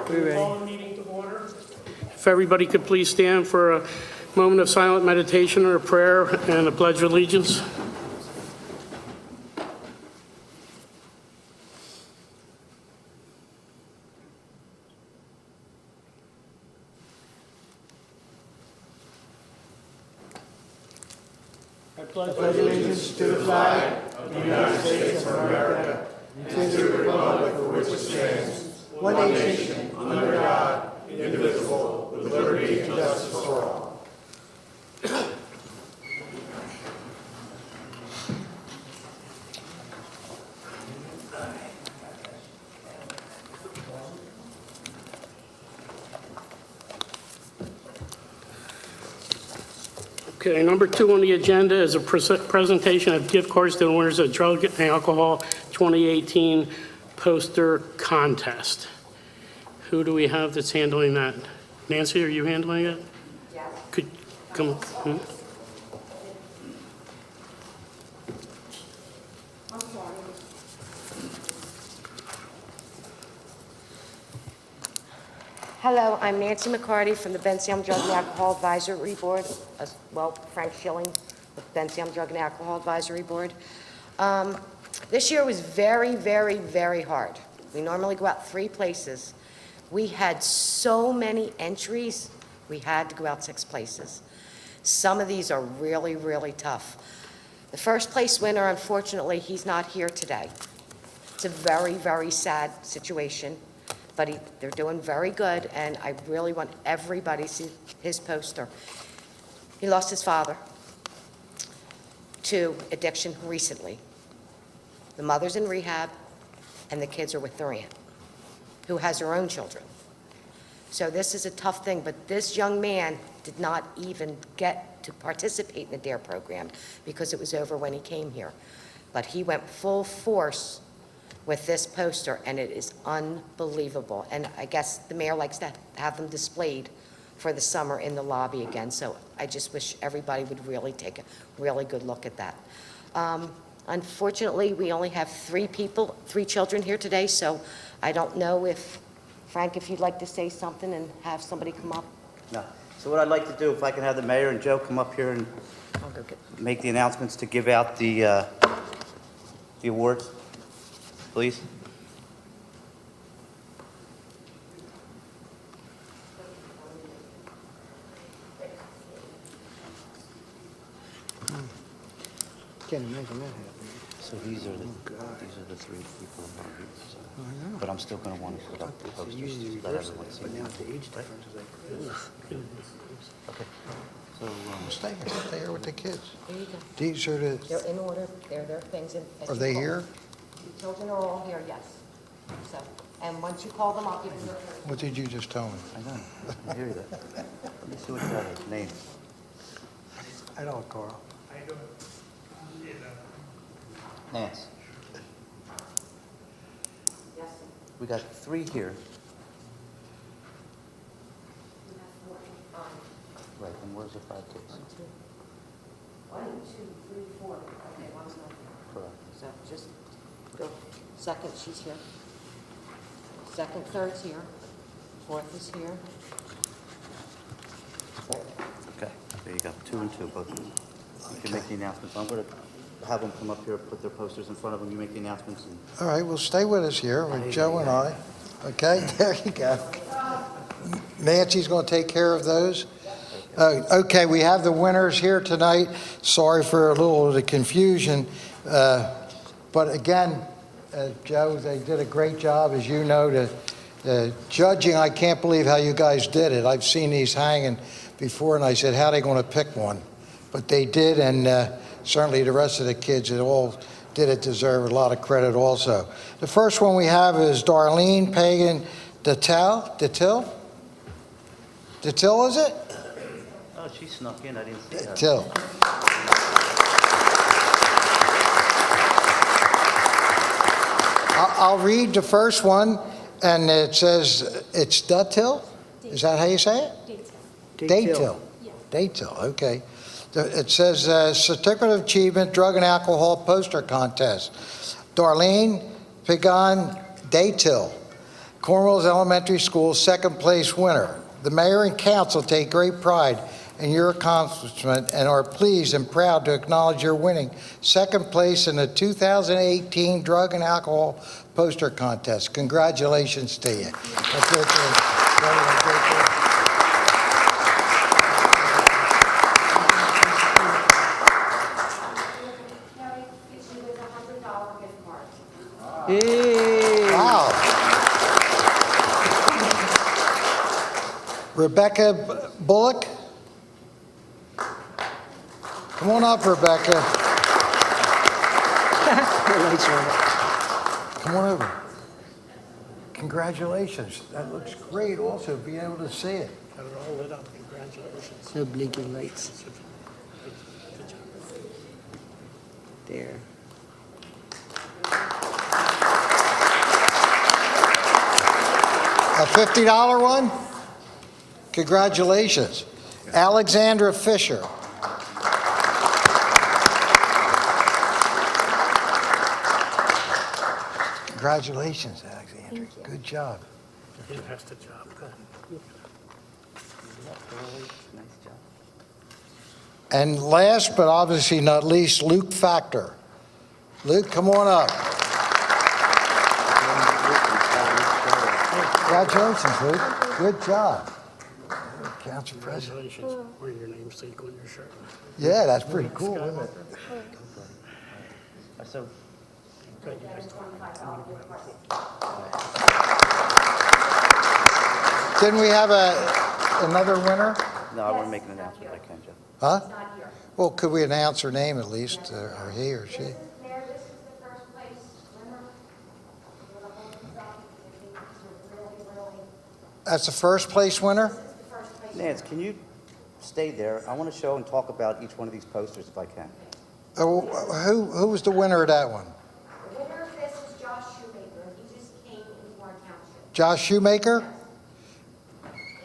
Call the meeting to order. If everybody could please stand for a moment of silent meditation or a prayer and a pledge of allegiance. I pledge Allegiance to the flag of the United States of America and to the republic for which it stands, one nation, under God, indivisible, with liberty and justice for all. Okay, number 2 on the agenda is a presentation of gift cards to the winners of Drug and Alcohol 2018 poster contest. Who do we have that's handling that? Nancy, are you handling it? Yes. Could come. I'm sorry. Hello, I'm Nancy McCarty from the Bensalem Drug and Alcohol Advisory Board, as well Frank Schilling with Bensalem Drug and Alcohol Advisory Board. This year was very, very, very hard. We normally go out 3 places. We had so many entries, we had to go out 6 places. Some of these are really, really tough. The first place winner, unfortunately, he's not here today. It's a very, very sad situation. But they're doing very good, and I really want everybody to see his poster. He lost his father to addiction recently. The mother's in rehab, and the kids are with their aunt, who has her own children. So this is a tough thing, but this young man did not even get to participate in the DARE program because it was over when he came here. But he went full force with this poster, and it is unbelievable. And I guess the mayor likes to have them displayed for the summer in the lobby again, so I just wish everybody would really take a really good look at that. Unfortunately, we only have 3 children here today, so I don't know if, Frank, if you'd like to say something and have somebody come up. No. So what I'd like to do, if I can have the mayor and Joe come up here and I'll go get. make the announcements to give out the awards, please. Can't imagine that happening. So these are the 3 people who are here. So. But I'm still going to want to put up the posters Usually so that reverse everyone it, sees but them. now the age difference is like, Okay. So Stay here with the kids. There you go. These are the, They're in order, they're their things. are they here? The children are all here, yes. So, and once you call them, I'll give you their. What did you just tell me? I know. I hear that. Let me see what the other names. I know, Carl. Nance. Yes. We got 3 here. Right, and where's the 5 kids? 1, 2, 3, 4. Okay, one's not here. Correct. So just go. Second, she's here. Second, third's here. 4th is here. Okay, there you go. 2 and 2, both of them. You can make the announcements. I'm going to have them come up here, put their posters in front of them. You make the announcements. And All right, well, stay with us here with Joe and I. Okay, there you go. Nancy's going to take care of those. Okay, we have the winners here tonight. Sorry for a little of the confusion. But again, Joe, they did a great job, as you know, the judging. I can't believe how you guys did it. I've seen these hanging before, and I said, how are they going to pick one? But they did, and certainly the rest of the kids that all did it deserve a lot of credit also. The first one we have is Darlene Pagan Detil, is it? oh, she snuck in. I didn't see her. Till. I'll read the first one, and it says it's Dutil? Is that how you say it? Daytil. Daytil, okay. It says Certificate of Achievement Drug and Alcohol Poster Contest. Darlene Pagan Daytil. Cornwalls Elementary School second place winner. The mayor and council take great pride in your accomplishment and are pleased and proud to acknowledge your winning second place in the 2018 Drug and Alcohol Poster Contest. Congratulations to you. That's it, Wow. Rebecca Bullock? Come on up, Rebecca. Come on over. Congratulations. That looks great also, being able to see it. Got it all lit up. Congratulations. No blinking lights. There. A $50 one? Congratulations. Alexandra Fisher. Congratulations, Alexandra. Good job. Fantastic job. Good. Nice job. And last but obviously not least, Luke Factor. Luke, come on up. Congratulations, Luke. Good job. Council President. Congratulations. Wearing your namesake on your shirt. Yeah, that's pretty cool, isn't it? So, Good, you guys talk. Didn't we have another winner? no, I want to make an announcement if I can, Jeff. Huh? Well, could we announce her name at least, or he or she? Mayor, this is the first place winner. We're gonna hold these up. I think these are really, That's the first place winner? this is the first place. Nance, can you stay there? I want to show and talk about each one of these posters if I can. Who was the winner of that one? The winner of this is Josh Shoemaker. He just came into our township. Josh Shoemaker?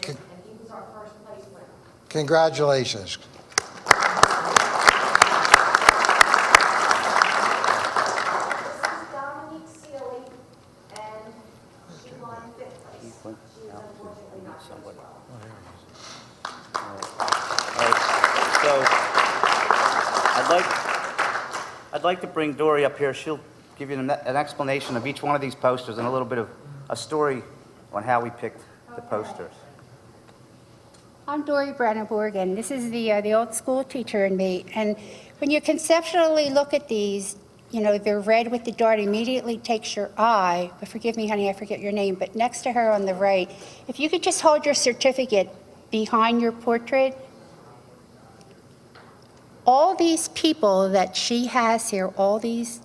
And he was our first place winner. Congratulations. This is Dominique Sealy, and she won fifth place. He went She is out to unfortunately not here somebody. as well. All right, so I'd like to bring Dory up here. She'll give you an explanation of each one of these posters and a little bit of a story on how we picked the posters. I'm Dory Brandenburg, and this is the old school teacher in me. And when you conceptually look at these, you know, they're red with the dart, immediately takes your eye. But forgive me, honey, I forget your name. But next to her on the right, if you could just hold your certificate behind your portrait, all these people that she has here, all these,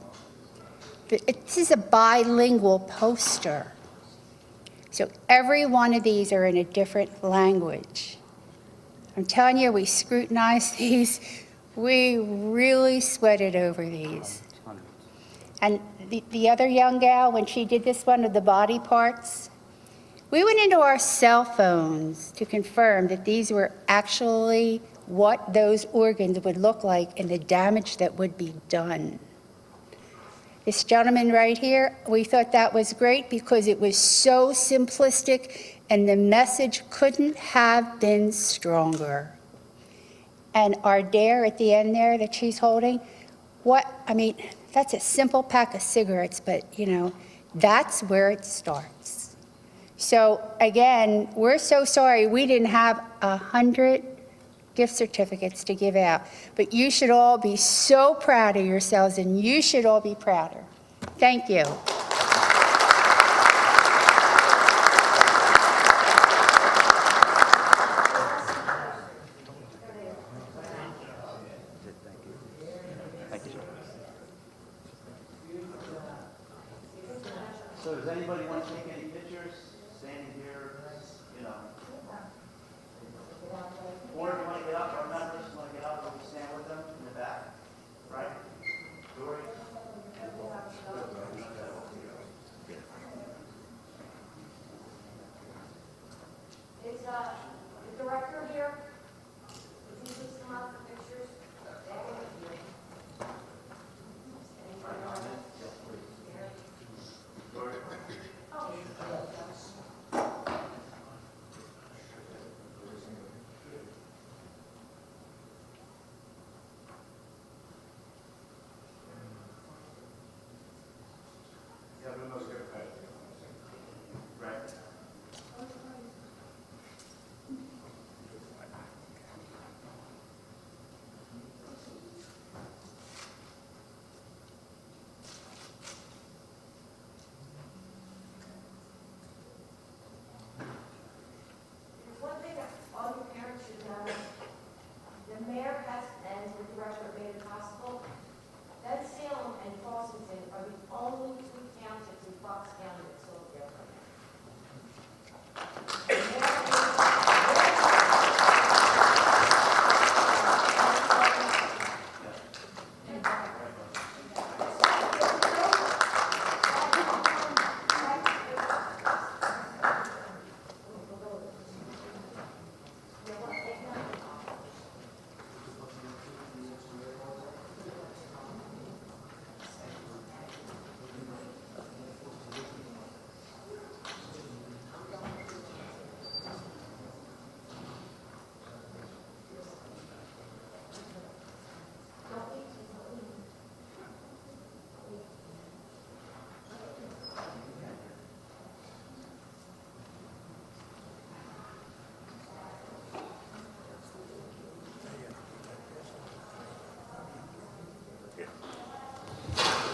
this is a bilingual poster. So every one of these are in a different language. I'm telling you, we scrutinized these. We really sweated over these. And the other young gal, when she did this one of the body parts, we went into our cell phones to confirm that these were actually what those organs would look like and the damage that would be done. This gentleman right here, we thought that was great because it was so simplistic and the message couldn't have been stronger. And our dare at the end there that she's holding, that's a simple pack of cigarettes, but you know, that's where it starts. So again, we're so sorry we didn't have 100 gift certificates to give out. But you should all be so proud of yourselves, and you should all be prouder. Thank you. Thank you. So does anybody want to take any pictures standing here, you know? Or if you want to get up, our members want to get up, we stand with them in the back, right? Dory? Is the director here? If you just come out for pictures. Anybody else?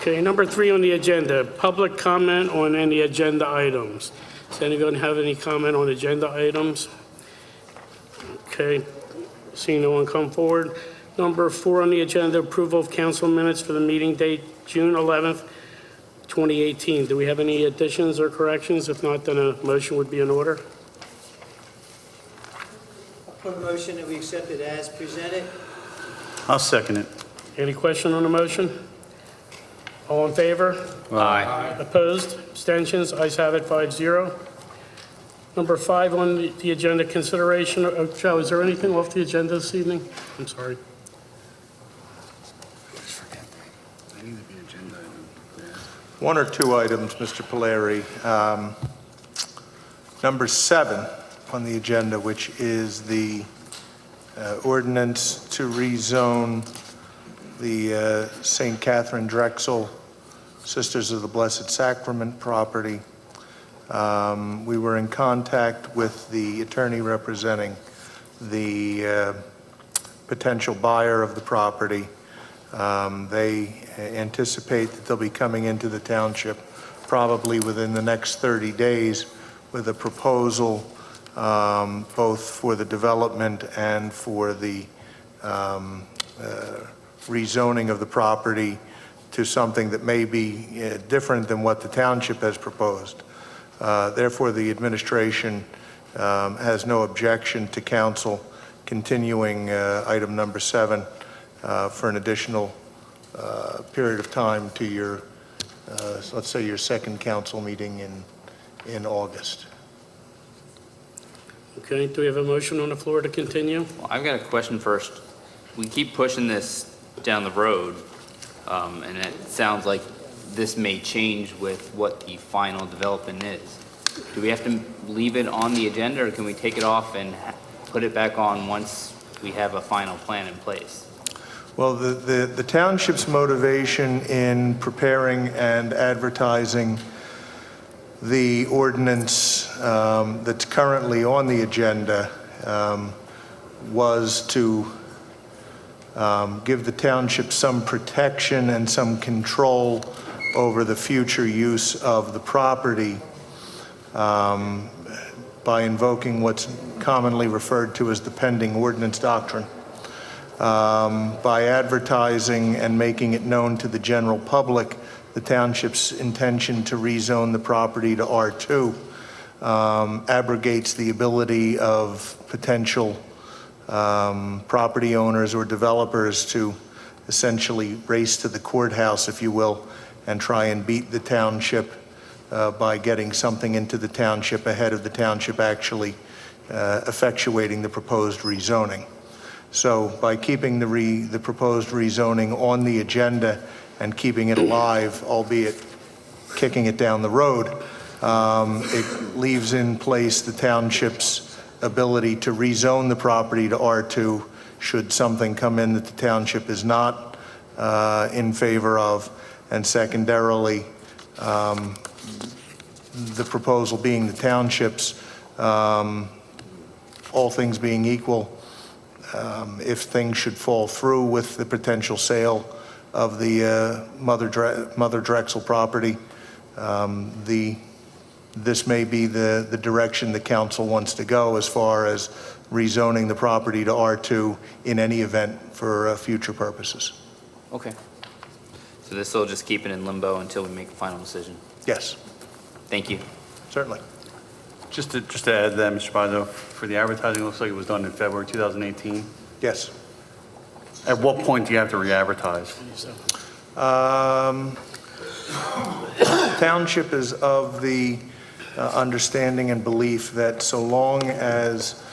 Okay, number 3 on the agenda, public comment on any agenda items. Does anyone have any comment on agenda items? Okay, seeing no one come forward. Number 4 on the agenda, approval of council minutes for the meeting date, June 11th, 2018. Do we have any additions or corrections? If not, then a motion would be in order. I'll put a motion that we accept it as presented. I'll second it. Any question on the motion? All in favor? Aye. Opposed? Abstentions? Ayes have it, 5-0. Number 5 on the agenda, consideration, Joe, is there anything off the agenda this evening? I'm sorry. One or two items, Mr. Polari. Number 7 on the agenda, which is the ordinance to rezone the St. Catherine Drexel Sisters of the Blessed Sacrament property. We were in contact with the attorney representing the potential buyer of the property. They anticipate that they'll be coming into the township probably within the next 30 days with a proposal both for the development and for the rezoning of the property to something that may be different than what the township has proposed. Therefore, the administration has no objection to council continuing item number 7 for an additional period of time to your, let's say, your second council meeting in August. Okay, do we have a motion on the floor to continue? Well, I've got a question first. We keep pushing this down the road, and it sounds like this may change with what the final development is. Do we have to leave it on the agenda, or can we take it off and put it back on once we have a final plan in place? Well, the township's motivation in preparing and advertising the ordinance that's currently on the agenda was to give the township some protection and some control over the future use of the property by invoking what's commonly referred to as the pending ordinance doctrine. By advertising and making it known to the general public the township's intention to rezone the property to R2 abrogates the ability of potential property owners or developers to essentially race to the courthouse, if you will, and try and beat the township by getting something into the township ahead of the township actually effectuating the proposed rezoning. So by keeping the proposed rezoning on the agenda and keeping it alive, albeit kicking it down the road, it leaves in place the township's ability to rezone the property to R2 should something come in that the township is not in favor of, and secondarily, the proposal being the township's, all things being equal, if things should fall through with the potential sale of the Mother Drexel property, this may be the direction the council wants to go as far as rezoning the property to R2 in any event for future purposes. Okay. So this will just keep it in limbo until we make a final decision. Yes, Thank you. certainly. Just to add to that, Mr. Pazzo, for the advertising, it looks like it was done in February 2018. Yes. At what point do you have to re-advertise? Township is of the understanding and belief that so long as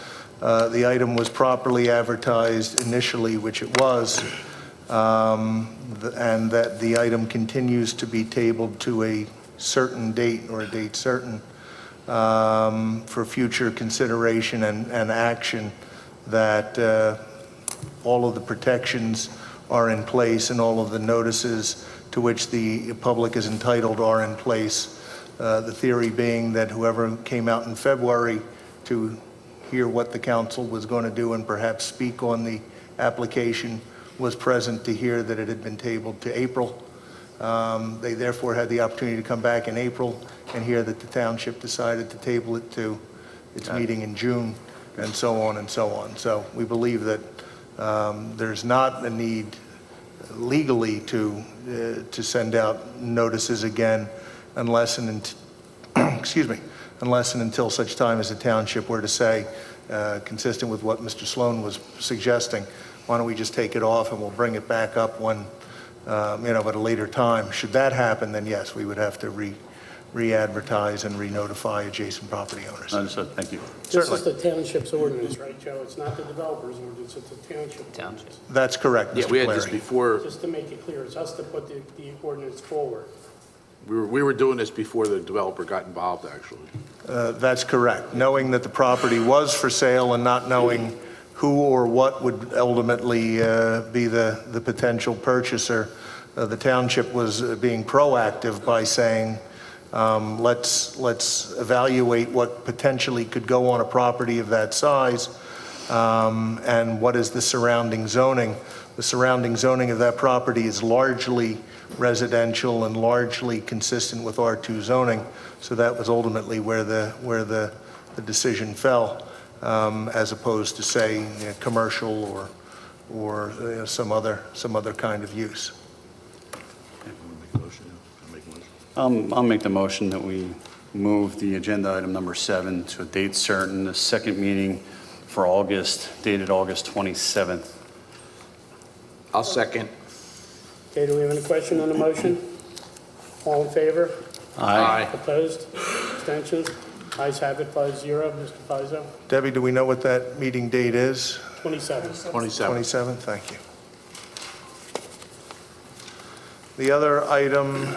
the item was properly advertised initially, which it was, and that the item continues to be tabled to a certain date or a date certain for future consideration and action, that all of the protections are in place and all of the notices to which the public is entitled are in place. The theory being that whoever came out in February to hear what the council was going to do and perhaps speak on the application was present to hear that it had been tabled to April. They therefore had the opportunity to come back in April and hear that the township decided to table it to its meeting in June, and so on and so on. So we believe that there's not a need legally to send out notices again unless and unless and until such time as the township were to say, consistent with what Mr. Sloan was suggesting, why don't we just take it off and we'll bring it back up when, at a later time. Should that happen, then yes, we would have to re-advertise and re-notify adjacent property owners. Understood, thank you. This is the township's ordinance, right, Joe? It's not the developer's ordinance, it's the township. Township. That's correct, Yeah, Mr. we had this Clary. before, Just to make it clear, it's us to put the ordinance forward. we were doing this before the developer got involved, actually. That's correct. Knowing that the property was for sale and not knowing who or what would ultimately be the potential purchaser, the township was being proactive by saying, let's evaluate what potentially could go on a property of that size, and what is the surrounding zoning. The surrounding zoning of that property is largely residential and largely consistent with R2 zoning, so that was ultimately where the decision fell, as opposed to, say, commercial or some other kind of use. I'll make the motion that we move the agenda item number 7 to a date certain, the second meeting for August, dated August 27th. I'll second. Okay, do we have any question on the motion? All in favor? Aye. Opposed? Abstentions? Ayes have it, 5-0. Mr. Pizzo? Debbie, do we know what that meeting date is? 27. 27. 27th, thank you. The other item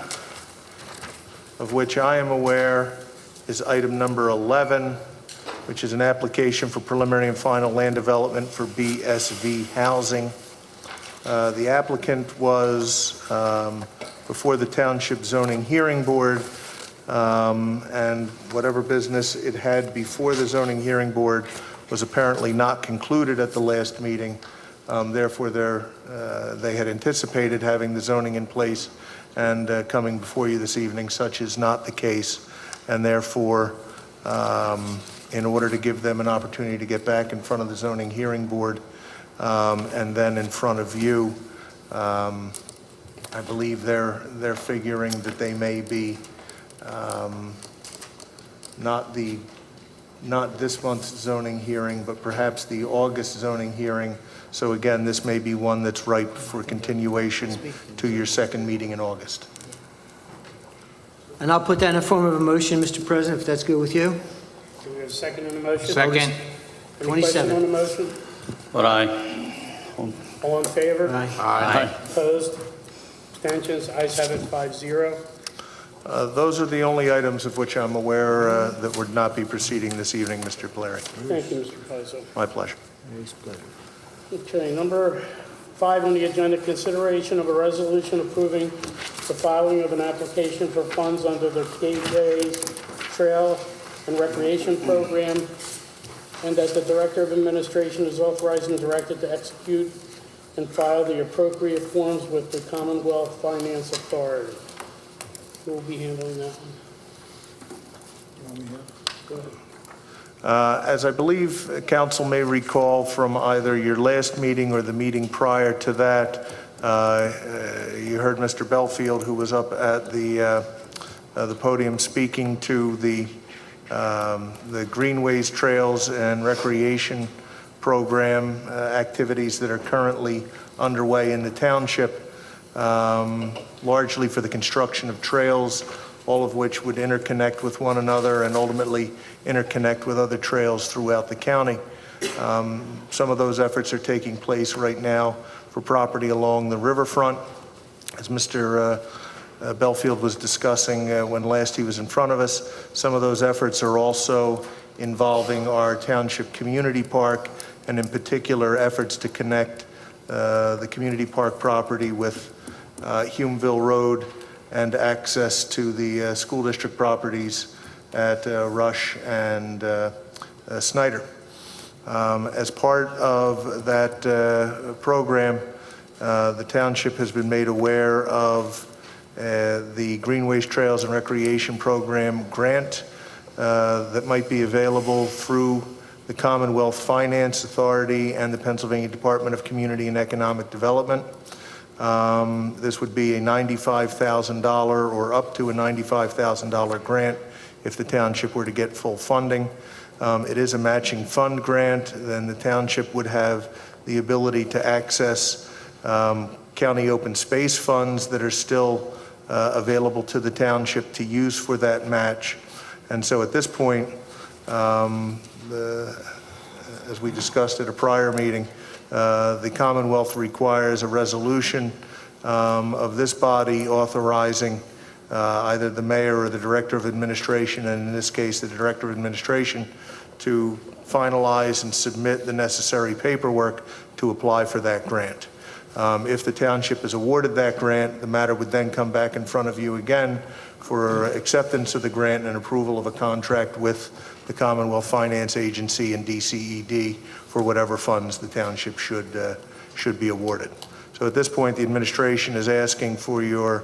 of which I am aware is item number 11, which is an application for preliminary and final land development for BSV housing. The applicant was before the Township Zoning Hearing Board, and whatever business it had before the Zoning Hearing Board was apparently not concluded at the last meeting. Therefore, they had anticipated having the zoning in place and coming before you this evening. Such is not the case, and therefore, in order to give them an opportunity to get back in front of the Zoning Hearing Board and then in front of you, I believe they're figuring that they may be not this month's zoning hearing, but perhaps the August zoning hearing. So again, this may be one that's ripe for continuation to your second meeting in August. And I'll put that in the form of a motion, Mr. President, if that's good with you. Do we have a second on the motion? Second. Any question 27. on the motion? But aye. All in favor? Aye. Aye. Opposed? Abstentions? Ayes have it, 5-0. Those are the only items of which I'm aware that would not be proceeding this evening, Mr. Polari. Thank you, Mr. Pizzo. My pleasure. Okay, number 5 on the agenda, consideration of a resolution approving the filing of an application for funds under the KJ's Trail and Recreation Program, and that the Director of Administration is authorized and directed to execute and file the appropriate forms with the Commonwealth Finance Authority. Who will be handling that one? Go ahead. As I believe council may recall from either your last meeting or the meeting prior to that, you heard Mr. Belfield, who was up at the podium speaking to the Greenways, Trails, and Recreation Program activities that are currently underway in the township, largely for the construction of trails, all of which would interconnect with one another and ultimately interconnect with other trails throughout the county. Some of those efforts are taking place right now for property along the riverfront. As Mr. Belfield was discussing when last he was in front of us, some of those efforts are also involving our township community park, and in particular efforts to connect the community park property with Humeville Road and access to the school district properties at Rush and Snyder. As part of that program, the township has been made aware of the Greenways Trails and Recreation Program grant that might be available through the Commonwealth Finance Authority and the Pennsylvania Department of Community and Economic Development. This would be a $95,000 or up to a $95,000 grant if the township were to get full funding. It is a matching fund grant. Then the township would have the ability to access county open space funds that are still available to the township to use for that match. And so at this point, as we discussed at a prior meeting, the Commonwealth requires a resolution of this body authorizing either the mayor or the director of administration, and in this case, the director of administration, to finalize and submit the necessary paperwork to apply for that grant. If the township is awarded that grant, the matter would then come back in front of you again for acceptance of the grant and approval of a contract with the Commonwealth Finance Agency and DCED for whatever funds the township should be awarded. So at this point, the administration is asking for your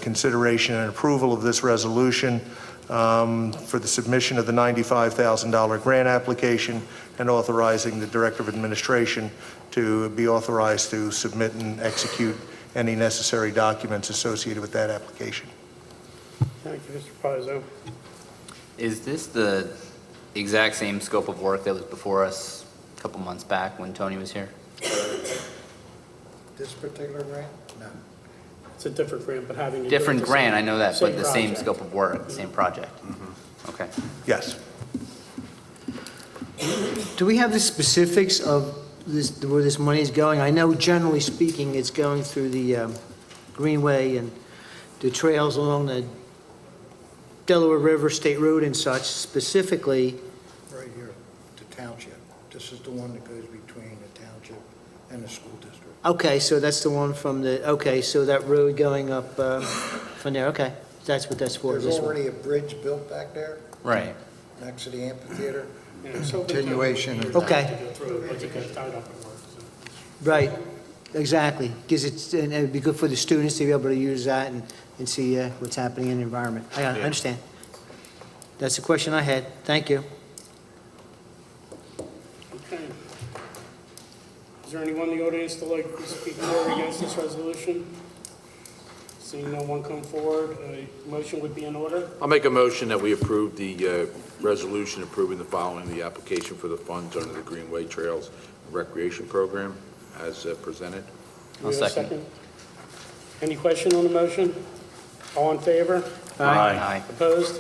consideration and approval of this resolution for the submission of the $95,000 grant application and authorizing the Director of Administration to be authorized to submit and execute any necessary documents associated with that application. Thank you, Mr. Pizzo. Is this the exact same scope of work that was before us a couple months back when Tony was here? This particular grant? No. It's a different grant, but having. Different grant, I know that, but the same project. scope of work, the same project? Okay. Yes. Do we have the specifics of this, where this money is going? I know generally speaking, it's going through the Greenway and the trails along the Delaware River, State Road and such, specifically. Right here, the township. This is the one that goes between the township and the school district. Okay, so that's the one from the, okay, so that road going up from there, okay. That's what that's for. There's this one. already a bridge built back there Right. next to the amphitheater. Yeah, so Continuation of- Okay. To go through, but you get tied up at work, so. Right, exactly. Because it's, and it'd be good for the students to be able to use that and see what's happening in the environment. I understand. That's the question I had. Thank you. Okay. Is there anyone in the audience that like to speak for or against this resolution? Seeing no one come forward, a motion would be in order. I'll make a motion that we approve the resolution approving the following, the application for the funds under the Greenway Trails Recreation Program as presented. Do we have a second? Any question on the motion? All in favor? Aye. Opposed?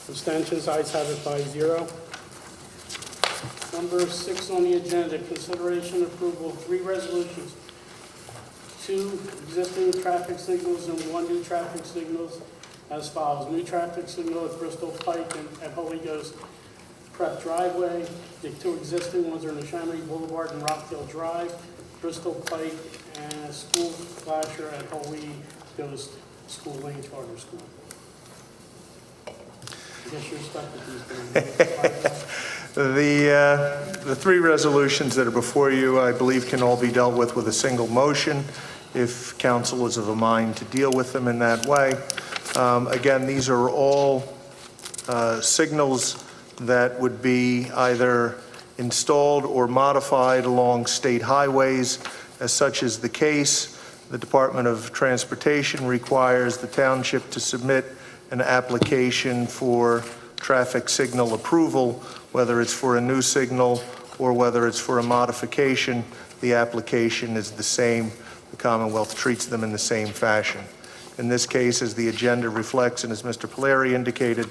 Abstentions? Ayes have it 5-0. Number 6 on the agenda, consideration and approval of 3 resolutions. 2 existing traffic signals and 1 new traffic signals as follows. New traffic signal at Bristol Pike and at Holy Ghost Prep Driveway. The 2 existing ones are Neshaminy Boulevard and Rockdale Drive, Bristol Pike, and a school flasher at Holy Ghost School Lane Charter School. I guess you're stuck with these things. The 3 resolutions that are before you, I believe, can all be dealt with a single motion if council is of a mind to deal with them in that way. Again, these are all signals that would be either installed or modified along state highways. As such is the case, the Department of Transportation requires the township to submit an application for traffic signal approval, whether it's for a new signal or whether it's for a modification. The application is the same. The Commonwealth treats them in the same fashion. In this case, as the agenda reflects, and as Mr. Polari indicated,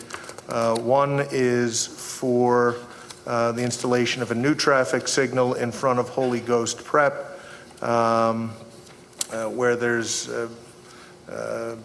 1 is for the installation of a new traffic signal in front of Holy Ghost Prep, where there's,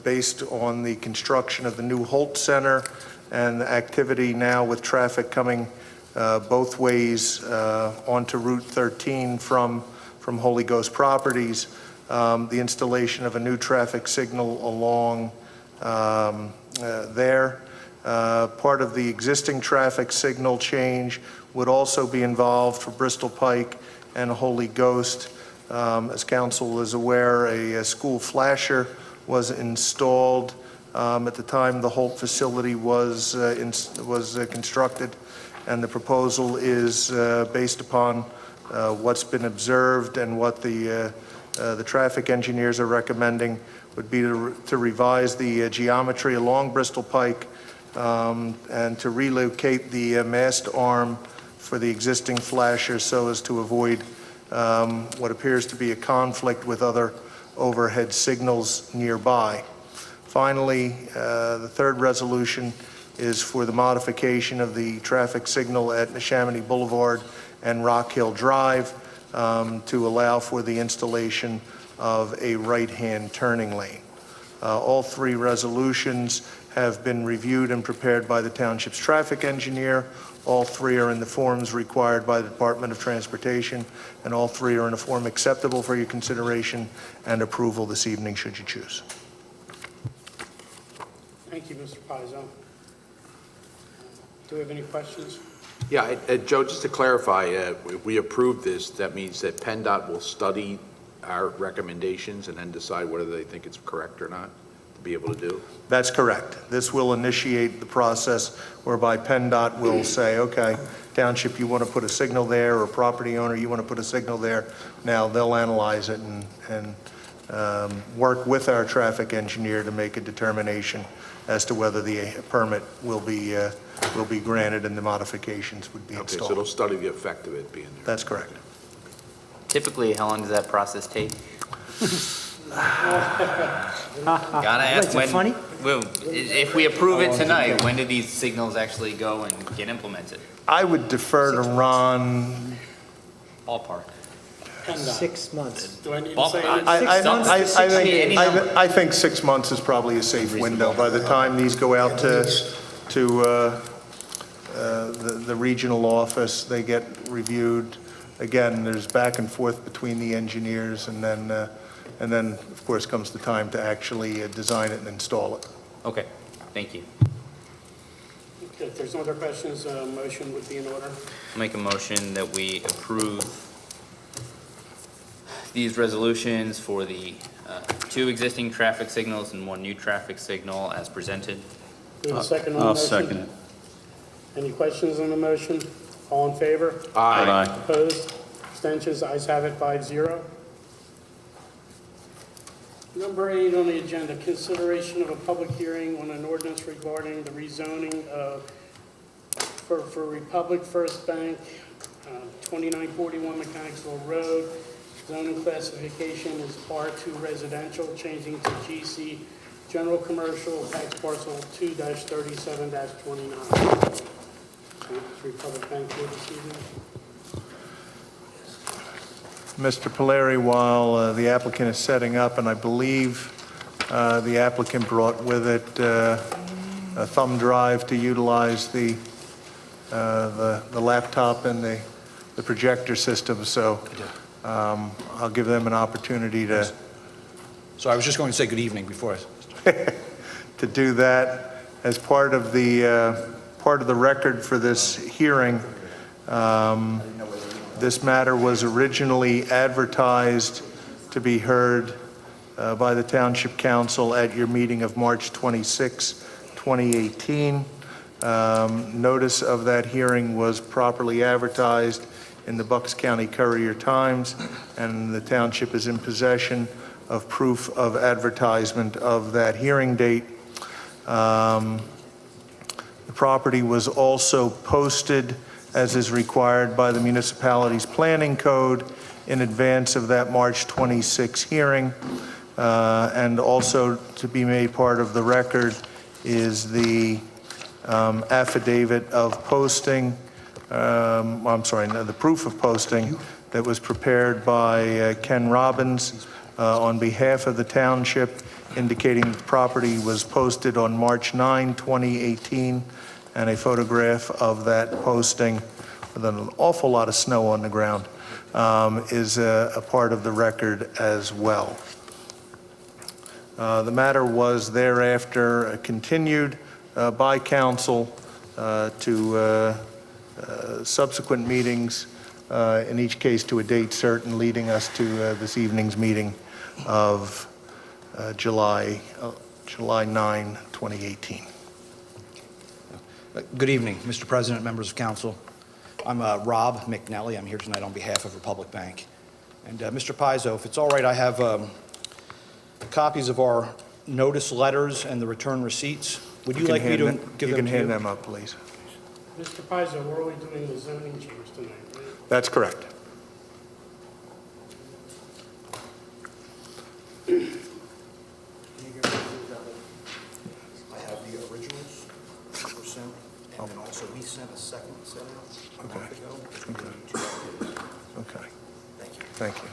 based on the construction of the new Holt Center and the activity now with traffic coming both ways onto Route 13 from Holy Ghost Properties, the installation of a new traffic signal along there. Part of the existing traffic signal change would also be involved for Bristol Pike and Holy Ghost. As council is aware, a school flasher was installed at the time the Holt facility was constructed, and the proposal is based upon what's been observed and what the traffic engineers are recommending would be to revise the geometry along Bristol Pike and to relocate the mast arm for the existing flasher so as to avoid what appears to be a conflict with other overhead signals nearby. Finally, the third resolution is for the modification of the traffic signal at Neshaminy Boulevard and Rock Hill Drive to allow for the installation of a right-hand turning lane. All three resolutions have been reviewed and prepared by the township's traffic engineer. All three are in the forms required by the Department of Transportation, and all three are in a form acceptable for your consideration and approval this evening, should you choose. Thank you, Mr. Pizzo. Do we have any questions? Yeah, Joe, just to clarify, if we approve this, that means that PennDOT will study our recommendations and then decide whether they think it's correct or not to be able to do? That's correct. This will initiate the process whereby PennDOT will say, okay, township, you want to put a signal there, or property owner, you want to put a signal there. Now, they'll analyze it and work with our traffic engineer to make a determination as to whether the permit will be granted and the modifications would be Okay, installed. so they'll study the effect of it being there. That's correct. Typically, how long does that process take? Gotta ask What's when. funny? Well, if we approve it tonight, when do these signals actually go and get implemented? I would defer to Ron. Ballpark. PennDOT. 6 months. Do I need to Ballpark. say I think 6 months is probably a safe window. By the time these go out to the regional office, they get reviewed. Again, there's back and forth between the engineers, and then, of course, comes the time to actually design it and install it. Okay, thank you. If there's no other questions, a motion would be in order. I'll make a motion that we approve these resolutions for the 2 existing traffic signals and 1 new traffic signal as presented. Do we have a second on the I'll motion? second it. Any questions on the motion? All in favor? Aye. Opposed? Abstentions? Ayes have it, 5-0. Number 8 on the agenda, consideration of a public hearing on an ordinance regarding the rezoning for Republic First Bank, 2941 Mechanicsville Road. Zoning classification is R2 residential, changing to GC general commercial, tax parcel 2-37-29. Republic Bank here this evening. Mr. Polari, while the applicant is setting up, and I believe the applicant brought with it a thumb drive to utilize the laptop and the projector system, so I'll give them an opportunity to So I was just going to say good evening before I... to do that as part of the record for this hearing. This matter was originally advertised to be heard by the Township Council at your meeting of March 26, 2018. Notice of that hearing was properly advertised in the Bucks County Courier-Times, and the Township is in possession of proof of advertisement of that hearing date. The property was also posted, as is required by the municipality's planning code, in advance of that March 26 hearing. And also to be made part of the record is the affidavit of posting, the proof of posting that was prepared by Ken Robbins on behalf of the township, indicating the property was posted on March 9, 2018, and a photograph of that posting with an awful lot of snow on the ground is a part of the record as well. The matter was thereafter continued by council to subsequent meetings, in each case to a date certain, leading us to this evening's meeting of July 9, 2018. Good evening, Mr. President, members of council. I'm Rob McNelly. I'm here tonight on behalf of Republic Bank. And Mr. Pizzo, if it's all right, I have copies of our notice letters and the return receipts. Would you like me to give them to you? You can hand them up, please. Mr. Pizzo, we're only doing the zoning change tonight, right? That's correct. I have the originals that were sent, and then also we sent a second set out a month ago. Okay. Thank you. Thank you.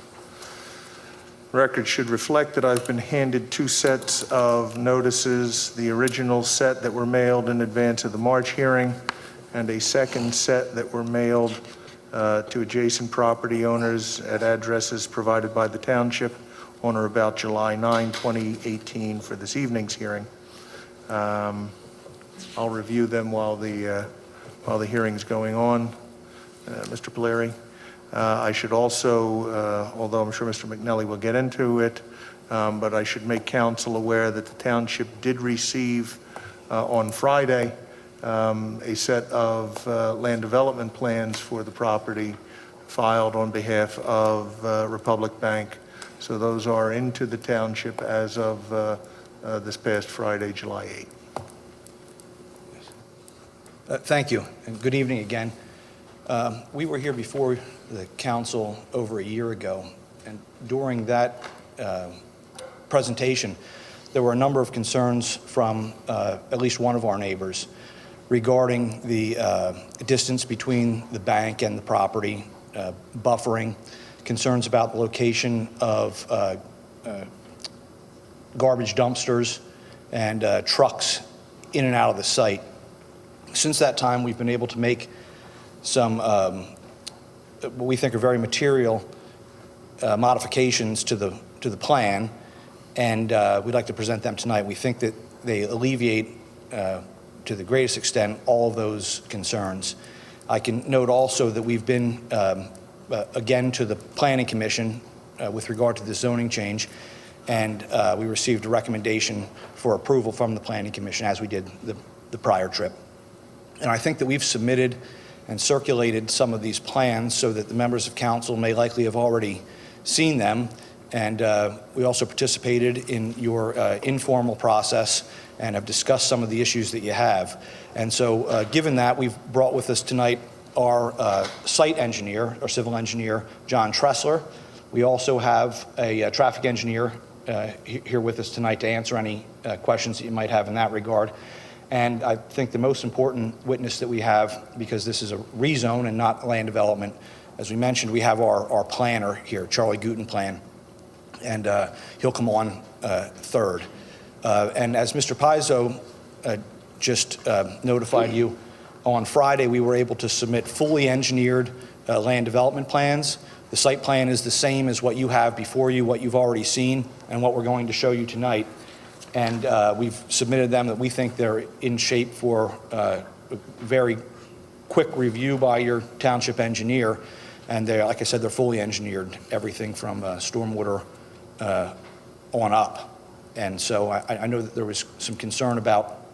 Record should reflect that I've been handed 2 sets of notices, the original set that were mailed in advance of the March hearing, and a second set that were mailed to adjacent property owners at addresses provided by the township on or about July 9, 2018 for this evening's hearing. I'll review them while the hearing's going on. Mr. Polari. I should also, although I'm sure Mr. McNelly will get into it, but I should make council aware that the township did receive on Friday a set of land development plans for the property filed on behalf of Republic Bank. So those are into the township as of this past Friday, July 8th. Thank you, and good evening again. We were here before the council over a year ago, and during that presentation, there were a number of concerns from at least one of our neighbors regarding the distance between the bank and the property, buffering, concerns about the location of garbage dumpsters and trucks in and out of the site. Since that time, we've been able to make some what we think are very material modifications to the plan, and we'd like to present them tonight. We think that they alleviate to the greatest extent all of those concerns. I can note also that we've been again to the Planning Commission with regard to the zoning change, and we received a recommendation for approval from the Planning Commission as we did the prior trip. And I think that we've submitted and circulated some of these plans so that the members of council may likely have already seen them. And we also participated in your informal process and have discussed some of the issues that you have. And so given that, we've brought with us tonight our site engineer, or civil engineer, John Tressler. We also have a traffic engineer here with us tonight to answer any questions that you might have in that regard. And I think the most important witness that we have, because this is a rezone and not land development, as we mentioned, we have our planner here, Charlie Gutenplan, and he'll come on third. And as Mr. Pizzo just notified you, on Friday we were able to submit fully engineered land development plans. The site plan is the same as what you have before you, what you've already seen, and what we're going to show you tonight. And we've submitted them that we think they're in shape for a very quick review by your township engineer. And they're, like I said, they're fully engineered, everything from stormwater on up. And so I know that there was some concern about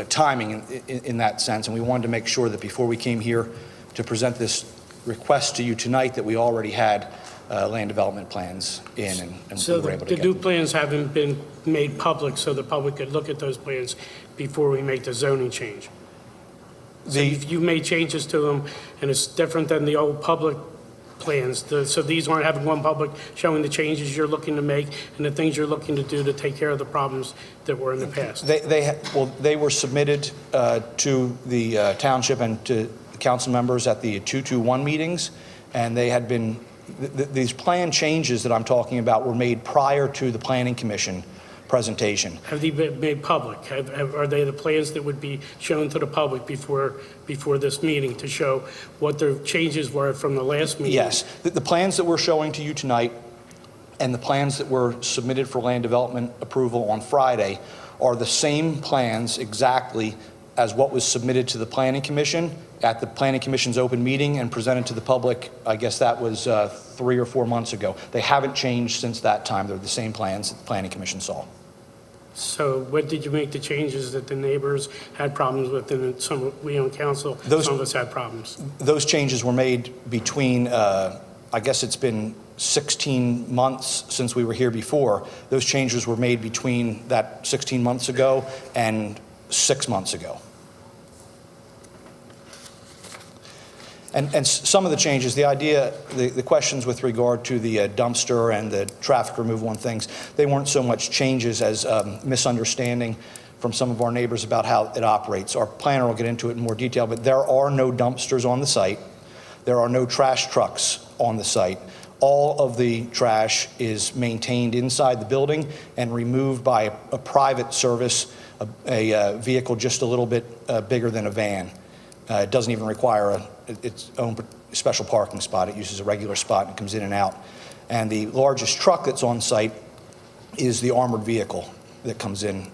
timing in that sense, and we wanted to make sure that before we came here to present this request to you tonight that we already had land development plans in, and So we were able to the get new them. plans haven't been made public so the public could look at those plans before we make the zoning change? So you made changes to them, and it's different than the old public plans. So these aren't having one public showing the changes you're looking to make and the things you're looking to do to take care of the problems that were in the past? They were submitted to the township and to the council members at the 221 meetings, and they had been, these plan changes that I'm talking about were made prior to the Planning Commission presentation. Have they been made public? Are they the plans that would be shown to the public before this meeting to show what the changes were from the last meeting? Yes. The plans that we're showing to you tonight and the plans that were submitted for land development approval on Friday are the same plans exactly as what was submitted to the Planning Commission at the Planning Commission's open meeting and presented to the public. I guess that was 3 or 4 months ago. They haven't changed since that time. They're the same plans that the Planning Commission saw. So what did you make the changes that the neighbors had problems with, and some, we on council, Those- some of us had problems? Those changes were made between, I guess it's been 16 months since we were here before. Those changes were made between that 16 months ago and 6 months ago. And some of the changes, the idea, the questions with regard to the dumpster and the traffic removal and things, they weren't so much changes as misunderstanding from some of our neighbors about how it operates. Our planner will get into it in more detail, but there are no dumpsters on the site. There are no trash trucks on the site. All of the trash is maintained inside the building and removed by a private service, a vehicle just a little bit bigger than a van. It doesn't even require its own special parking spot. It uses a regular spot and comes in and out. And the largest truck that's on site is the armored vehicle that comes in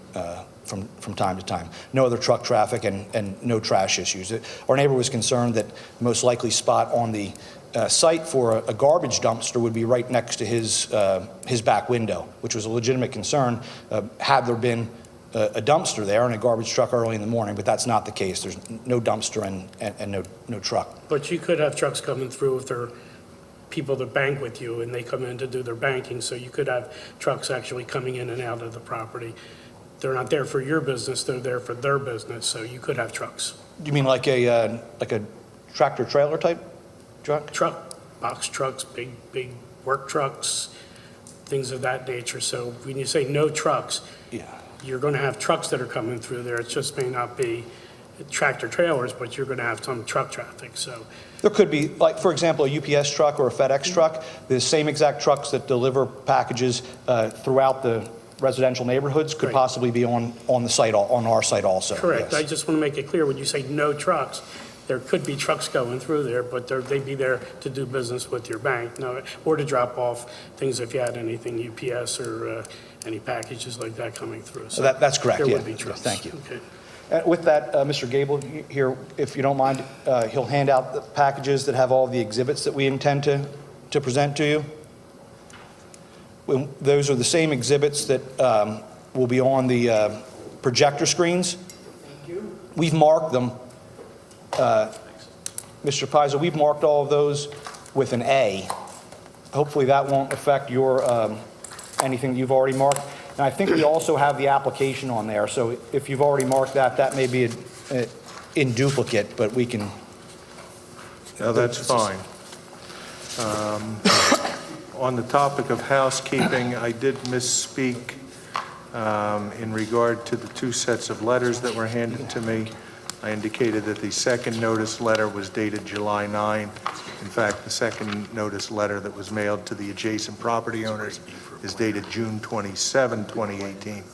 from time to time. No other truck traffic and no trash issues. Our neighbor was concerned that the most likely spot on the site for a garbage dumpster would be right next to his back window, which was a legitimate concern had there been a dumpster there and a garbage truck early in the morning, but that's not the case. There's no dumpster and no truck. But you could have trucks coming through if they're people that bank with you and they come in to do their banking, so you could have trucks actually coming in and out of the property. They're not there for your business, they're there for their business, so you could have trucks. You mean like a tractor trailer type truck? Box trucks, big work trucks, things of that nature. So when you say no trucks, Yeah. you're going to have trucks that are coming through there. It just may not be tractor trailers, but you're going to have some truck traffic, so. There could be, like, for example, a UPS truck or a FedEx truck, the same exact trucks that deliver packages throughout the residential neighborhoods could Right. possibly be on the site, on our site also. Correct. I Yes. just want to make it clear, when you say no trucks, there could be trucks going through there, but they'd be there to do business with your bank, or to drop off things if you had anything UPS or any packages like that coming through. So that's correct, There yeah. would be trucks. Thank you. Okay. With that, Mr. Gable here, if you don't mind, he'll hand out the packages that have all the exhibits that we intend to present to you. Those are the same exhibits that will be on the projector screens. We've marked them. Mr. Paizo, we've marked all of those with an A. Hopefully that won't affect your anything that you've already marked. And I think we also have the application on there, so if you've already marked that, that may be in duplicate, but we can... No, that's fine. On the topic of housekeeping, I did misspeak in regard to the 2 sets of letters that were handed to me. I indicated that the second notice letter was dated July 9. In fact, the second notice letter that was mailed to the adjacent property owners is dated June 27, 2018,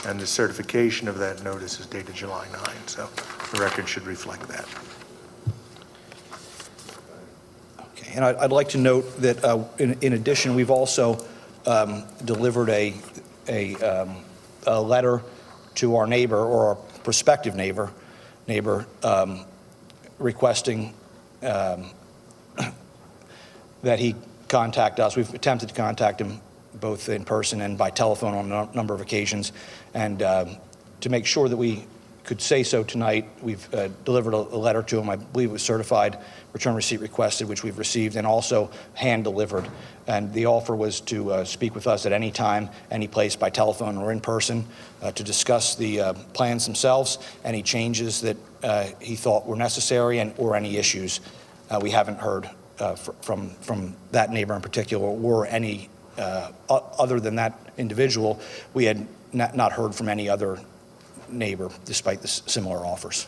and the certification of that notice is dated July 9, so the record should reflect that. Okay, and I'd like to note that in addition, we've also delivered a letter to our neighbor, or our prospective neighbor, requesting that he contact us. We've attempted to contact him both in person and by telephone on a number of occasions. And to make sure that we could say so tonight, we've delivered a letter to him. I believe it was certified, return receipt requested, which we've received, and also hand-delivered. And the offer was to speak with us at any time, any place, by telephone or in person, to discuss the plans themselves, any changes that he thought were necessary, or any issues. We haven't heard from that neighbor in particular, or any other than that individual. We had not heard from any other neighbor, despite the similar offers.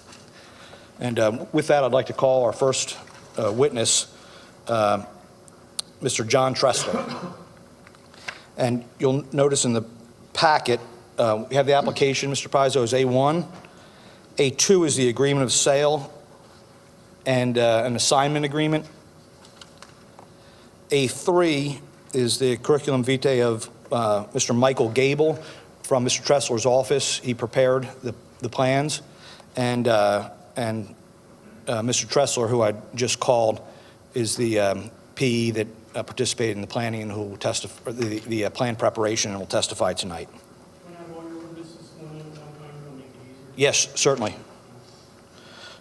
And with that, I'd like to call our first witness, Mr. John Tressler. And you'll notice in the packet, we have the application, Mr. Paizo, is A1. A2 is the agreement of sale and an assignment agreement. A3 is the curriculum vitae of Mr. Michael Gable from Mr. Tressler's office. He prepared the plans. and Mr. Tressler, who I just called, is the PE that participated in the planning and who will testify, the plan preparation, and will testify tonight. Yes, certainly.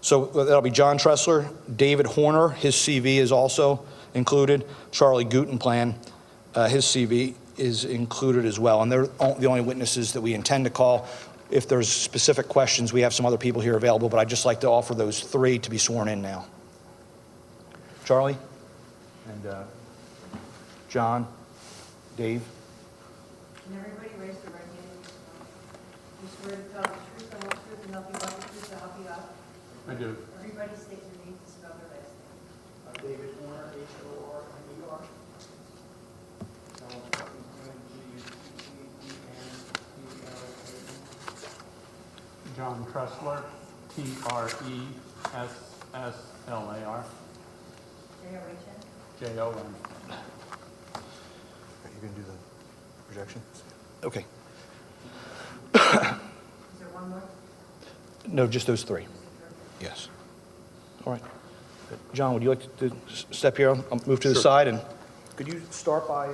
So that'll be John Tressler, David Horner, his CV is also included, Charlie Gutenplan, his CV is included as well, and they're the only witnesses that we intend to call. If there's specific questions, we have some other people here available, but I'd just like to offer those three to be sworn in now. Charlie and John, Dave. Can everybody raise their right hand? You swear to tell the truth, the whole truth, and nothing but the truth, so help you God? I do. Everybody state your name and spell their last name. David Horner, H-O-R-N-E-R. John Tressler, Tressler. J-O-H-N? Jon. Are you going to do the projection? Okay. Is there one more? No, just those three. Yes. All right. John, would you like to step here? I'll move to the side, and could you start by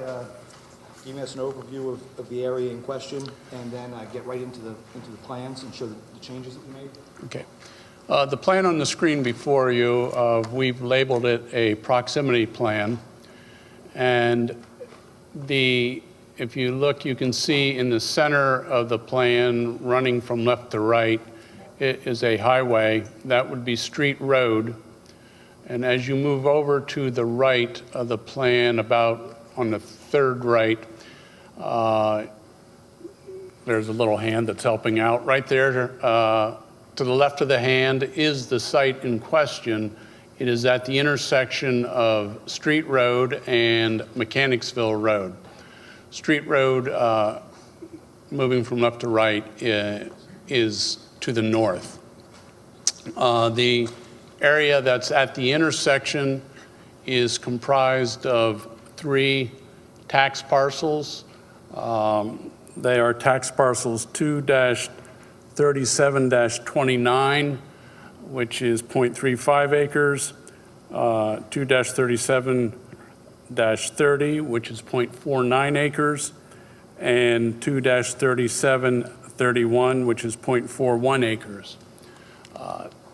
giving us an overview of the area in question, and then get right into the plans and show the changes that we made? Okay. The plan on the screen before you, we've labeled it a proximity plan. And if you look, you can see in the center of the plan, running from left to right, it is a highway. That would be Street Road. And as you move over to the right of the plan, about on the third right, there's a little hand that's helping out. Right there, to the left of the hand is the site in question. It is at the intersection of Street Road and Mechanicsville Road. Street Road, moving from left to right, is to the north. The area that's at the intersection is comprised of 3 tax parcels. They are tax parcels 2-37-29, which is 0.35 acres, 2-37-30, which is 0.49 acres, and 2-37-31, which is 0.41 acres.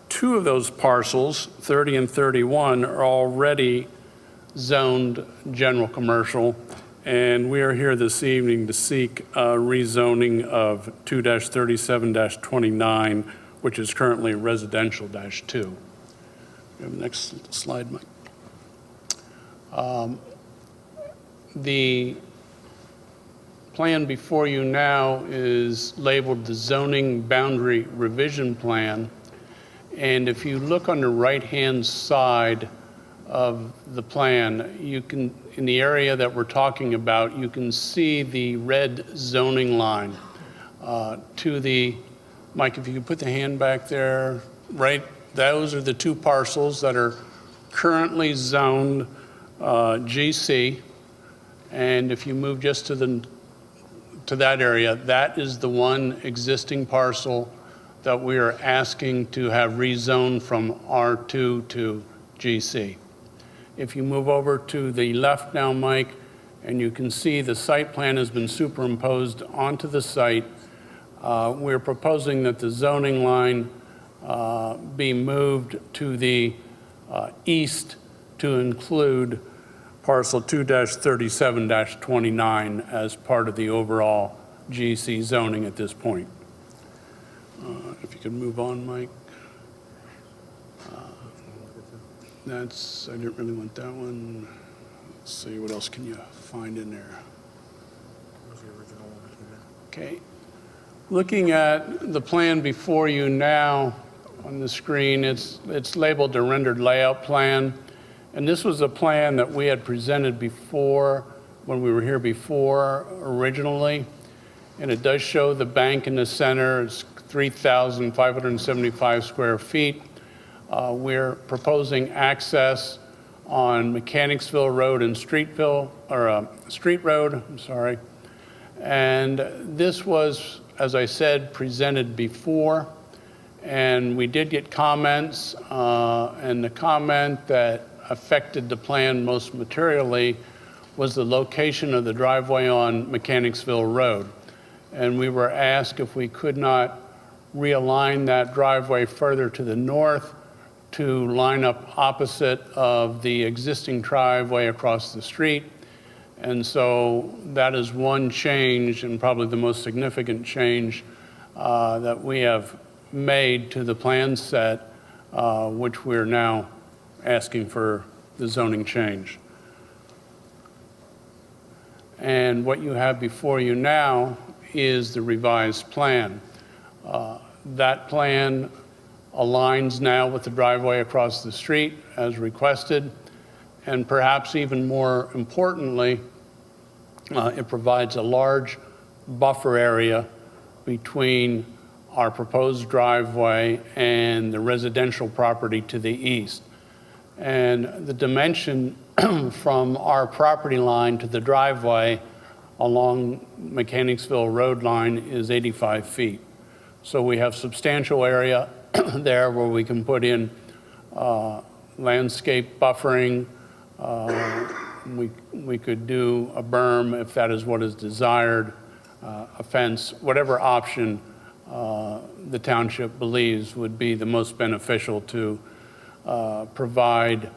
2 of those parcels, 30 and 31, are already zoned general commercial, and we are here this evening to seek rezoning of 2-37-29, which is currently residential -2. Next slide, Mike. The plan before you now is labeled the zoning boundary revision plan. And if you look on the right-hand side of the plan, you can, in the area that we're talking about, you can see the red zoning line to the, Mike, if you could put the hand back there, right? Those are the 2 parcels that are currently zoned GC. And if you move just to that area, that is the one existing parcel that we are asking to have rezoned from R2 to GC. If you move over to the left now, Mike, and you can see the site plan has been superimposed onto the site, we're proposing that the zoning line be moved to the east to include parcel 2-37-29 as part of the overall GC zoning at this point. If you could move on, Mike. I didn't really want that one. Let's see, what else can you find in there? Okay. Looking at the plan before you now on the screen, it's labeled the rendered layout plan. And this was a plan that we had presented before, when we were here before originally. And it does show the bank in the center. It's 3,575 square feet. We're proposing access on Mechanicsville Road and Street Road, I'm sorry. And this was, as I said, presented before. And we did get comments, and the comment that affected the plan most materially was the location of the driveway on Mechanicsville Road. And we were asked if we could not realign that driveway further to the north to line up opposite of the existing driveway across the street. And so that is one change, and probably the most significant change that we have made to the plan set, which we're now asking for the zoning change. And what you have before you now is the revised plan. That plan aligns now with the driveway across the street as requested, and perhaps even more importantly, it provides a large buffer area between our proposed driveway and the residential property to the east. And the dimension from our property line to the driveway along Mechanicsville Road line is 85 feet. So we have substantial area there where we can put in landscape buffering. We could do a berm if that is what is desired, a fence, whatever option the township believes would be the most beneficial to provide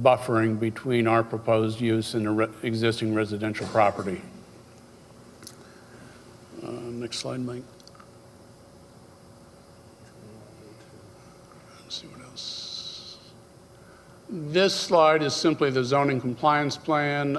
buffering between our proposed use and the existing residential property. Next slide, Mike. Let's see what else. This slide is simply the zoning compliance plan.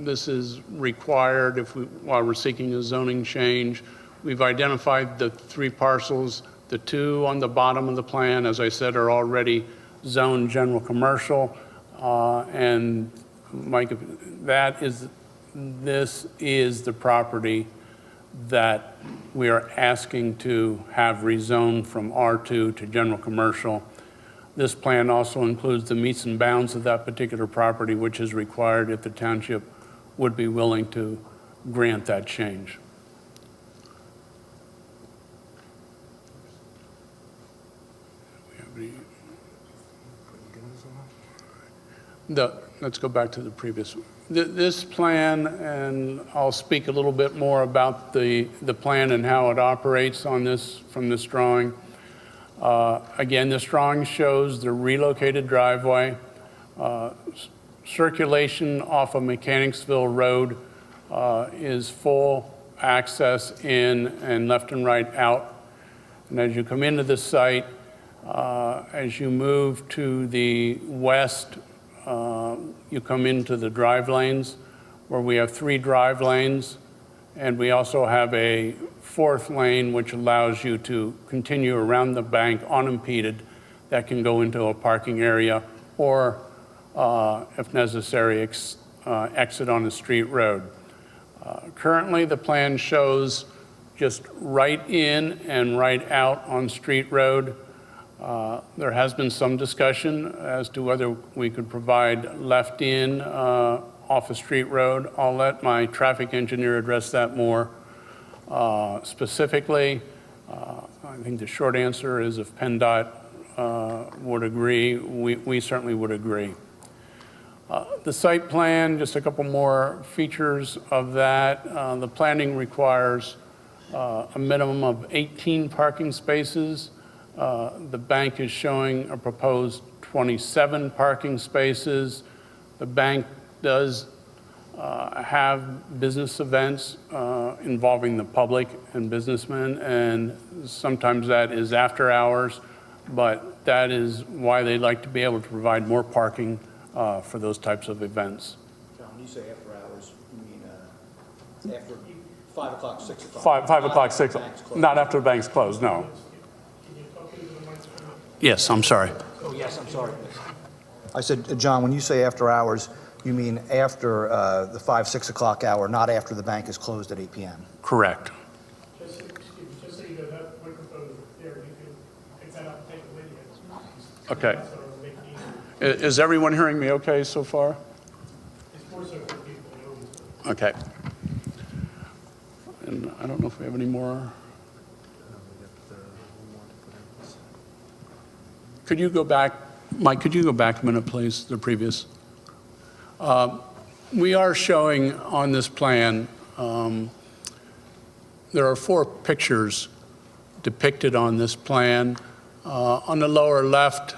This is required while we're seeking a zoning change. We've identified the 3 parcels. The 2 on the bottom of the plan, as I said, are already zoned general commercial. And Mike, this is the property that we are asking to have rezoned from R2 to general commercial. This plan also includes the meets and bounds of that particular property, which is required if the township would be willing to grant that change. Let's go back to the previous one. This plan, and I'll speak a little bit more about the plan and how it operates on this from this drawing. Again, this drawing shows the relocated driveway. Circulation off of Mechanicsville Road is full access in and left and right out. And as you come into the site, as you move to the west, you come into the drive lanes where we have 3 drive lanes, and we also have a 4th lane which allows you to continue around the bank unimpeded. That can go into a parking area or, if necessary, exit on a street road. Currently, the plan shows just right in and right out on street road. There has been some discussion as to whether we could provide left in off a street road. I'll let my traffic engineer address that more specifically. I think the short answer is if PennDOT would agree, we certainly would agree. The site plan, just a couple more features of that. The planning requires a minimum of 18 parking spaces. The bank is showing a proposed 27 parking spaces. The bank does have business events involving the public and businessmen, and sometimes that is after hours, but that is why they like to be able to provide more parking for those types of events. John, when you say after hours, you mean after 5 o'clock, 6 o'clock? 5 o'clock, 6 o'clock. Not after the bank's closed, no. Yes, I'm sorry. Oh, yes, I'm sorry. I said, John, when you say after hours, you mean after the 5, 6 o'clock hour, not after the bank is closed at 8 p.m.? Correct. Just so you know, that microphone there, you can pick that up and take a video. Okay. Is everyone hearing me okay so far? It's more so for people who know. Okay. And I don't know if we have any more. Could you go back, Mike, could you go back a minute, please, the previous? We are showing on this plan, there are 4 pictures depicted on this plan. On the lower left,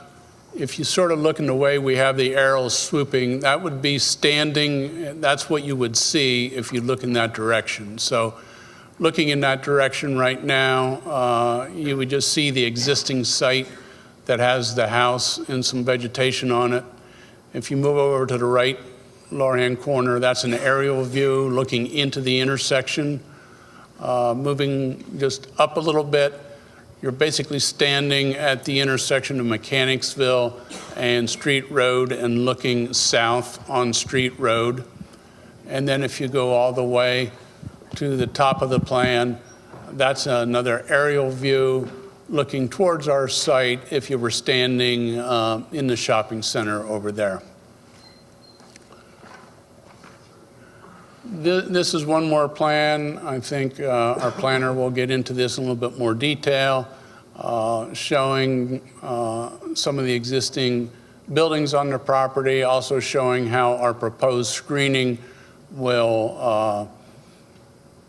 if you sort of look in the way we have the arrows swooping, that would be standing. That's what you would see if you look in that direction. So looking in that direction right now, you would just see the existing site that has the house and some vegetation on it. If you move over to the right lower-hand corner, that's an aerial view looking into the intersection. Moving just up a little bit, you're basically standing at the intersection of Mechanicsville and Street Road and looking south on Street Road. And then if you go all the way to the top of the plan, that's another aerial view looking towards our site if you were standing in the shopping center over there. This is one more plan. I think our planner will get into this in a little bit more detail, showing some of the existing buildings on the property, also showing how our proposed screening will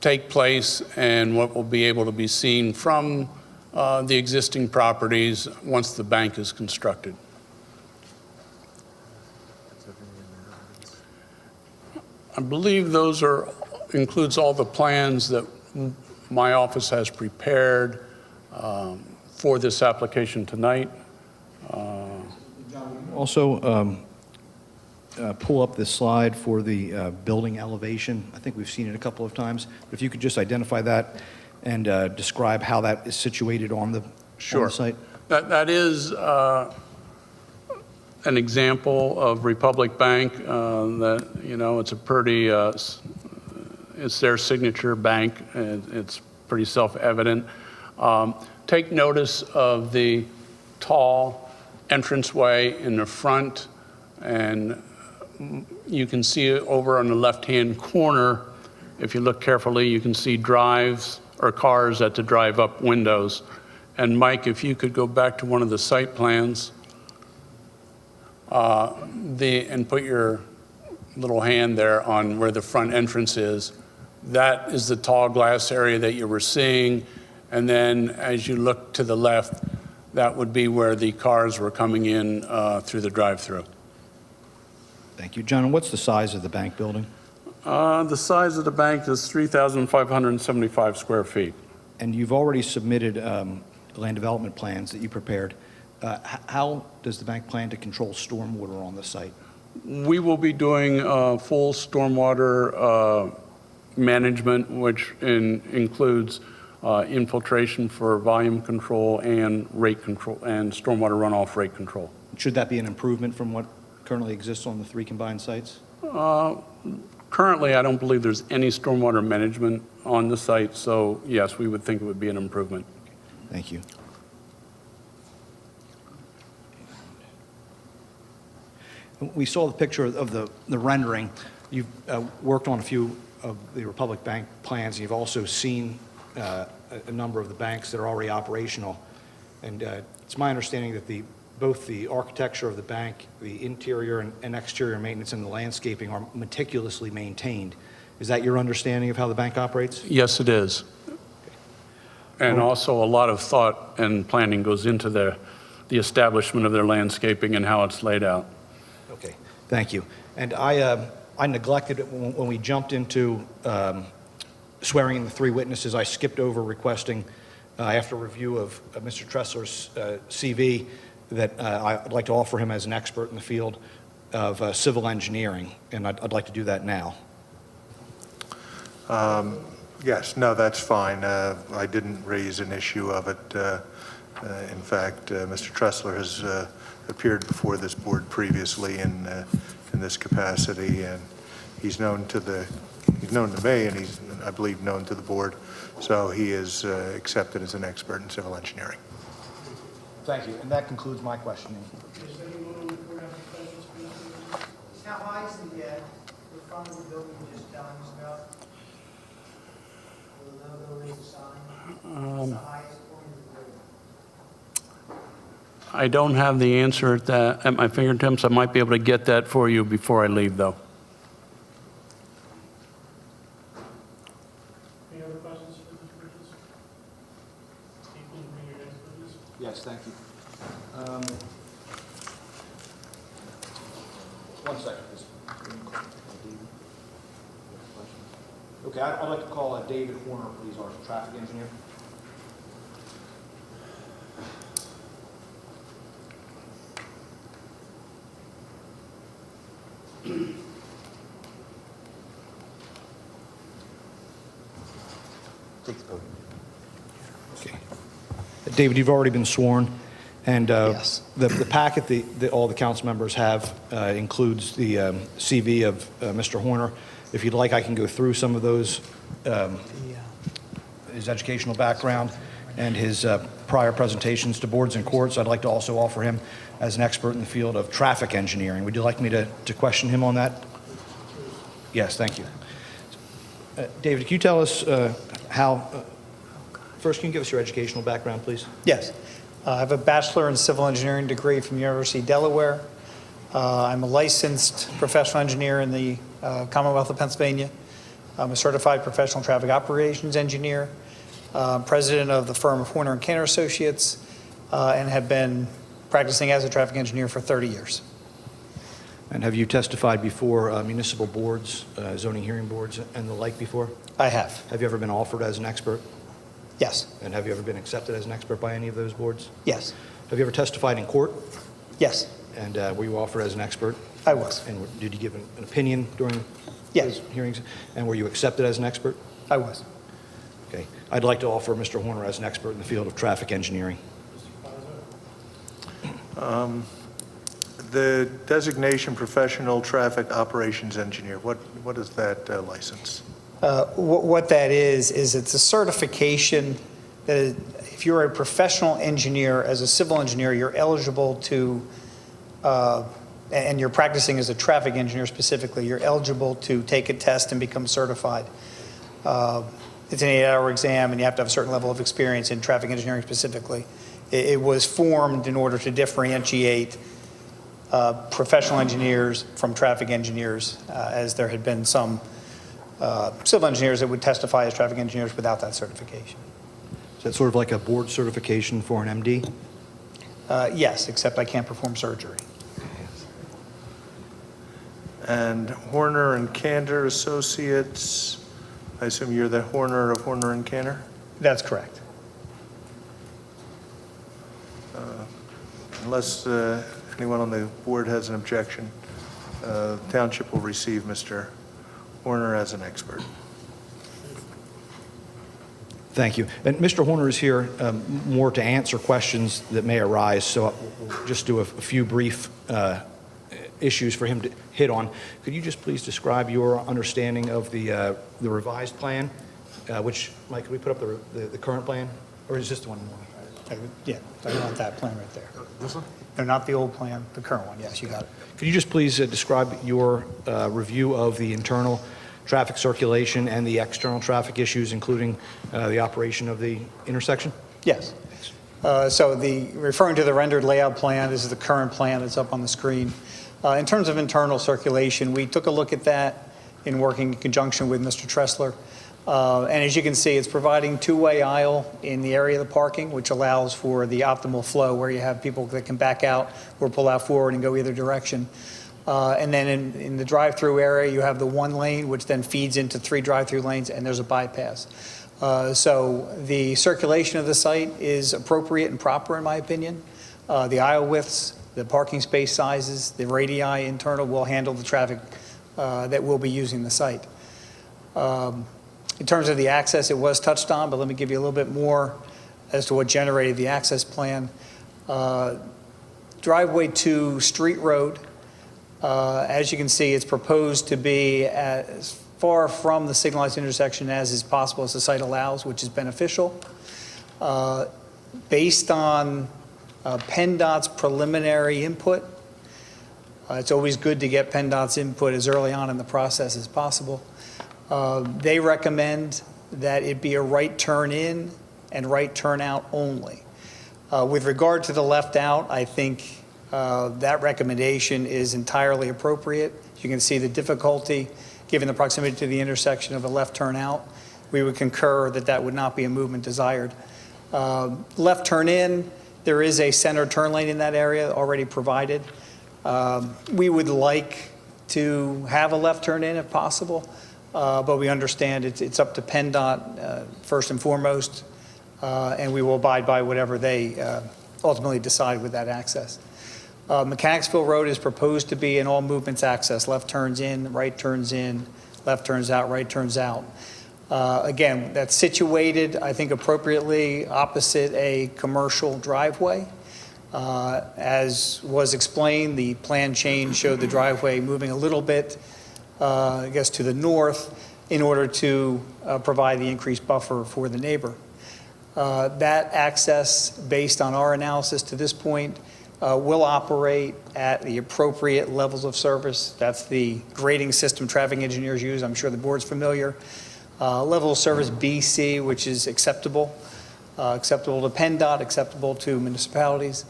take place and what will be able to be seen from the existing properties once the bank is constructed. I believe those includes all the plans that my office has prepared for this application tonight. Also, pull up this slide for the building elevation. I think we've seen it a couple of times. If you could just identify that and describe how that is situated on the site. That is an example of Republic Bank that, you know, it's a pretty, it's their signature bank, and it's pretty self-evident. Take notice of the tall entranceway in the front, and you can see it over on the left-hand corner. If you look carefully, you can see drives or cars at the drive-up windows. And Mike, if you could go back to one of the site plans, and put your little hand there on where the front entrance is. That is the tall glass area that you were seeing. And then as you look to the left, that would be where the cars were coming in through the drive-through. Thank you. John, what's the size of the bank building? The size of the bank is 3,575 square feet. And you've already submitted land development plans that you prepared. How does the bank plan to control stormwater on the site? We will be doing full stormwater management, which includes infiltration for volume control and rate control and stormwater runoff rate control. Should that be an improvement from what currently exists on the 3 combined sites? Currently, I don't believe there's any stormwater management on the site, so yes, we would think it would be an improvement. Thank you. We saw the picture of the rendering. You've worked on a few of the Republic Bank plans. You've also seen a number of the banks that are already operational. And it's my understanding that both the architecture of the bank, the interior and exterior maintenance, and the landscaping are meticulously maintained. Is that your understanding of how the bank operates? Yes, it is. And also a lot of thought and planning goes into the establishment of their landscaping and how it's laid out. Okay, thank you. And I neglected it when we jumped into swearing in the 3 witnesses. I skipped over requesting, after review of Mr. Tressler's CV, that I'd like to offer him as an expert in the field of civil engineering, and I'd like to do that now. Yes, no, that's fine. I didn't raise an issue of it. In fact, Mr. Tressler has appeared before this board previously in this capacity, and he's known to me, and he's, I believe, known to the board. So he is accepted as an expert in civil engineering. Thank you, and that concludes my questioning. How high is the front of the building you just telling us about? The logo is the sign? What's the highest point of the building? I don't have the answer at my fingertips. I might be able to get that for you before I leave, though. Any other questions for Mr. Bridges? Steve, can you bring your next witness? Yes, thank you. One second, please. Okay, I'd like to call David Horner, please, our traffic engineer. Take the podium. Okay. David, you've already been sworn, and Yes. the packet that all the council members have includes the CV of Mr. Horner. If you'd like, I can go through some of those, his educational background and his prior presentations to boards and courts. I'd like to also offer him as an expert in the field of traffic engineering. Would you like me to question him on that? Yes, thank you. David, can you tell us first, can you give us your educational background, please? Yes. I have a bachelor in civil engineering degree from University of Delaware. I'm a licensed professional engineer in the Commonwealth of Pennsylvania. I'm a certified professional traffic operations engineer, president of the firm of Horner and Cantor Associates, and have been practicing as a traffic engineer for 30 years. And have you testified before municipal boards, zoning hearing boards, and the like before? I have. Have you ever been offered as an expert? Yes. And have you ever been accepted as an expert by any of those boards? Yes. Have you ever testified in court? Yes. And were you offered as an expert? I was. And did you give an opinion during Yes. those hearings? And were you accepted as an expert? I was. Okay. I'd like to offer Mr. Horner as an expert in the field of traffic engineering. The designation professional traffic operations engineer, what is that license? What that is it's a certification that if you're a professional engineer, as a civil engineer, you're eligible to, and you're practicing as a traffic engineer specifically, you're eligible to take a test and become certified. It's an 8-hour exam, and you have to have a certain level of experience in traffic engineering specifically. It was formed in order to differentiate professional engineers from traffic engineers, as there had been some civil engineers that would testify as traffic engineers without that certification. Is that sort of like a board certification for an MD? Yes, except I can't perform surgery. And Horner and Cantor Associates, I assume you're the Horner of Horner and Cantor? That's correct. Unless anyone on the board has an objection, the township will receive Mr. Horner as an expert. Thank you. And Mr. Horner is here more to answer questions that may arise, so we'll just do a few brief issues for him to hit on. Could you just please describe your understanding of the revised plan, which, Mike, could we put up the current plan, or is this the one more? Yeah, I want that plan right there. This one? No, not the old plan, the current one. Yes, you got it. Could you just please describe your review of the internal traffic circulation and the external traffic issues, including the operation of the intersection? Yes. So referring to the rendered layout plan, this is the current plan that's up on the screen. In terms of internal circulation, we took a look at that in working in conjunction with Mr. Tressler. And as you can see, it's providing two-way aisle in the area of the parking, which allows for the optimal flow where you have people that can back out or pull out forward and go either direction. And then in the drive-through area, you have the one lane, which then feeds into 3 drive-through lanes, and there's a bypass. So the circulation of the site is appropriate and proper, in my opinion. The aisle widths, the parking space sizes, the radii internal will handle the traffic that will be using the site. In terms of the access, it was touched on, but let me give you a little bit more as to what generated the access plan. Driveway to Street Road, as you can see, it's proposed to be as far from the signalized intersection as is possible as the site allows, which is beneficial. Based on PennDOT's preliminary input, it's always good to get PennDOT's input as early on in the process as possible. They recommend that it be a right turn in and right turn out only. With regard to the left out, I think that recommendation is entirely appropriate. You can see the difficulty, given the proximity to the intersection of a left turn out. We would concur that that would not be a movement desired. Left turn in, there is a center turn lane in that area already provided. We would like to have a left turn in if possible, but we understand it's up to PennDOT first and foremost, and we will abide by whatever they ultimately decide with that access. Mechanicsville Road is proposed to be an all movements access, left turns in, left turns out, right turns out. Again, that's situated, I think, appropriately opposite a commercial driveway. As was explained, the plan change showed the driveway moving a little bit, I guess, to the north in order to provide the increased buffer for the neighbor. That access, based on our analysis to this point, will operate at the appropriate levels of service. That's the grading system traffic engineers use. I'm sure the board's familiar. Level of service BC, which is acceptable to PennDOT, acceptable to municipalities.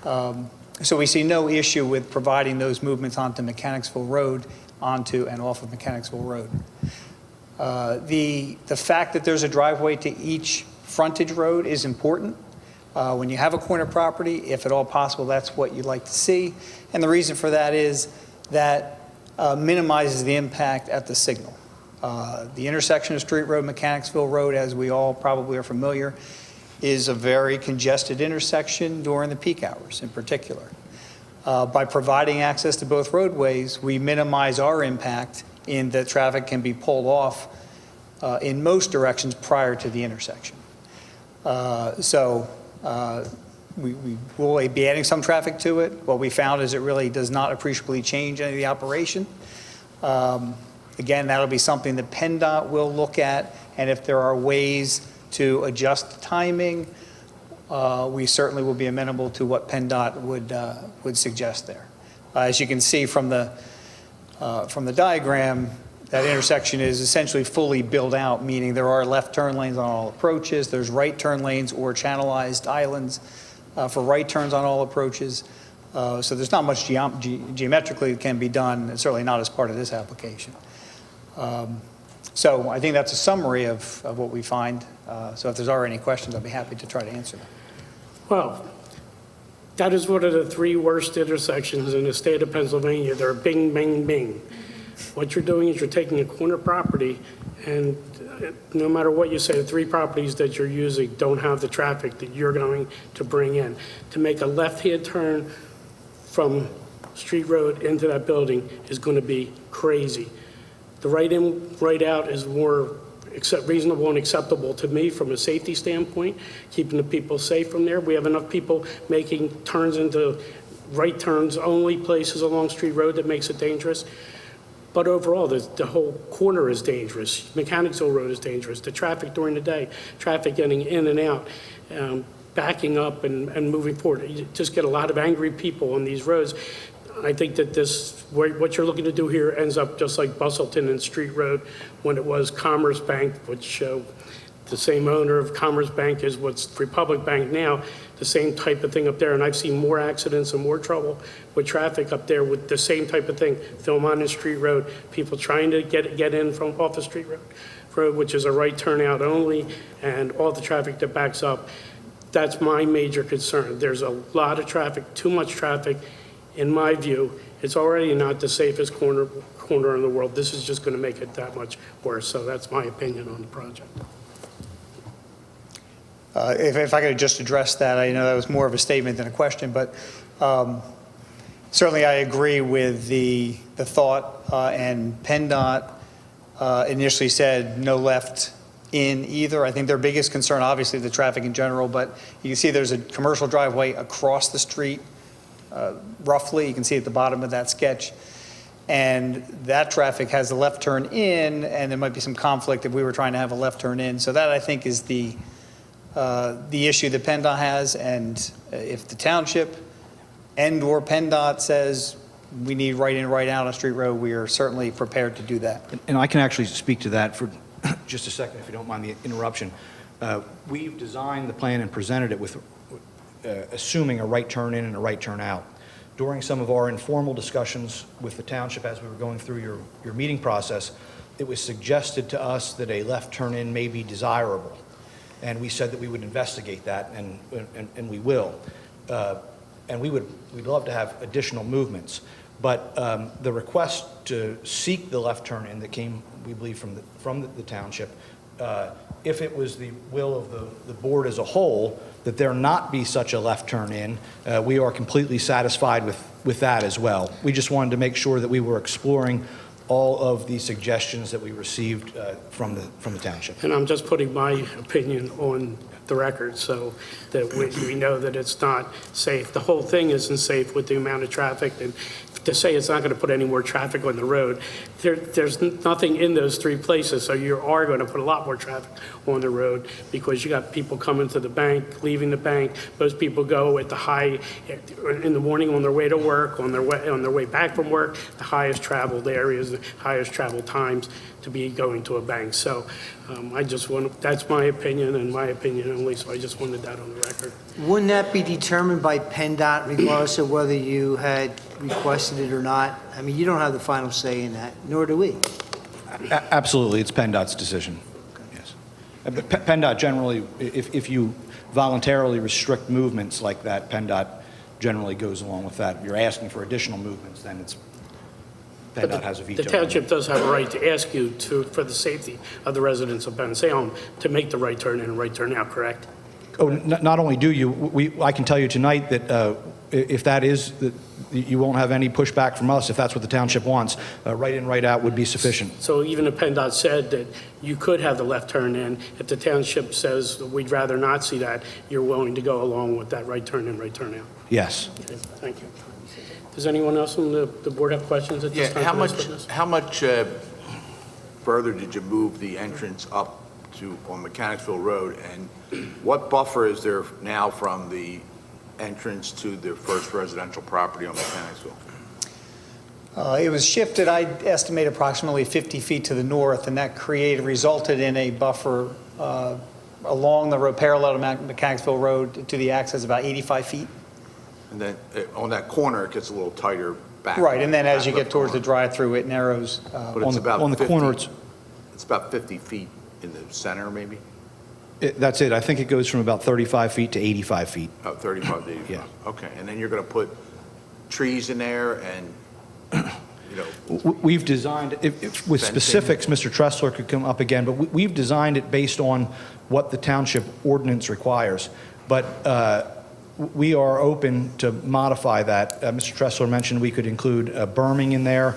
So we see no issue with providing those movements onto Mechanicsville Road, onto and off of Mechanicsville Road. The fact that there's a driveway to each frontage road is important. When you have a corner property, if at all possible, that's what you'd like to see. And the reason for that is that minimizes the impact at the signal. The intersection of Street Road, Mechanicsville Road, as we all probably are familiar, is a very congested intersection during the peak hours in particular. By providing access to both roadways, we minimize our impact in that traffic can be pulled off in most directions prior to the intersection. We will be adding some traffic to it. What we found is it really does not appreciably change any of the operation. Again, that'll be something that PennDOT will look at, and if there are ways to adjust the timing, we certainly will be amenable to what PennDOT would suggest there. As you can see from the diagram, that intersection is essentially fully built out, meaning there are left turn lanes on all approaches, there's right turn lanes or channelized islands for right turns on all approaches. So there's not much geometrically that can be done, and certainly not as part of this application. So I think that's a summary of what we find. So if there's already any questions, I'll be happy to try to answer them. Well, that is one of the three worst intersections in the state of Pennsylvania. They're bing, bing, bing. What you're doing is you're taking a corner property, and no matter what you say, the three properties that you're using don't have the traffic that you're going to bring in. To make a left-hand turn from Street Road into that building is going to be crazy. The right in, right out is more reasonable and acceptable to me from a safety standpoint, keeping the people safe from there. We have enough people making turns into right turns only places along Street Road that makes it dangerous. But overall, the whole corner is dangerous. Mechanicsville Road is dangerous. The traffic during the day, traffic getting in and out, backing up and moving forward. You just get a lot of angry people on these roads. I think that what you're looking to do here ends up just like Bustleton and Street Road when it was Commerce Bank, which the same owner of Commerce Bank is what's Republic Bank now, the same type of thing up there. And I've seen more accidents and more trouble with traffic up there with the same type of thing. Philmont and Street Road, people trying to get in from off the Street Road, which is a right turnout only, and all the traffic that backs up. That's my major concern. There's a lot of traffic, too much traffic. In my view, it's already not the safest corner in the world. This is just going to make it that much worse. So that's my opinion on the project. If I could just address that, I know that was more of a statement than a question, but certainly I agree with the thought, and PennDOT initially said no left in either. I think their biggest concern, obviously, the traffic in general, but you can see there's a commercial driveway across the street, roughly. You can see at the bottom of that sketch. And that traffic has a left turn in, and there might be some conflict if we were trying to have a left turn in. So that, I think, is the issue that PennDOT has. And if the township and/or PennDOT says we need right in, right out on Street Road, we are certainly prepared to do that. And I can actually speak to that for just a second, if you don't mind the interruption. We've designed the plan and presented it with assuming a right turn in and a right turn out. During some of our informal discussions with the township as we were going through your meeting process, it was suggested to us that a left turn in may be desirable. And we said that we would investigate that, and we will. And we'd love to have additional movements. But the request to seek the left turn in that came, we believe, from the township, if it was the will of the board as a whole, that there not be such a left turn in, we are completely satisfied with that as well. We just wanted to make sure that we were exploring all of the suggestions that we received from the township. And I'm just putting my opinion on the record so that we know that it's not safe. The whole thing isn't safe with the amount of traffic, and to say it's not going to put any more traffic on the road, there's nothing in those three places, so you are going to put a lot more traffic on the road because you got people coming to the bank, leaving the bank. Most people go at the high in the morning on their way to work, on their way back from work, the highest traveled areas, the highest traveled times to be going to a bank. So that's my opinion and my opinion only, so I just wanted that on the record. Wouldn't that be determined by PennDOT regardless of whether you had requested it or not? I mean, you don't have the final say in that, nor do we. Absolutely, it's PennDOT's decision. Yes. But PennDOT generally, if you voluntarily restrict movements like that, PennDOT generally goes along with that. If you're asking for additional movements, then PennDOT has a veto. The township does have a right to ask you for the safety of the residents of Bensalem to make the right turn in and right turn out, correct? Oh, not only do you, I can tell you tonight that if that is, you won't have any pushback from us if that's what the township wants. Right in, right out would be sufficient. So even if PennDOT said that you could have the left turn in, if the township says we'd rather not see that, you're willing to go along with that right turn in, right turn out? Yes. Okay, thank you. Does anyone else on the board have questions at this time? How much further did you move the entrance up on Mechanicsville Road, and what buffer is there now from the entrance to the first residential property on Mechanicsville? It was shifted, I estimate approximately 50 feet to the north, and that resulted in a buffer along the road parallel to Mechanicsville Road to the access about 85 feet. And then on that corner, it gets a little tighter back. Right, and then as you get towards the drive-through, it narrows. But it's about on the 50, corner, it's about 50 feet in the center, maybe? That's it. I think it goes from about 35 feet to 85 feet. Oh, 35 to 85. Yeah. Okay, and then you're going to put trees in there and, We've designed, with specifics, Mr. Tressler could come up again, but we've designed it based on what the township ordinance requires. But we are open to modify that. Mr. Tressler mentioned we could include berming in there.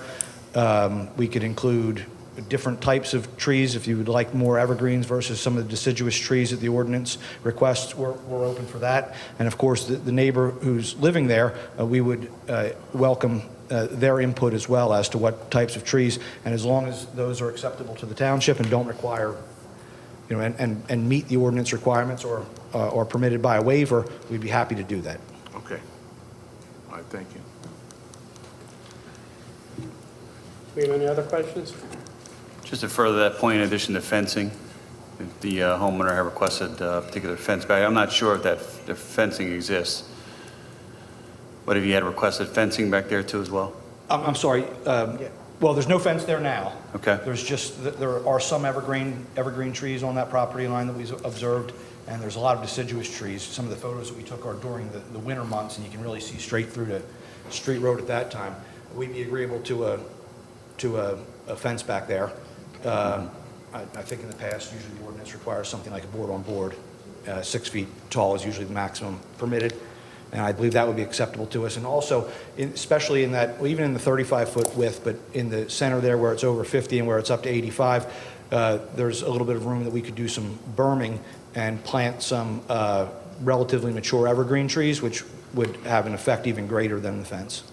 We could include different types of trees if you would like more evergreens versus some of the deciduous trees that the ordinance requests. We're open for that. And of course, the neighbor who's living there, we would welcome their input as well as to what types of trees. And as long as those are acceptable to the township and don't require, and meet the ordinance requirements or permitted by a waiver, we'd be happy to do that. okay. All right, thank you. Do we have any other questions? Just to further that point, in addition to fencing, if the homeowner had requested a particular fence back, I'm not sure if if fencing exists, but if you had requested fencing back there too as well? I'm sorry. Well, there's no fence there now. Okay. There's there are some evergreen trees on that property line that we observed, and there's a lot of deciduous trees. Some of the photos that we took are during the winter months, and you can really see straight through to Street Road at that time. We'd be agreeable to a fence back there. I think in the past, usually the ordinance requires something like a board-on-board. 6 feet tall is usually the maximum permitted, and I believe that would be acceptable to us. And also, especially in that, well, even in the 35-foot width, but in the center there where it's over 50 and where it's up to 85, there's a little bit of room that we could do some berming and plant some relatively mature evergreen trees, which would have an effect even greater than the fence.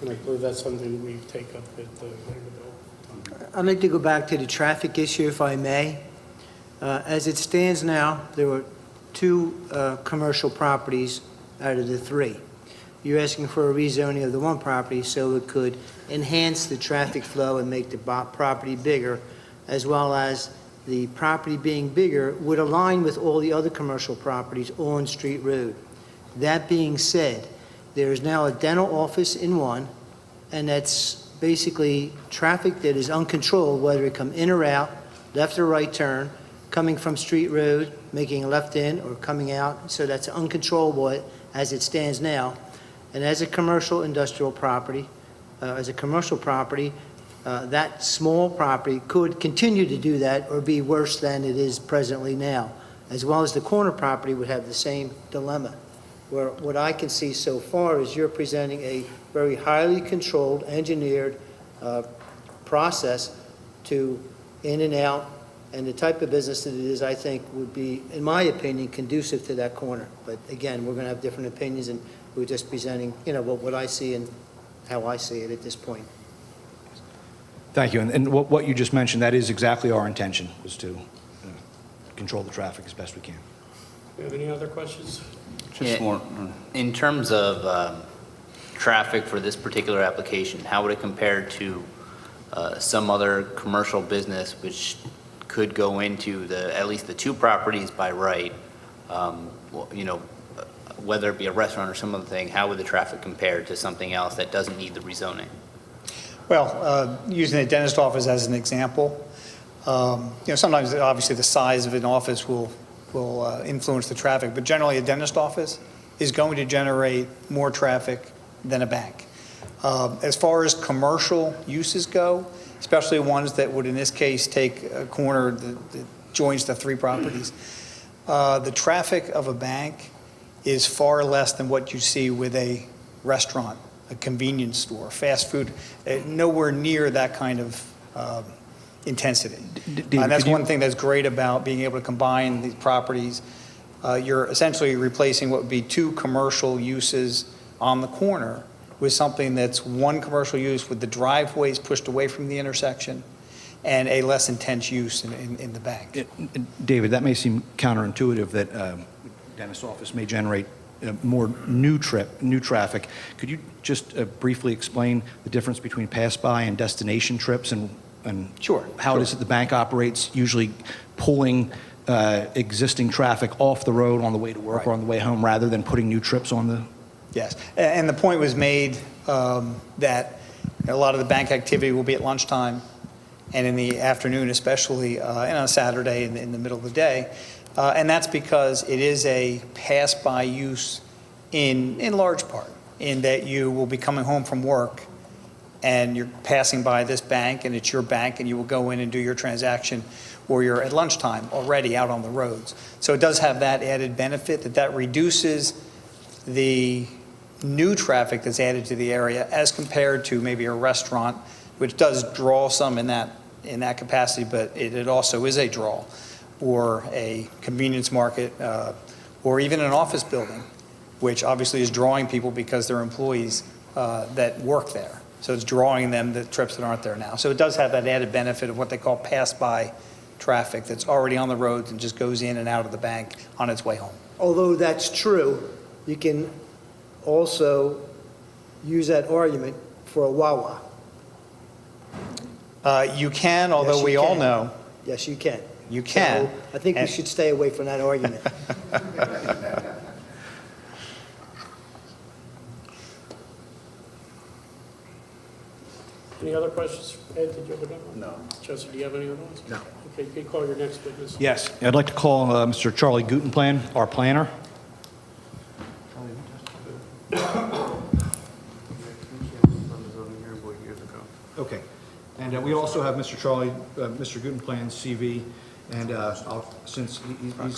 And I believe that's something we take up at the I'd like to go back to the traffic issue, if I may. As it stands now, there were 2 commercial properties out of the 3. You're asking for a rezoning of the 1 property so it could enhance the traffic flow and make the property bigger, as well as the property being bigger would align with all the other commercial properties on Street Road. That being said, there is now a dental office in one, and that's basically traffic that is uncontrolled, whether it come in or out, left or right turn, coming from Street Road, making a left in, or coming out. So that's uncontrollable as it stands now. And as a commercial industrial property, that small property could continue to do that or be worse than it is presently now, as well as the corner property would have the same dilemma. Where what I can see so far is you're presenting a very highly controlled, engineered process to in and out, and the type of business that it is, I think, would be, in my opinion, conducive to that corner. But again, we're going to have different opinions, and we're just presenting, what I see and how I see it at this point. Thank you. And what you just mentioned, that is exactly our intention, was to control the traffic as best we can. Do you have any other questions? Just more. In terms of traffic for this particular application, how would it compare to some other commercial business which could go into at least the two properties by right, whether it be a restaurant or some other thing? How would the traffic compare to something else that doesn't need the rezoning? Well, using a dentist office as an example, sometimes obviously the size of an office will influence the traffic, but generally a dentist office is going to generate more traffic than a bank. As far as commercial uses go, especially ones that would in this case take a corner that joins the three properties, the traffic of a bank is far less than what you see with a restaurant, a convenience store, fast food, nowhere near that kind of intensity. And that's one thing that's great about being able to combine these properties. You're essentially replacing what would be two commercial uses on the corner with something that's one commercial use with the driveways pushed away from the intersection and a less intense use in the bank. David, that may seem counterintuitive that dentist office may generate more new traffic. Could you just briefly explain the difference between pass-by and destination trips and Sure. how it is that the bank operates, usually pulling existing traffic off the road on the way to work or on the way home rather than putting new trips on the... Yes, and the point was made that a lot of the bank activity will be at lunchtime and in the afternoon, especially, and on Saturday in the middle of the day. And that's because it is a pass-by use in large part, in that you will be coming home from work and you're passing by this bank and it's your bank and you will go in and do your transaction, or you're at lunchtime already out on the roads. So it does have that added benefit that reduces the new traffic that's added to the area as compared to maybe a restaurant, which does draw some in that capacity, but it also is a draw, or a convenience market, or even an office building, which obviously is drawing people because they're employees that work there. So it's drawing them the trips that aren't there now. So it does have that added benefit of what they call pass-by traffic that's already on the roads and just goes in and out of the bank on its way home. Although that's true, you can also use that argument for a Wawa. You can, although Yes, we you all can. know. Yes, you can. You can. So I think we should stay away from that argument. Any other questions? Ed, did you have another one? No. Chester, do you have any other ones? No. Okay, you can call your next witness. Yes, I'd like to call Mr. Charlie Gutenplan, our planner. Okay. And we also have Mr. Mr. Gutenplan's CV, and since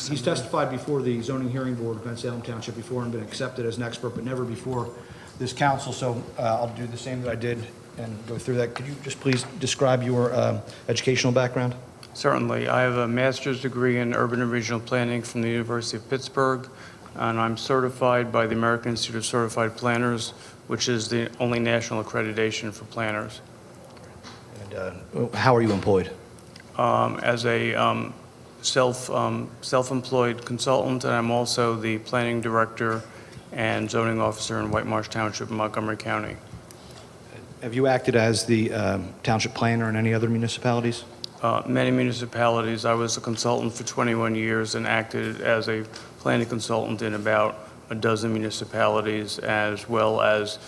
he's testified before the zoning hearing board of Bensalem Township before and been accepted as an expert, but never before this council, so I'll do the same that I did and go through that. Could you just please describe your educational background? Certainly. I have a master's degree in urban and regional planning from the University of Pittsburgh, and I'm certified by the American Institute of Certified Planners, which is the only national accreditation for planners. And how are you employed? As a self-employed consultant, and I'm also the planning director and zoning officer in White Marsh Township in Montgomery County. Have you acted as the township planner in any other municipalities? Many municipalities. I was a consultant for 21 years and acted as a planning consultant in about a dozen municipalities, as well as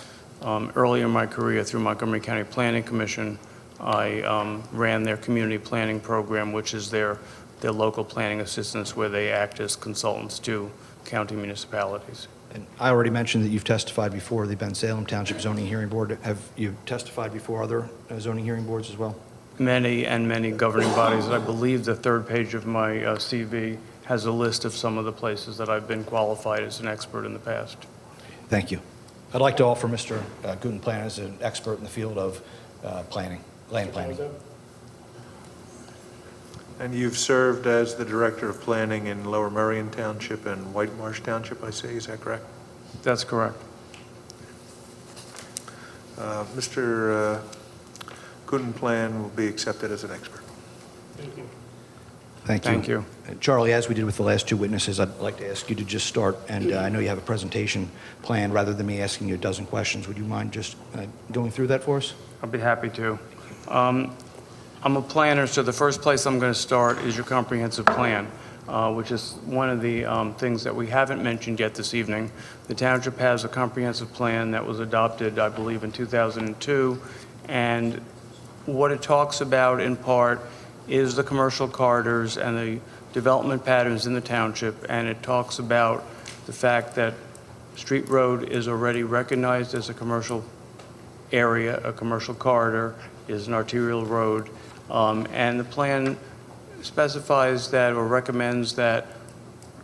early in my career through Montgomery County Planning Commission, I ran their community planning program, which is their local planning assistance, where they act as consultants to county municipalities. And I already mentioned that you've testified before the Bensalem Township Zoning Hearing Board. Have you testified before other zoning hearing boards as well? Many governing bodies. I believe the third page of my CV has a list of some of the places that I've been qualified as an expert in the past. Thank you. I'd like to offer Mr. Gutenplan as an expert in the field of planning, land planning. And you've served as the Director of Planning in Lower Merion Township and White Marsh Township, I say, is that correct? That's correct. Mr. Gutenplan will be accepted as an expert. Thank you. Thank you. Thank you. Charlie, as we did with the last two witnesses, I'd like to ask you to just start, and I know you have a presentation planned. Rather than me asking you a dozen questions, would you mind just going through that for us? I'll be happy to. I'm a planner, so the first place I'm going to start is your comprehensive plan, which is one of the things that we haven't mentioned yet this evening. The township has a comprehensive plan that was adopted, I believe, in 2002, and what it talks about in part is the commercial corridors and the development patterns in the township, and it talks about the fact that Street Road is already recognized as a commercial area, a commercial corridor, is an arterial road, and the plan specifies that or recommends that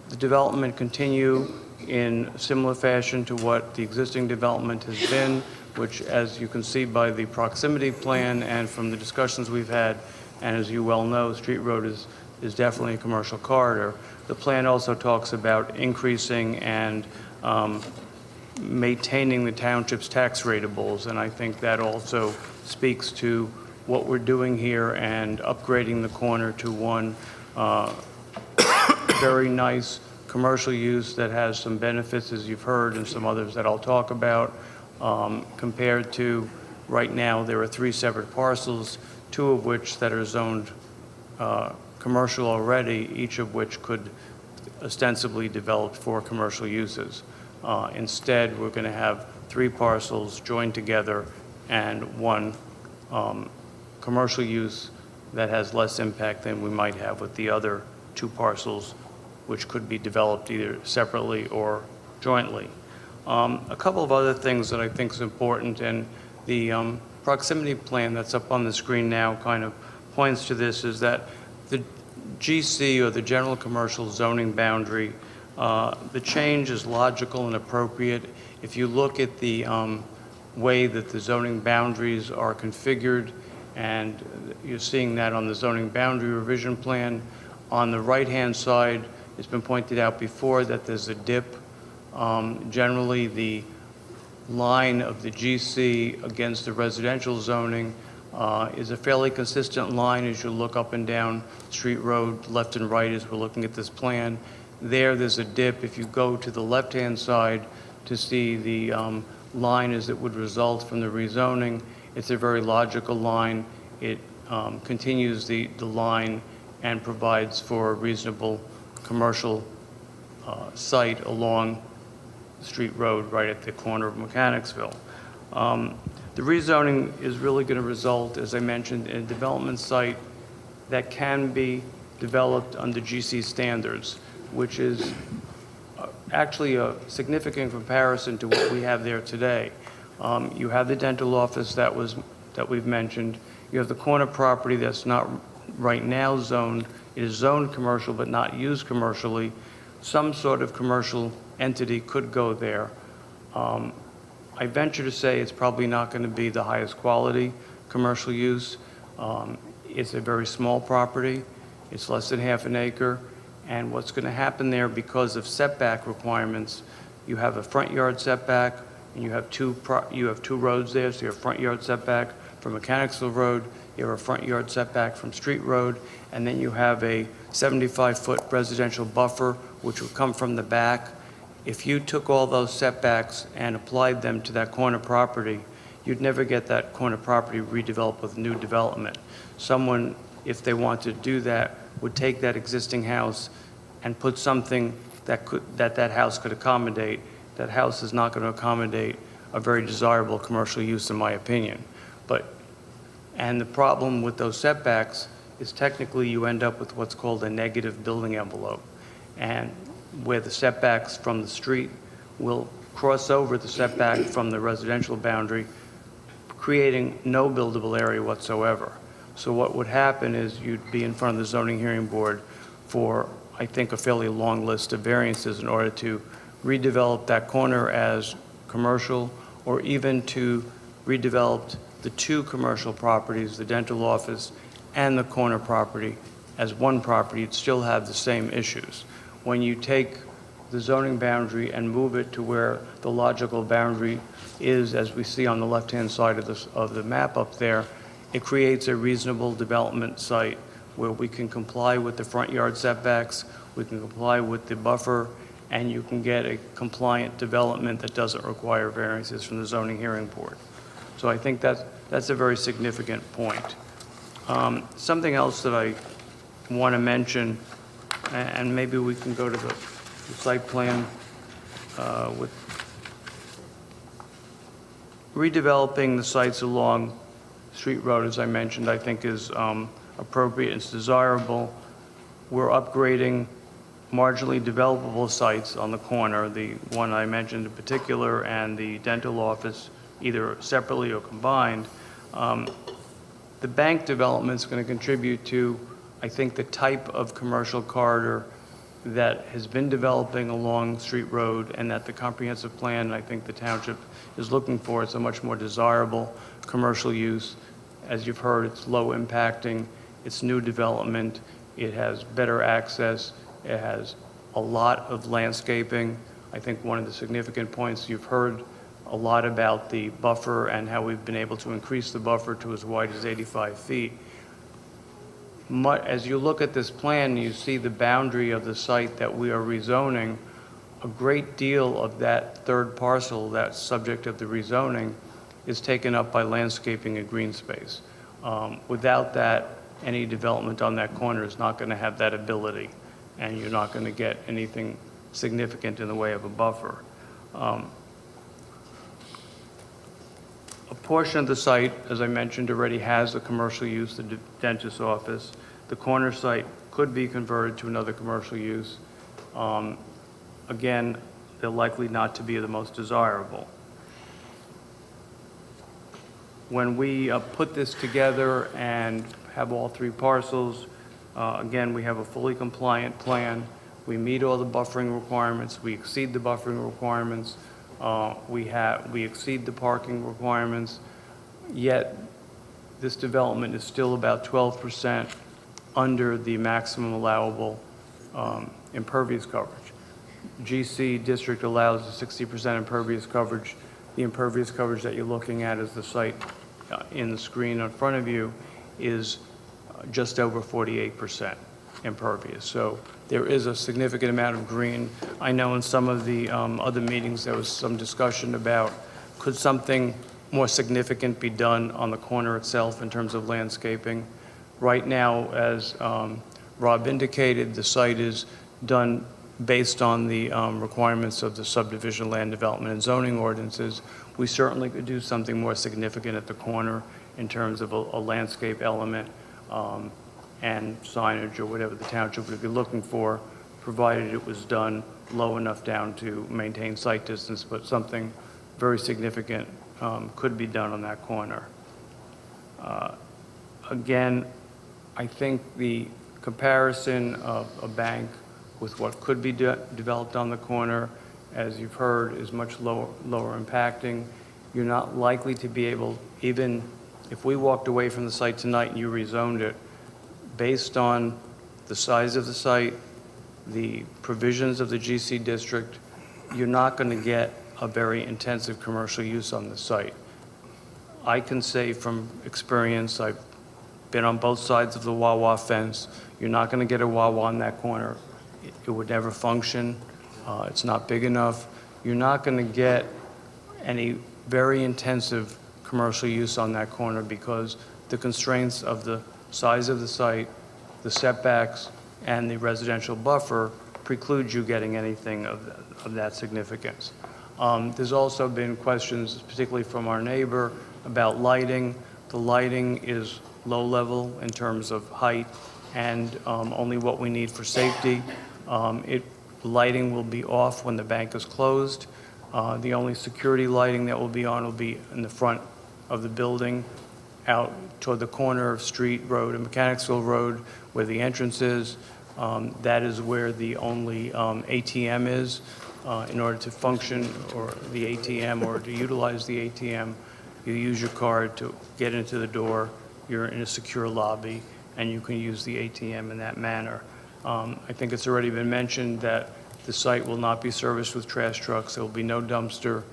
the development continue in similar fashion to what the existing development has been, which, as you can see by the proximity plan and from the discussions we've had, and as you well know, Street Road is definitely a commercial corridor. The plan also talks about increasing and maintaining the township's tax ratables, and I think that also speaks to what we're doing here and upgrading the corner to one very nice commercial use that has some benefits, as you've heard, and some others that I'll talk about, compared to right now there are 3 separate parcels, 2 of which that are zoned commercial already, each of which could ostensibly develop for commercial uses. Instead, we're going to have 3 parcels joined together and 1 commercial use that has less impact than we might have with the other 2 parcels, which could be developed either separately or jointly. A couple of other things that I think is important, and the proximity plan that's up on the screen now kind of points to this, is that the GC, or the general commercial zoning boundary, the change is logical and appropriate. If you look at the way that the zoning boundaries are configured, and you're seeing that on the zoning boundary revision plan, on the right-hand side, it's been pointed out before that there's a dip. Generally, the line of the GC against the residential zoning is a fairly consistent line as you look up and down Street Road, left and right, as we're looking at this plan. There's a dip. If you go to the left-hand side to see the line as it would result from the rezoning, it's a very logical line. It continues the line and provides for a reasonable commercial site along Street Road right at the corner of Mechanicsville. The rezoning is really going to result, as I mentioned, in a development site that can be developed under GC standards, which is actually a significant comparison to what we have there today. You have the dental office that we've mentioned. You have the corner property that's not right now zoned. It is zoned commercial but not used commercially. Some sort of commercial entity could go there. I venture to say it's probably not going to be the highest quality commercial use. It's a very small property. It's less than half an acre. And what's going to happen there, because of setback requirements, you have a front yard setback, and you have two roads there. So you have front yard setback from Mechanicsville Road, you have a front yard setback from Street Road, and then you have a 75-foot residential buffer, which would come from the back. If you took all those setbacks and applied them to that corner property, you'd never get that corner property redeveloped with new development. Someone, if they want to do that, would take that existing house and put something that house could accommodate. That house is not going to accommodate a very desirable commercial use, in my opinion. And the problem with those setbacks is technically you end up with what's called a negative building envelope, and where the setbacks from the street will cross over the setback from the residential boundary, creating no buildable area whatsoever. So what would happen is you'd be in front of the zoning hearing board for, I think, a fairly long list of variances in order to redevelop that corner as commercial, or even to redevelop the two commercial properties, the dental office and the corner property, as one property. You'd still have the same issues. When you take the zoning boundary and move it to where the logical boundary is, as we see on the left-hand side of the map up there, it creates a reasonable development site where we can comply with the front yard setbacks, we can comply with the buffer, and you can get a compliant development that doesn't require variances from the zoning hearing board. So I think that's a very significant point. Something else that I want to mention, and maybe we can go to the site plan with redeveloping the sites along Street Road, as I mentioned, I think is appropriate, it's desirable. We're upgrading marginally developable sites on the corner, the one I mentioned in particular, and the dental office, either separately or combined. The bank development is going to contribute to, I think, the type of commercial corridor that has been developing along Street Road, and that the comprehensive plan, I think the township is looking for. It's a much more desirable commercial use. As you've heard, it's low impacting, it's new development, it has better access, it has a lot of landscaping. I think one of the significant points, you've heard a lot about the buffer and how we've been able to increase the buffer to as wide as 85 feet. As you look at this plan, you see the boundary of the site that we are rezoning. A great deal of that third parcel, that subject of the rezoning, is taken up by landscaping and green space. Without that, any development on that corner is not going to have that ability, and you're not going to get anything significant in the way of a buffer. A portion of the site, as I mentioned already, has a commercial use, the dentist's office. The corner site could be converted to another commercial use. Again, they're likely not to be the most desirable. When we put this together and have all three parcels, again, we have a fully compliant plan. We meet all the buffering requirements. We exceed the buffering requirements. We exceed the parking requirements, yet this development is still about 12% under the maximum allowable impervious coverage. GC district allows a 60% impervious coverage. The impervious coverage that you're looking at as the site in the screen in front of you is just over 48% impervious. So there is a significant amount of green. I know in some of the other meetings there was some discussion about could something more significant be done on the corner itself in terms of landscaping. Right now, as Rob indicated, the site is done based on the requirements of the subdivision land development and zoning ordinances. We certainly could do something more significant at the corner in terms of a landscape element and signage or whatever the township would be looking for, provided it was done low enough down to maintain sight distance, but something very significant could be done on that corner. Again, I think the comparison of a bank with what could be developed on the corner, as you've heard, is much lower impacting. You're not likely to be able, even if we walked away from the site tonight and you rezoned it, based on the size of the site, the provisions of the GC district, you're not going to get a very intensive commercial use on the site. I can say from experience, I've been on both sides of the Wawa fence. You're not going to get a Wawa on that corner. It would never function. It's not big enough. You're not going to get any very intensive commercial use on that corner because the constraints of the size of the site, the setbacks, and the residential buffer precludes you getting anything of that significance. There's also been questions, particularly from our neighbor, about lighting. The lighting is low level in terms of height and only what we need for safety. Lighting will be off when the bank is closed. The only security lighting that will be on will be in the front of the building, out toward the corner of Street Road and Mechanicsville Road, where the entrance is. That is where the only ATM is. In order to function, or the ATM, or to utilize the ATM, you use your card to get into the door. You're in a secure lobby, and you can use the ATM in that manner. I think it's already been mentioned that the site will not be serviced with trash trucks. There will be no dumpster.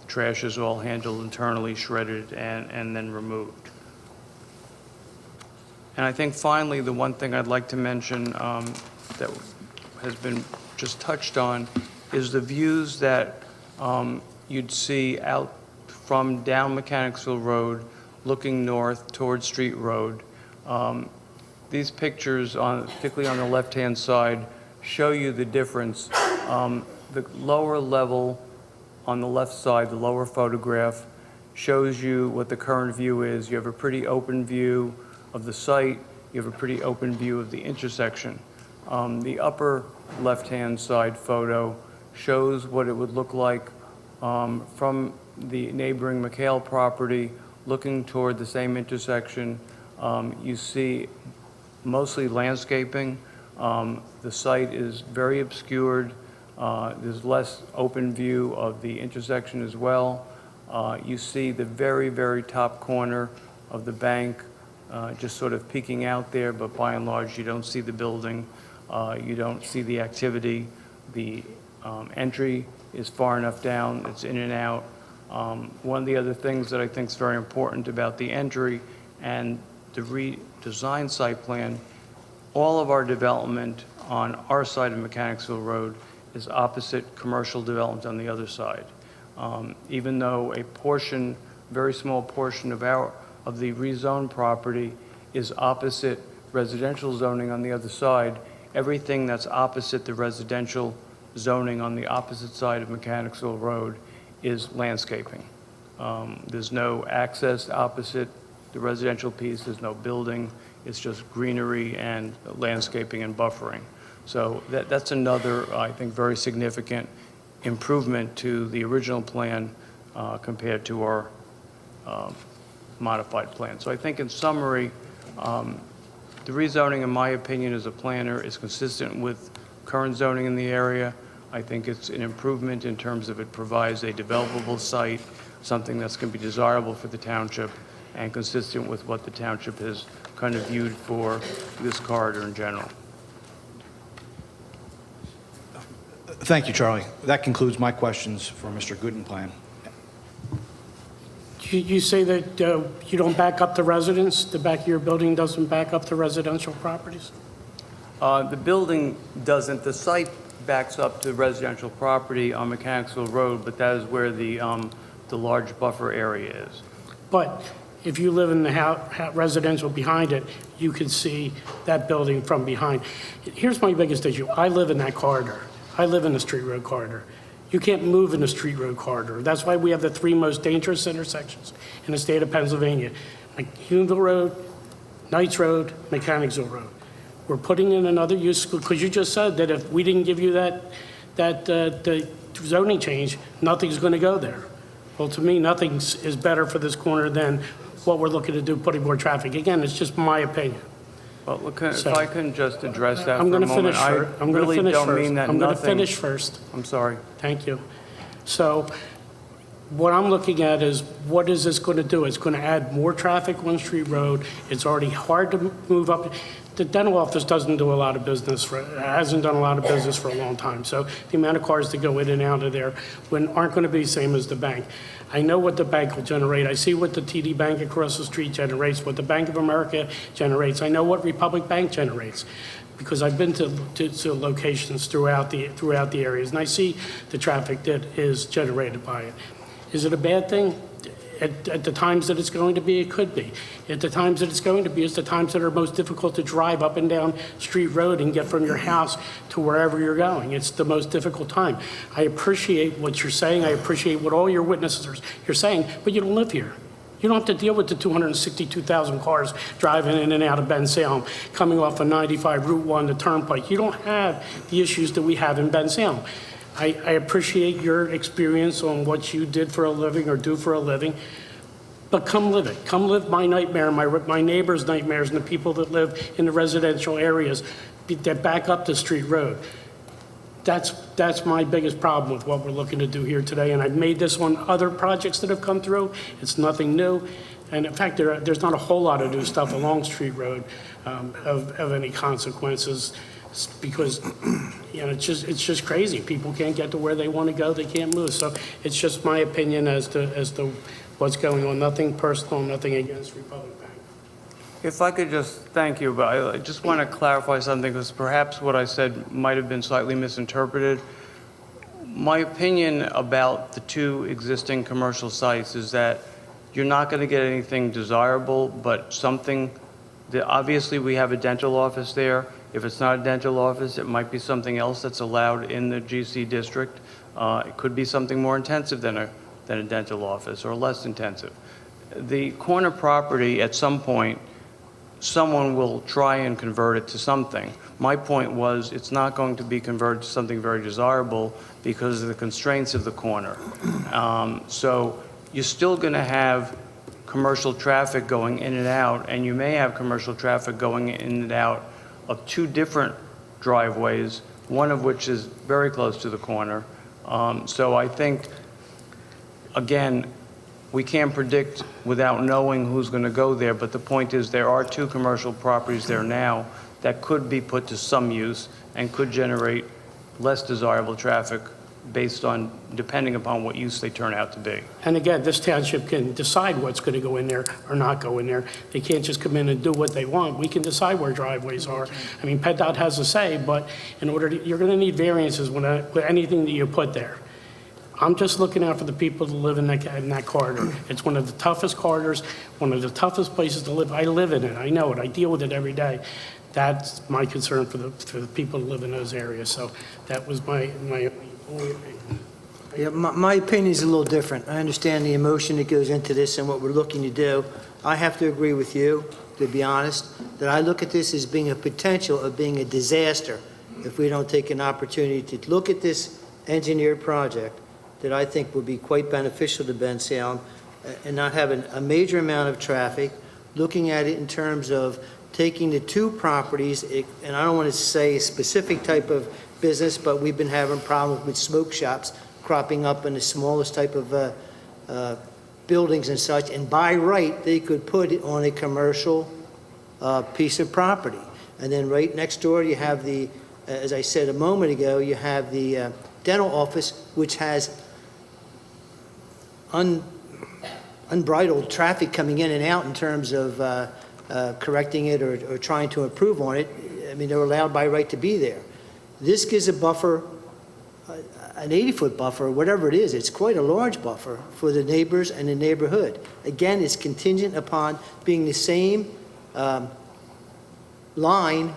Trash is all handled internally, shredded, and then removed. And I think finally, the one thing I'd like to mention that has been just touched on is the views that you'd see out from down Mechanicsville Road, looking north towards Street Road. These pictures, particularly on the left-hand side, show you the difference. The lower level on the left side, the lower photograph, shows you what the current view is. You have a pretty open view of the site. You have a pretty open view of the intersection. The upper left-hand side photo shows what it would look like from the neighboring McHale property, looking toward the same intersection. You see mostly landscaping. The site is very obscured. There's less open view of the intersection as well. You see the very, very top corner of the bank just sort of peeking out there, but by and large, you don't see the building. You don't see the activity. The entry is far enough down, it's in and out. One of the other things that I think is very important about the entry and the redesigned site plan, all of our development on our side of Mechanicsville Road is opposite commercial development on the other side. Even though a portion, very small portion of the rezoned property is opposite residential zoning on the other side, everything that's opposite the residential zoning on the opposite side of Mechanicsville Road is landscaping. There's no access opposite the residential piece, there's no building, it's just greenery and landscaping and buffering. So that's another, I think, very significant improvement to the original plan compared to our modified plan. So I think in summary, the rezoning, in my opinion, as a planner, is consistent with current zoning in the area. I think it's an improvement in terms of it provides a developable site, something that's going to be desirable for the township and consistent with what the township has kind of viewed for this corridor in general. Thank you, Charlie. That concludes my questions for Mr. Gutenplan. You say that you don't back up the residents? The back of your building doesn't back up the residential properties? The building doesn't. The site backs up to residential property on Mechanicsville Road, but that is where the large buffer area is. But if you live in the residential behind it, you can see that building from behind. Here's my biggest issue. I live in that corridor. I live in the street road corridor. You can't move in the street road corridor. That's why we have the three most dangerous intersections in the state of Pennsylvania. Like Unionville Road, Knights Road, Mechanicsville Road. We're putting in another use, because you just said that if we didn't give you the zoning change, nothing's going to go there. Well, to me, nothing is better for this corner than what we're looking to do, putting more traffic. Again, it's just my opinion. Well, look, if I can just address that I'm for a going to moment. finish first. I'm going to finish don't first. mean that I'm going to nothing- finish first. I'm sorry. Thank you. So what I'm looking at is, what is this going to do? It's going to add more traffic on Street Road. It's already hard to move up. The dental office doesn't do a lot of business, hasn't done a lot of business for a long time. So the amount of cars that go in and out of there aren't going to be the same as the bank. I know what the bank will generate. I see what the TD Bank across the street generates, what the Bank of America generates. I know what Republic Bank generates, because I've been to locations throughout the areas, and I see the traffic that is generated by it. Is it a bad thing? At the times that it's going to be, it could be. At the times that it's going to be, it's the times that are most difficult to drive up and down Street Road and get from your house to wherever you're going. It's the most difficult time. I appreciate what you're saying. I appreciate what all your witnesses are saying, but you don't live here. You don't have to deal with the 262,000 cars driving in and out of Bensalem, coming off of 95 Route 1, the Turnpike. You don't have the issues that we have in Bensalem. I appreciate your experience on what you did for a living or do for a living, but come live it. Come live my nightmare, my neighbors' nightmares, and the people that live in the residential areas that back up the Street Road. That's my biggest problem with what we're looking to do here today, and I've made this on other projects that have come through. It's nothing new, and in fact, there's not a whole lot of new stuff along Street Road of any consequences, because it's just crazy. People can't get to where they want to go. They can't move. So it's just my opinion as to what's going on. Nothing personal, nothing against Republic Bank. If I could just thank you, but I just want to clarify something, because perhaps what I said might have been slightly misinterpreted. My opinion about the two existing commercial sites is that you're not going to get anything desirable, but something that, obviously we have a dental office there. If it's not a dental office, it might be something else that's allowed in the GC district. It could be something more intensive than a dental office, or less intensive. The corner property, at some point, someone will try and convert it to something. My point was, it's not going to be converted to something very desirable because of the constraints of the corner. So you're still going to have commercial traffic going in and out, and you may have commercial traffic going in and out of two different driveways, one of which is very close to the corner. So I think, again, we can't predict without knowing who's going to go there, but the point is there are two commercial properties there now that could be put to some use and could generate less desirable traffic based on, depending upon what use they turn out to be. And again, this township can decide what's going to go in there or not go in there. They can't just come in and do what they want. We can decide where driveways are. I mean, PennDOT has a say, but in order to, you're going to need variances with anything that you put there. I'm just looking out for the people that live in that corridor. It's one of the toughest corridors, one of the toughest places to live. I live in it. I know it. I deal with it every day. That's my concern for the people who live in those areas. So that was my only opinion. Yeah, my opinion is a little different. I understand the emotion that goes into this and what we're looking to do. I have to agree with you, to be honest, that I look at this as being a potential of being a disaster if we don't take an opportunity to look at this engineered project that I think would be quite beneficial to Bensalem and not having a major amount of traffic, looking at it in terms of taking the two properties, and I don't want to say a specific type of business, but we've been having problems with smoke shops cropping up in the smallest type of buildings and such, and by right, they could put it on a commercial piece of property. And then right next door, you have the, as I said a moment ago, you have the dental office, which has unbridled traffic coming in and out in terms of correcting it or trying to improve on it. I mean, they're allowed by right to be there. This gives a buffer, an 80-foot buffer, whatever it is. It's quite a large buffer for the neighbors and the neighborhood. Again, it's contingent upon being the same line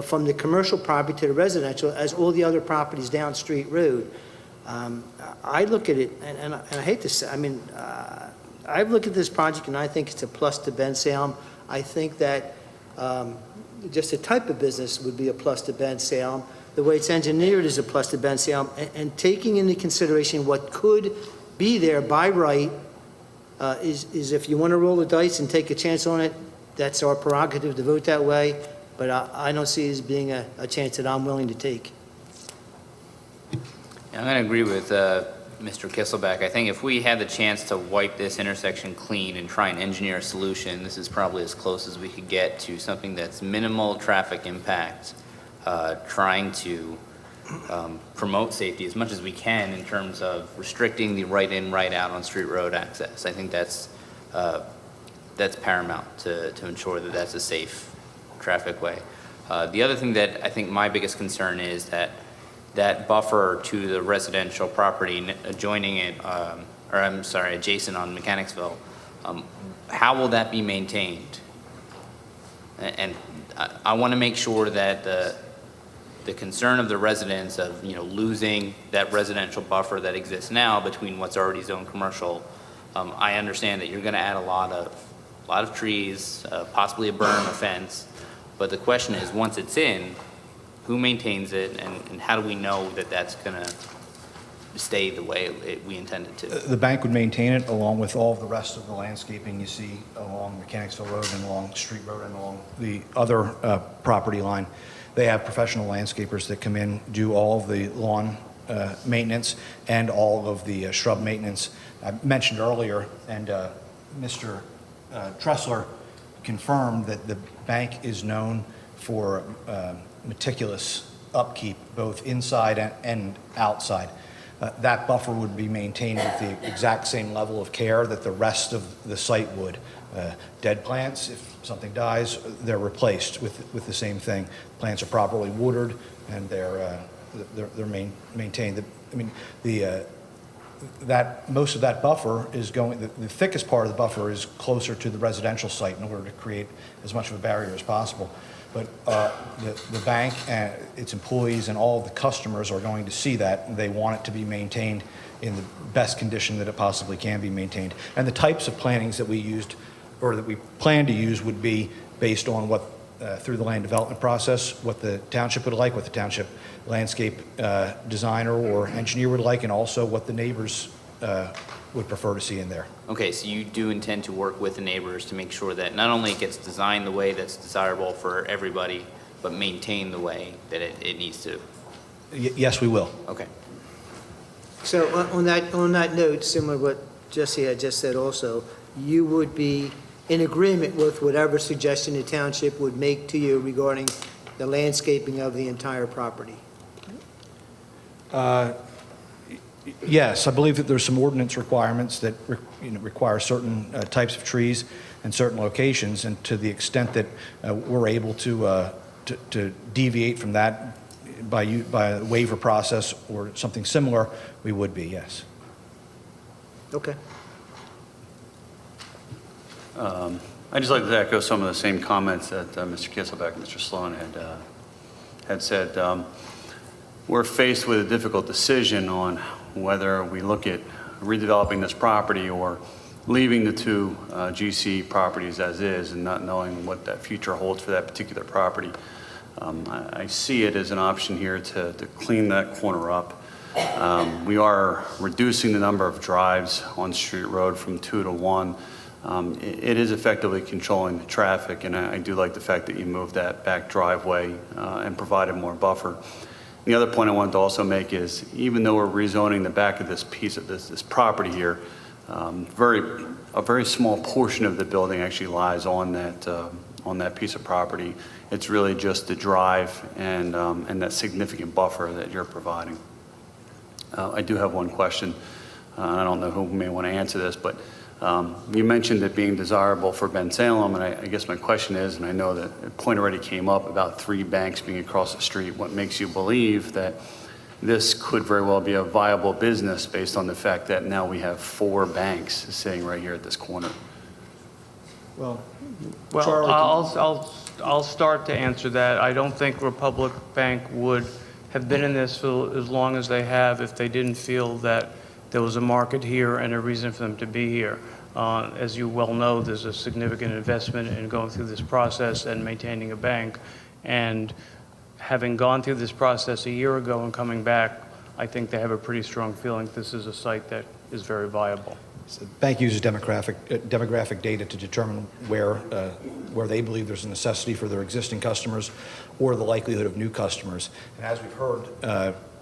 from the commercial property to the residential as all the other properties down Street Road. I look at it, and I hate to say, I mean, I've looked at this project and I think it's a plus to Bensalem. I think that just a type of business would be a plus to Bensalem. The way it's engineered is a plus to Bensalem, and taking into consideration what could be there by right is if you want to roll the dice and take a chance on it, that's our prerogative to vote that way, but I don't see it as being a chance that I'm willing to take. I'm going to agree with Mr. Kisselbeck. I think if we had the chance to wipe this intersection clean and try and engineer a solution, this is probably as close as we could get to something that's minimal traffic impact, trying to promote safety as much as we can in terms of restricting the right in, right out on Street Road access. I think that's paramount to ensure that that's a safe traffic way. The other thing that I think my biggest concern is that buffer to the residential property adjoining it or I'm sorry, adjacent on Mechanicsville, how will that be maintained? And I want to make sure that the concern of the residents of, losing that residential buffer that exists now between what's already zoned commercial, I understand that you're going to add a lot of trees, possibly a berm, a fence, but the question is, once it's in, who maintains it, and how do we know that that's going to stay the way we intend it to? The bank would maintain it along with all of the rest of the landscaping you see along Mechanicsville Road and along Street Road and along the other property line. They have professional landscapers that come in, do all of the lawn maintenance and all of the shrub maintenance. I mentioned earlier, and Mr. Tressler confirmed that the bank is known for meticulous upkeep, both inside and outside. That buffer would be maintained with the exact same level of care that the rest of the site would. Dead plants, if something dies, they're replaced with the same thing. Plants are properly watered, and they're maintained. Most of that buffer is going. The thickest part of the buffer is closer to the residential site in order to create as much of a barrier as possible. But the bank and its employees and all of the customers are going to see that, and they want it to be maintained in the best condition that it possibly can be maintained. And the types of plantings that we used, or that we plan to use, would be based on what, through the land development process, what the township would like, what the township landscape designer or engineer would like, and also what the neighbors would prefer to see in there. Okay, so you do intend to work with the neighbors to make sure that not only it gets designed the way that's desirable for everybody, but maintained the way that it needs to? Yes, we will. Okay. So on that note, similar to what Jesse had just said also, you would be in agreement with whatever suggestion the township would make to you regarding the landscaping of the entire property? Yes, I believe that there's some ordinance requirements that require certain types of trees and certain locations, and to the extent that we're able to deviate from that by a waiver process or something similar, we would be, yes. Okay. I'd just like to echo some of the same comments that Mr. Kisselbeck and Mr. Sloan had said. We're faced with a difficult decision on whether we look at redeveloping this property or leaving the two GC properties as is and not knowing what that future holds for that particular property. I see it as an option here to clean that corner up. We are reducing the number of drives on Street Road from 2 to 1. It is effectively controlling the traffic, and I do like the fact that you moved that back driveway and provided more buffer. The other point I wanted to also make is, even though we're rezoning the back of this piece of this property here, a very small portion of the building actually lies on that piece of property. It's really just the drive and that significant buffer that you're providing. I do have one question. I don't know who may want to answer this, but you mentioned it being desirable for Bensalem, and I guess my question is, and I know that a point already came up about 3 banks being across the street. What makes you believe that this could very well be a viable business based on the fact that now we have 4 banks sitting right here at this corner? Well, I'll start to answer that. I don't think Republic Bank would have been in this for as long as they have if they didn't feel that there was a market here and a reason for them to be here. As you well know, there's a significant investment in going through this process and maintaining a bank. And having gone through this process a year ago and coming back, I think they have a pretty strong feeling this is a site that is very viable. So the bank uses demographic data to determine where they believe there's a necessity for their existing customers or the likelihood of new customers. And as we've heard,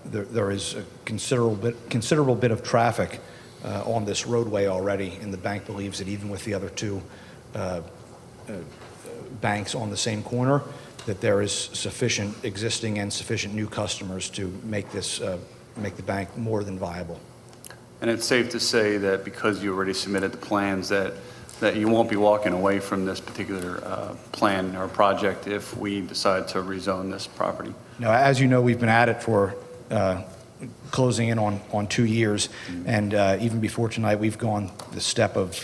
there is a considerable bit of traffic on this roadway already, and the bank believes that even with the other 2 banks on the same corner, that there is sufficient existing and sufficient new customers to make the bank more than viable. And it's safe to say that because you already submitted the plans that you won't be walking away from this particular plan or project if we decide to rezone this property? Now, as you know, we've been at it for closing in on 2 years. And even before tonight, we've gone the step of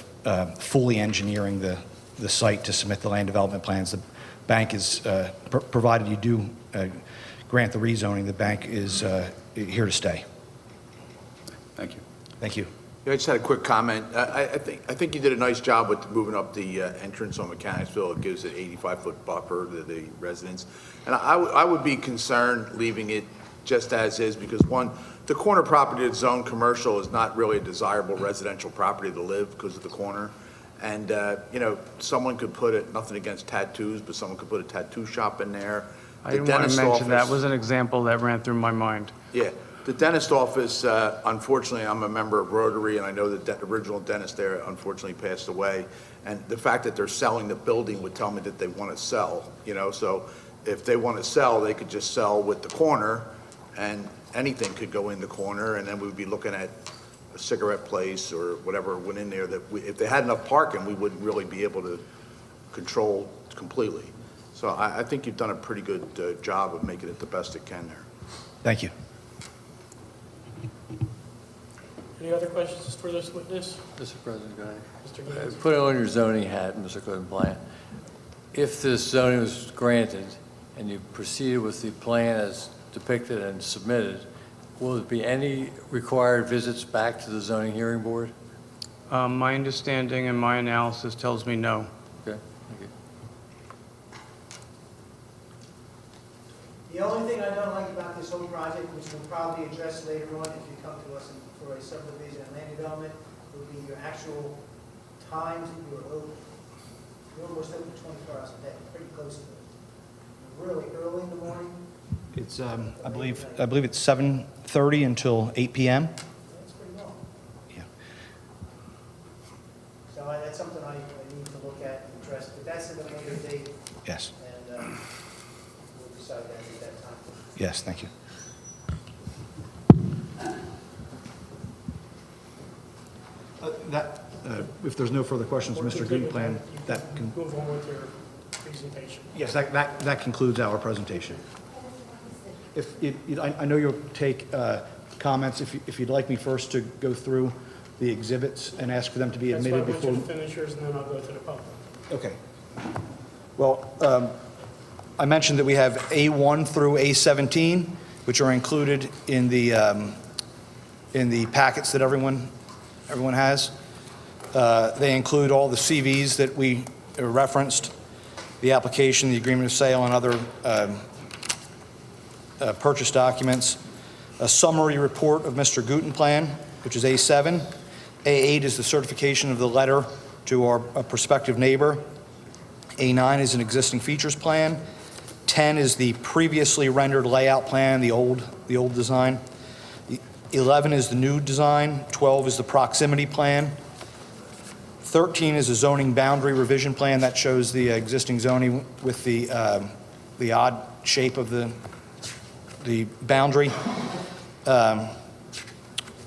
fully engineering the site to submit the land development plans. The bank is, provided you do grant the rezoning, the bank is here to stay. Thank you. Thank you. Yeah, I just had a quick comment. I think you did a nice job with moving up the entrance on Mechanicsville. It gives an 85-foot buffer to the residents. And I would be concerned leaving it just as is because, one, the corner property that's zoned commercial is not really a desirable residential property to live because of the corner. And, you know, someone could put it, nothing against tattoos, but someone could put a tattoo shop in there. I didn't want to mention that. Was an example that ran through my mind. Yeah. The dentist office, unfortunately, I'm a member of Rotary, and I know that the original dentist there unfortunately passed away. And the fact that they're selling the building would tell me that they want to sell, you know. So if they want to sell, they could just sell with the corner, and anything could go in the corner, and then we'd be looking at a cigarette place or whatever went in there that if they had enough parking, we wouldn't really be able to control completely. So I think you've done a pretty good job of making it the best it can there. Thank you. Any other questions for this witness? Mr. President, go ahead. Mr. Gaines? Put on your zoning hat, Mr. Code and Plan. If this zoning was granted and you proceeded with the plan as depicted and submitted, will there be any required visits back to the zoning hearing board? My understanding and my analysis tells me no. Okay, thank you. The only thing I don't like about this whole project, which we'll probably address later on if you come to us for a subdivision and land development, will be your actual times that you are open. You're almost open 24 hours a day, pretty close to it. Really early in the morning. It's, I believe it's 7:30 until 8 p.m. That's pretty long. Yeah. So that's something I need to look at and address, but that's in a later date, Yes. and we'll decide that at that time. Yes, thank you. If there's no further questions, Mr. Goodplan, that can, Move on with your presentation. yes, that concludes our presentation. I know you'll take comments. If you'd like me first to go through the exhibits and ask for them to be That's why I admitted want you before. to finish yours, and then I'll go to the public. Okay. Well, I mentioned that we have A1 through A17, which are included in the packets that everyone has. They include all the CVs that we referenced, the application, the agreement of sale, and other purchase documents, a summary report of Mr. Gutenplan, which is A7. A8 is the certification of the letter to our prospective neighbor. A9 is an existing features plan. 10 is the previously rendered layout plan, the old design. 11 is the new design. 12 is the proximity plan. 13 is a zoning boundary revision plan that shows the existing zoning with the odd shape of the boundary.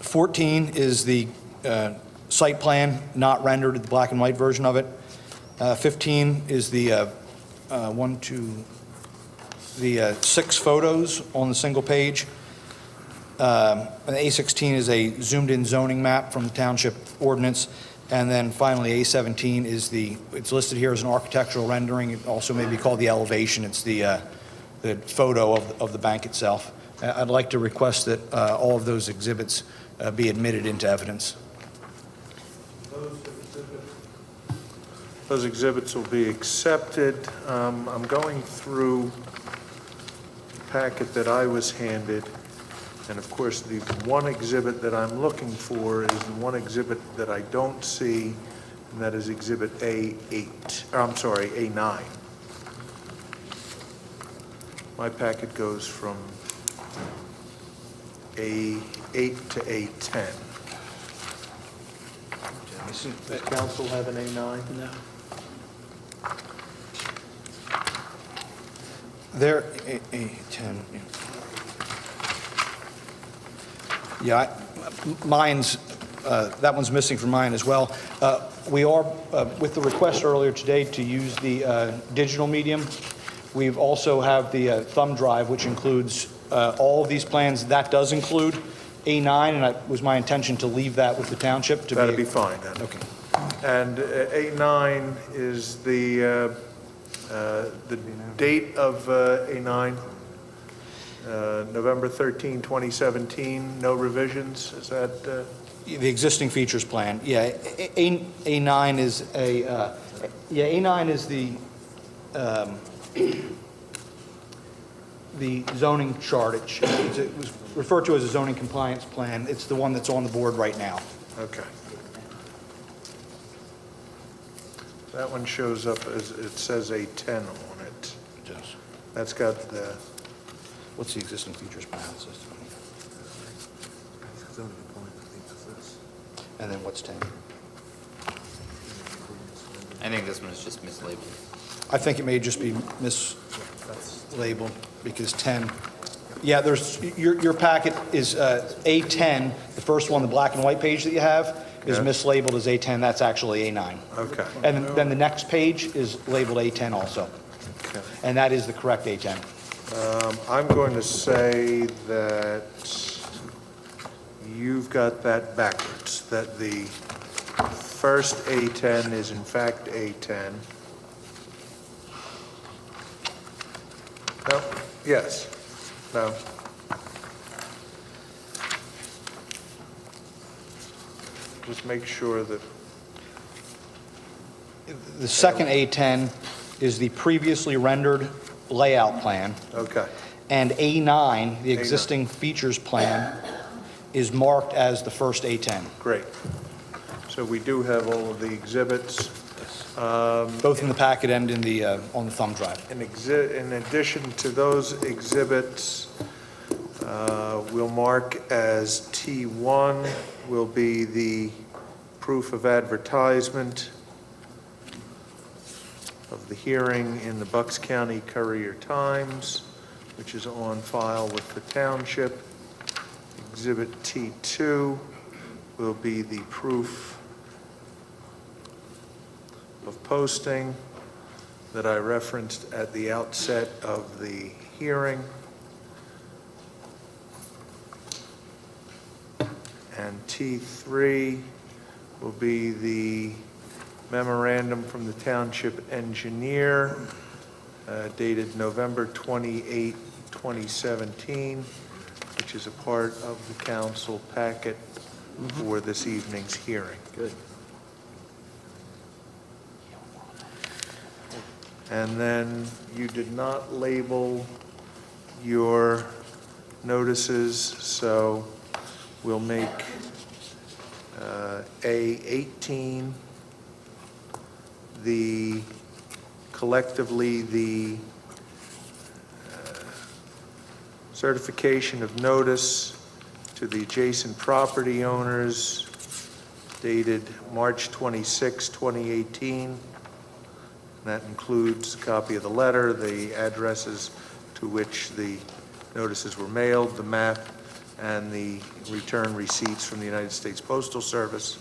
14 is the site plan, not rendered, the black and white version of it. 15 is the 6 photos on the single page. And A16 is a zoomed-in zoning map from the township ordinance. And then finally, A17 is it's listed here as an architectural rendering. It also may be called the elevation. It's the photo of the bank itself. I'd like to request that all of those exhibits be admitted into evidence. Those exhibits will be accepted. I'm going through the packet that I was handed, and of course, the one exhibit that I'm looking for is the one exhibit that I don't see, and that is Exhibit A8, or I'm sorry, A9. My packet goes from A8 to A10. Does council have an A9? No. There, A10. Yeah, mine's, that one's missing from mine as well. We are, with the request earlier today to use the digital medium, we've also have the thumb drive, which includes all of these plans, that does include A9, and it was my intention to leave that with the township to be... That'd be fine then. Okay. And A9 is the date of A9? November 13, 2017, no revisions, is that? The existing features plan, yeah. A9 is A9 is the zoning chart. It was referred to as a zoning compliance plan. It's the one that's on the board right now. Okay. That one shows up as, it says A10 on it. Yes. That's got the... What's the existing features plan? And then what's 10? I think this one is just mislabeled. I think it may just be mislabeled because 10, yeah, there's, your packet is A10, the first one, the black and white page that you have is Yeah. mislabeled as A10, that's actually A9. Okay. And then the next page is labeled A10 also, Okay. and that is the correct A10. I'm going to say that you've got that backwards, that the first A10 is in fact A10. No? Yes. No? Just make sure that, The second A10 is the previously rendered layout plan, okay. and A9, the existing features plan, is marked as the first A10. Great. So we do have all of the exhibits. Both in the packet and in the, on the thumb drive. In addition to those exhibits, we'll mark as T1 will be the proof of advertisement of the hearing in the Bucks County Courier-Times, which is on file with the township. Exhibit T2 will be the proof of posting that I referenced at the outset of the hearing. And T3 will be the memorandum from the township engineer dated November 28, 2017, which is a part of the council packet for this evening's hearing. Good. And then you did not label your notices, so we'll make A18 collectively the certification of notice to the adjacent property owners dated March 26, 2018. That includes a copy of the letter, the addresses to which the notices were mailed, the map, and the return receipts from the United States Postal Service.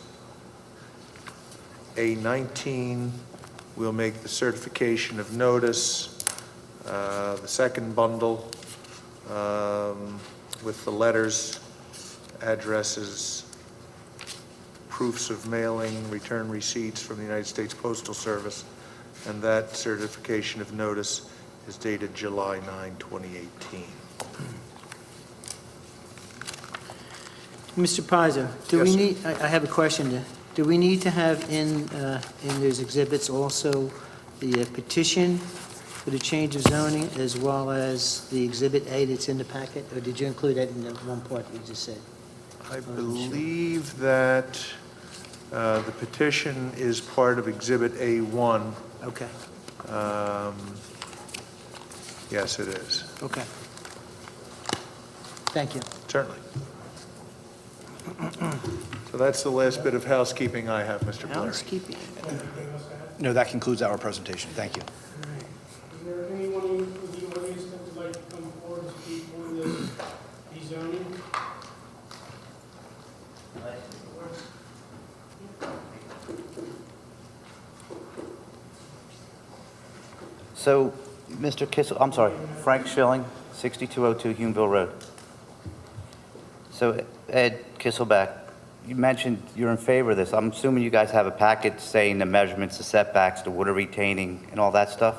A19 will make the certification of notice, the second bundle with the letters, addresses, proofs of mailing, return receipts from the United States Postal Service, and that certification of notice is dated July 9, 2018. Mr. Pizer, do Yes, we sir. need, I have a question. Do we need to have in those exhibits also the petition for the change of zoning as well as the Exhibit A that's in the packet? Or did you include that in the one part you just said? I believe that the petition is part of Exhibit A1. Okay, Yes, it is. okay. Thank you. Certainly. So that's the last bit of housekeeping I have, Mr. Blair. Housekeeping. No, that concludes our presentation. Thank you. Is there anyone in the audience that would like to come forward and speak on this rezoning? So, Mr. Kissel, I'm sorry, Frank Schilling, 6202 Humeville Road. So Ed Kisselback, you mentioned you're in favor of this. I'm assuming you guys have a packet saying the measurements, the setbacks, the water retaining, and all that stuff?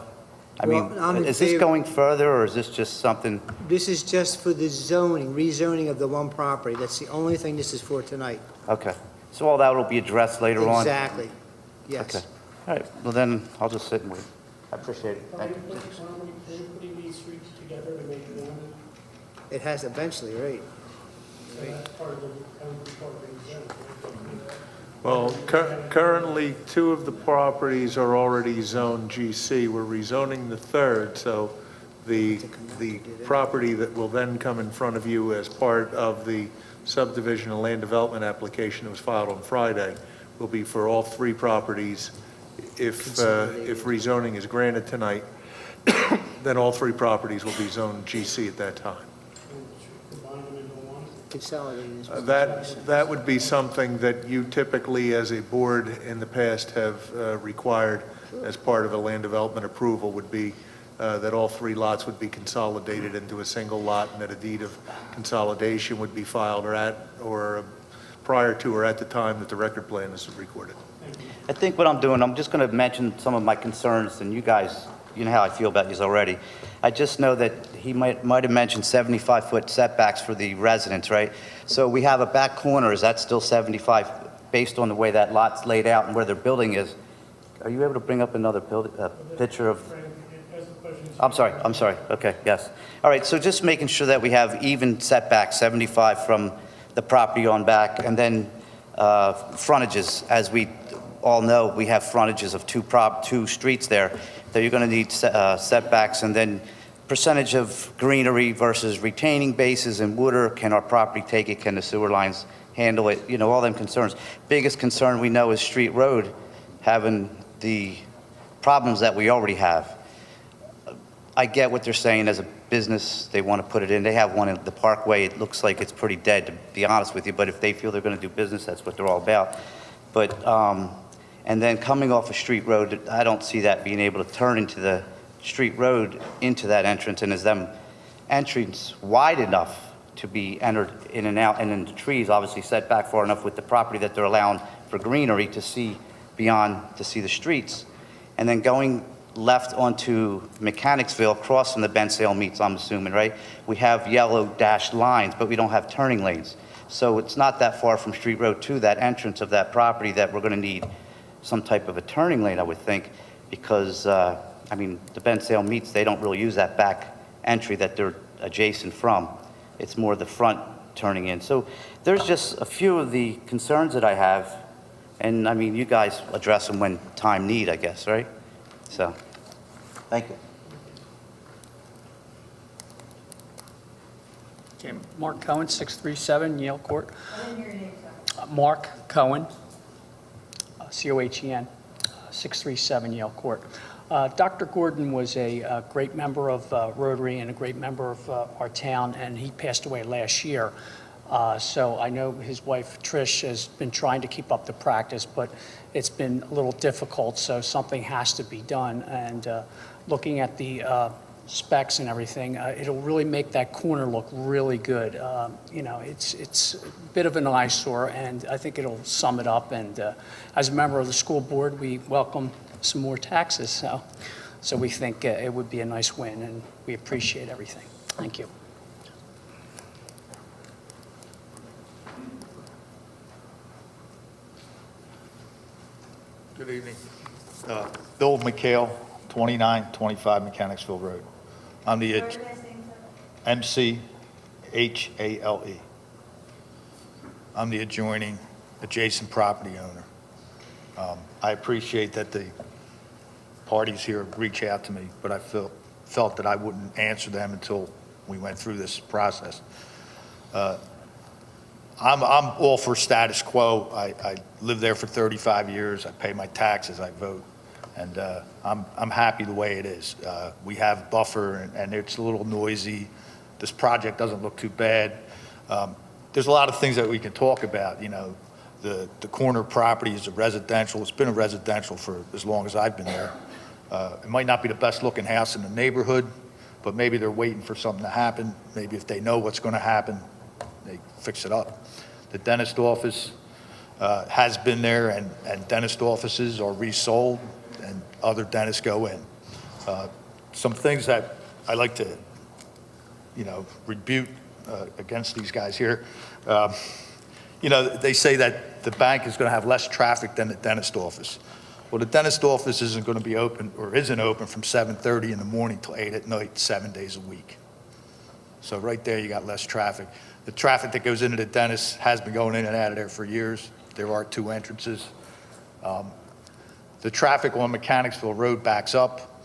I mean, Well, I'm in is this favor- going further, or is this just something? This is just for the zoning, rezoning of the one property. That's the only thing this is for tonight. Okay. So all that will be addressed later on? Exactly. Yes. Okay. All right, well then, I'll just sit and wait. I appreciate it. Are Thank we you. putting these streets together to make one? It has eventually, right? So that's part of the, part of the zone. Well, currently, 2 of the properties are already zoned GC. We're rezoning the third, so the property that will then come in front of you as part of the subdivision and land development application that was filed on Friday will be for all 3 properties. If rezoning is granted tonight, then all 3 properties will be zoned GC at that time. Combine them into one? Consolidating is. That would be something that you typically, as a board in the past, have required as part of a land development approval, would be that all 3 lots would be consolidated into a single lot, and that a deed of consolidation would be filed or prior to or at the time that the record plan is recorded. I think what I'm doing, I'm just going to mention some of my concerns, and you guys, you know how I feel about these already. I just know that he might have mentioned 75-foot setbacks for the residents, right? So we have a back corner, is that still 75, based on the way that lot's laid out and where their building is? Are you able to bring up another picture of? I'm sorry, okay, yes. All right, so just making sure that we have even setbacks, 75 from the property on back, and then frontages, as we all know, we have frontages of 2 streets there, that you're going to need setbacks, and then percentage of greenery versus retaining bases and water. Can our property take it? Can the sewer lines handle it? You know, all them concerns. Biggest concern we know is Street Road having the problems that we already have. I get what they're saying as a business, they want to put it in. They have one in the Parkway. It looks like it's pretty dead, to be honest with you, but if they feel they're going to do business, that's what they're all about. But, and then coming off a street road, I don't see that being able to turn into the street road into that entrance, and is them entrance wide enough to be entered in and out, and then the trees obviously set back far enough with the property that they're allowing for greenery to see beyond, to see the streets. And then going left onto Mechanicsville, crossing the Bensalem meets, I'm assuming, right? We have yellow dashed lines, but we don't have turning lanes. So it's not that far from Street Road to that entrance of that property that we're going to need some type of a turning lane, I would think, because, I mean, the Bensalem meets, they don't really use that back entry that they're adjacent from. It's more the front turning in. So there's just a few of the concerns that I have, and I mean, you guys address them when time need, I guess, right? So, thank you. Okay, Mark Cohen, 637 Yale Court. Mark Cohen, C-O-H-E-N, 637 Yale Court. Dr. Gordon was a great member of Rotary and a great member of our town, and he passed away last year. So I know his wife, Trish, has been trying to keep up the practice, but it's been a little difficult, so something has to be done. And looking at the specs and everything, it'll really make that corner look really good. You know, it's a bit of an eyesore, and I think it'll sum it up. And as a member of the school board, we welcome some more taxes. So we think it would be a nice win, and we appreciate everything. Thank you. Good evening. Bill McHale, 2925 Mechanicsville Road. I'm the M-C-H-A-L-E. I'm the adjacent property owner. I appreciate that the parties here reach out to me, but I felt that I wouldn't answer them until we went through this process. I'm all for status quo. I lived there for 35 years. I pay my taxes. I vote. And I'm happy the way it is. We have buffer, and it's a little noisy. This project doesn't look too bad. There's a lot of things that we can talk about. You know, the corner property is a residential. It's been a residential for as long as I've been there. It might not be the best looking house in the neighborhood, but maybe they're waiting for something to happen. Maybe if they know what's going to happen, they fix it up. The dentist office has been there, and dentist offices are resold, and other dentists go in. Some things that I like to, rebuke against these guys here. They say that the bank is going to have less traffic than the dentist office. Well, the dentist office isn't going to be open, or isn't open from 7:30 in the morning till 8 at night, 7 days a week. So right there, you got less traffic. The traffic that goes into the dentist has been going in and out of there for years. There are 2 entrances. The traffic on Mechanicsville Road backs up.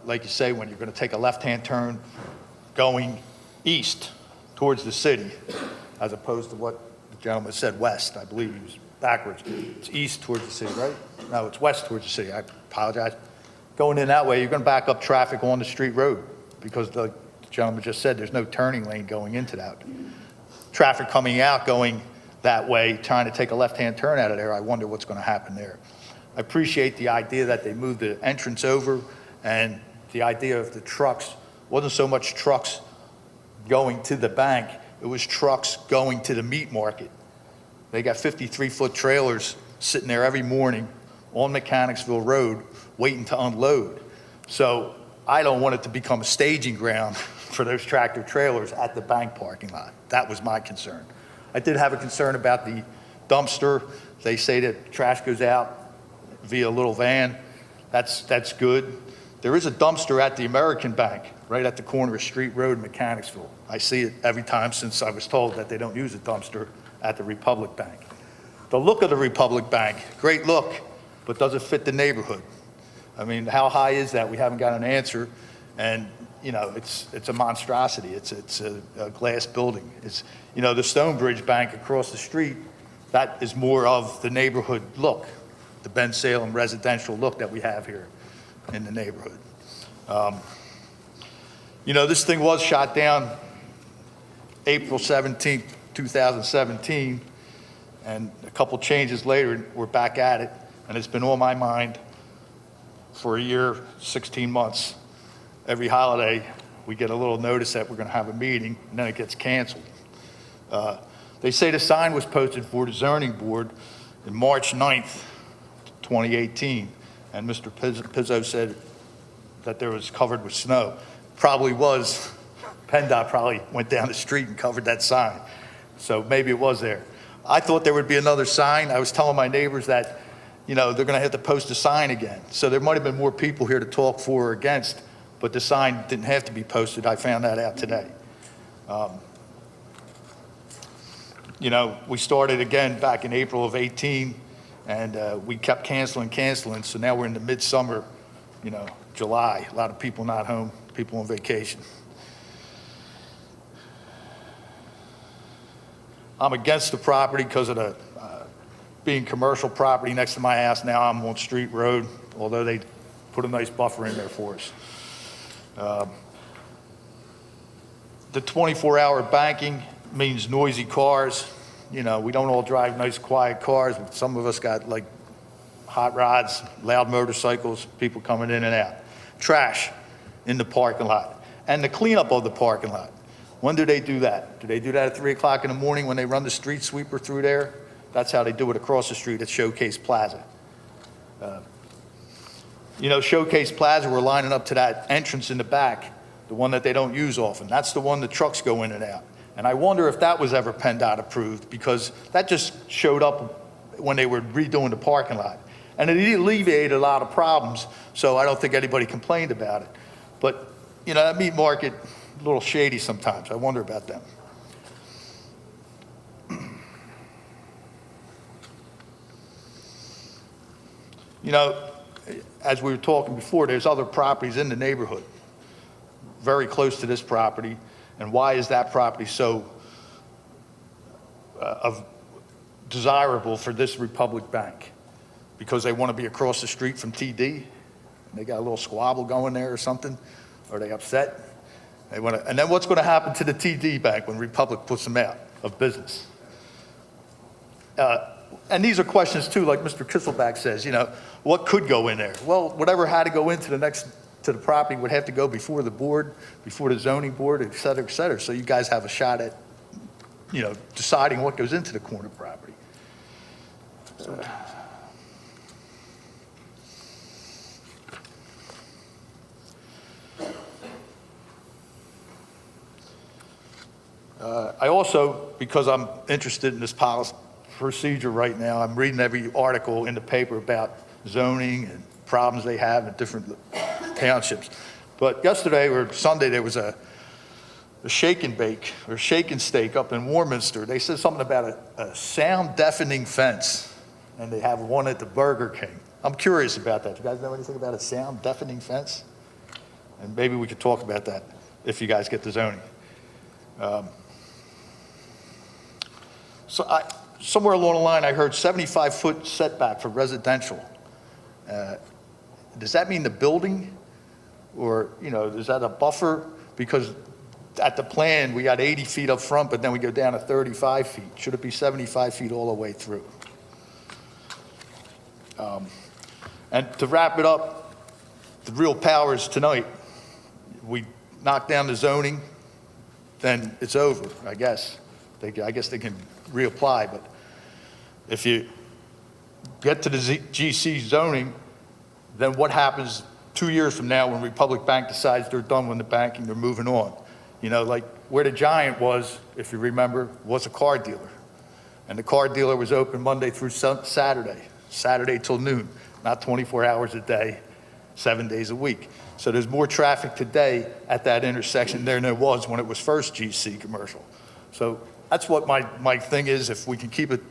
Like you say, when you're going to take a left-hand turn going east towards the city, as opposed to what the gentleman said west. I believe he was backwards. It's east towards the city, right? No, it's west towards the city. I apologize. Going in that way, you're going to back up traffic on the street road because the gentleman just said there's no turning lane going into that. Traffic coming out going that way, trying to take a left-hand turn out of there, I wonder what's going to happen there. I appreciate the idea that they moved the entrance over, and the idea of the trucks wasn't so much trucks going to the bank, it was trucks going to the meat market. They got 53-foot trailers sitting there every morning on Mechanicsville Road waiting to unload. So I don't want it to become a staging ground for those tractor trailers at the bank parking lot. That was my concern. I did have a concern about the dumpster. They say that trash goes out via a little van. That's good. There is a dumpster at the American Bank, right at the corner of Street Road in Mechanicsville. I see it every time since I was told that they don't use a dumpster at the Republic Bank. The look of the Republic Bank, great look, but does it fit the neighborhood? I mean, how high is that? We haven't got an answer. And, it's a monstrosity. It's a glass building. It's, the Stonebridge Bank across the street, that is more of the neighborhood look, the Bensalem residential look that we have here in the neighborhood. This thing was shot down April 17, 2017, and a couple changes later, we're back at it, and it's been on my mind for a year, 16 months. Every holiday, we get a little notice that we're going to have a meeting, and then it gets canceled. They say the sign was posted for the zoning board in March 9th, 2018, and Mr. Pizzo said that there was covered with snow. Probably was. PennDOT probably went down the street and covered that sign. So maybe it was there. I thought there would be another sign. I was telling my neighbors that, they're going to have to post a sign again. So there might have been more people here to talk for or against, but the sign didn't have to be posted. I found that out today. We started again back in April of 18, and we kept canceling. So now we're in the midsummer, July. A lot of people not home, people on vacation. I'm against the property because of the being commercial property next to my house. Now I'm on Street Road, although they put a nice buffer in there for us. The 24-hour banking means noisy cars. We don't all drive nice, quiet cars. Some of us got like hot rods, loud motorcycles, people coming in and out. Trash in the parking lot. And the cleanup of the parking lot. When do they do that? Do they do that at 3 o'clock in the morning when they run the street sweeper through there? That's how they do it across the street at Showcase Plaza. Showcase Plaza, we're lining up to that entrance in the back, the one that they don't use often. That's the one the trucks go in and out. And I wonder if that was ever PennDOT approved, because that just showed up when they were redoing the parking lot. And it alleviated a lot of problems, so I don't think anybody complained about it. But, that meat market, a little shady sometimes. I wonder about them. As we were talking before, there's other properties in the neighborhood very close to this property. And why is that property so desirable for this Republic Bank? Because they want to be across the street from TD? They got a little squabble going there or something? Are they upset? And then what's going to happen to the TD Bank when Republic puts them out of business? And these are questions too, like Mr. Kisselback says, what could go in there? Well, whatever had to go into the next to the property would have to go before the board, before the zoning board, et cetera, et cetera. So you guys have a shot at, deciding what goes into the corner property. I also, because I'm interested in this policy procedure right now, I'm reading every article in the paper about zoning and problems they have in different townships. But yesterday or Sunday, there was a shake and bake or shake and steak up in Warminster. They said something about a sound deafening fence, and they have one at the Burger King. I'm curious about that. You guys know anything about a sound deafening fence? And maybe we could talk about that if you guys get the zoning. Somewhere along the line, I heard 75-foot setback for residential. Does that mean the building? Or, is that a buffer? Because at the plan, we got 80 feet up front, but then we go down to 35 feet. Should it be 75 feet all the way through? And to wrap it up, the real powers tonight, we knock down the zoning, then it's over, I guess. I guess they can reapply, but if you get to the GC zoning, then what happens 2 years from now when Republic Bank decides they're done with the banking, they're moving on? Like where the Giant was, if you remember, was a car dealer. And the car dealer was open Monday through Saturday till noon, not 24 hours a day, 7 days a week. So there's more traffic today at that intersection there there was when it was first GC commercial. So that's what my thing is. If we can keep it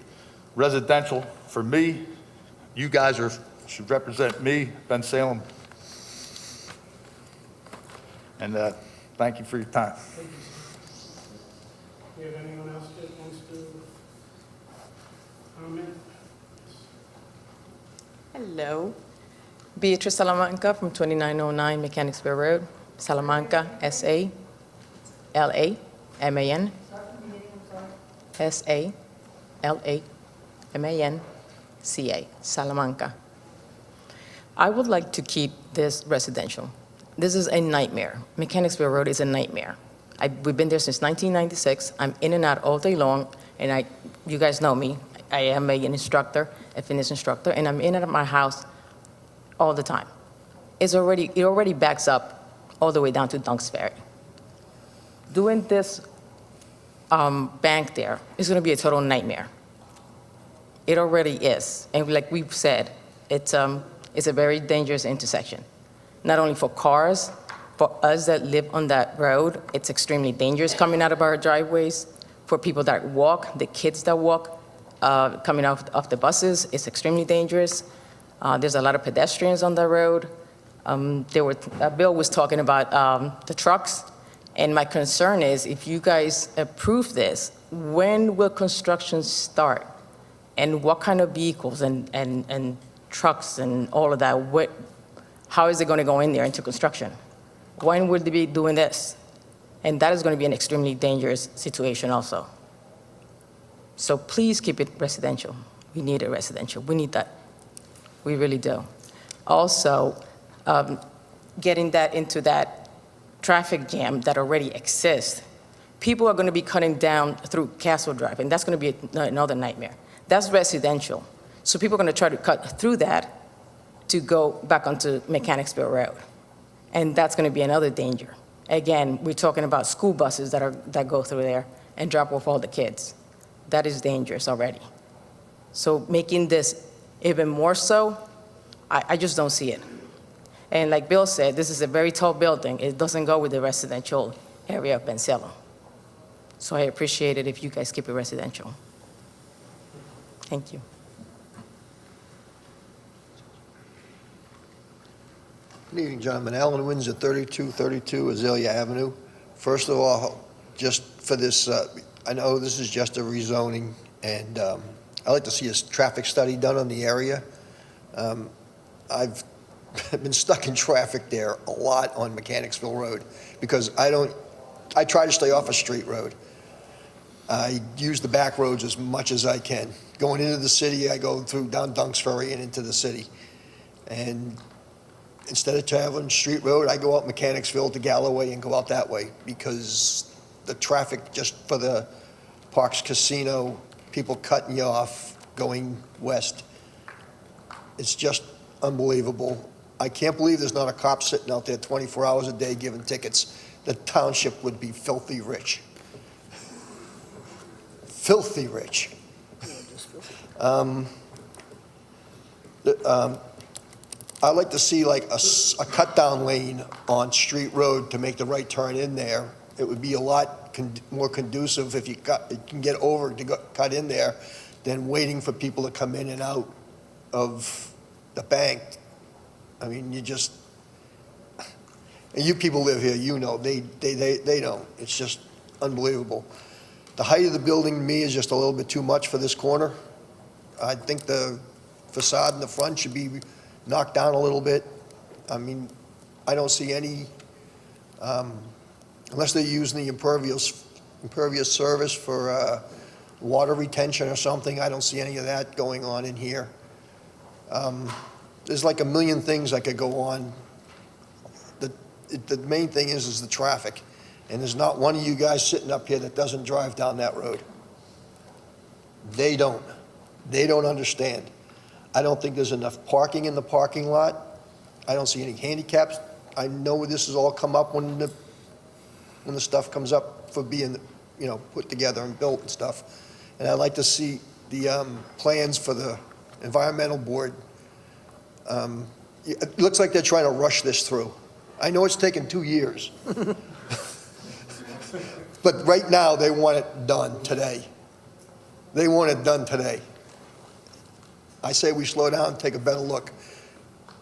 residential for me, you guys should represent me, Bensalem. And thank you for your time. Thank you, sir. Do you have anyone else that wants to comment? Hello. Beatrice Salamanca from 2909 Mechanicsville Road, Salamanca, S-A-L-A-M-A-N. S-A-L-A-M-A-N-C-A, Salamanca. I would like to keep this residential. This is a nightmare. Mechanicsville Road is a nightmare. We've been there since 1996. I'm in and out all day long, and you guys know me. I am an instructor, a fitness instructor, and I'm in and out of my house all the time. It already backs up all the way down to Dunks Ferry. Doing this bank there is going to be a total nightmare. It already is, and like we've said, it's a very dangerous intersection. Not only for cars, for us that live on that road, it's extremely dangerous coming out of our driveways. For people that walk, the kids that walk, coming off the buses, it's extremely dangerous. There's a lot of pedestrians on the road. Bill was talking about the trucks, and my concern is if you guys approve this, when will construction start? And what kind of vehicles and trucks and all of that, how is it going to go in there into construction? When will they be doing this? And that is going to be an extremely dangerous situation also. So please keep it residential. We need it residential. We need that. We really do. Also, getting that into that traffic jam that already exists, people are going to be cutting down through Castle Drive, and that's going to be another nightmare. That's residential. So people are going to try to cut through that to go back onto Mechanicsville Road. And that's going to be another danger. Again, we're talking about school buses that go through there and drop off all the kids. That is dangerous already. So making this even more so, I just don't see it. And like Bill said, this is a very tall building. It doesn't go with the residential area of Bensalem. So I appreciate it if you guys keep it residential. Thank you. Good evening, gentlemen. Alan Windsor, 3232 Azalea Avenue. First of all, just for this, I know this is just a rezoning, and I'd like to see a traffic study done on the area. I've been stuck in traffic there a lot on Mechanicsville Road because I try to stay off a street road. I use the back roads as much as I can. Going into the city, I go through down Dunks Ferry and into the city. And instead of traveling Street Road, I go out Mechanicsville to Galloway and go out that way because the traffic just for the Parks Casino, people cutting you off going west, it's just unbelievable. I can't believe there's not a cop sitting out there 24 hours a day giving tickets. The township would be filthy rich. Filthy rich. I'd like to see like a cut-down lane on Street Road to make the right turn in there. It would be a lot more conducive if you can get over to cut in there than waiting for people to come in and out of the bank. I mean, you just, and you people live here, you know, they don't. It's just unbelievable. The height of the building to me is just a little bit too much for this corner. I think the facade in the front should be knocked down a little bit. I mean, I don't see any, unless they're using the impervious service for water retention or something, I don't see any of that going on in here. There's like a million things that could go on. The main thing is the traffic. And there's not one of you guys sitting up here that doesn't drive down that road. They don't. They don't understand. I don't think there's enough parking in the parking lot. I don't see any handicaps. I know this has all come up when the stuff comes up for being, you know, put together and built and stuff. And I'd like to see the plans for the environmental board. It looks like they're trying to rush this through. I know it's taken 2 years. But right now, they want it done today. They want it done today. I say we slow down and take a better look.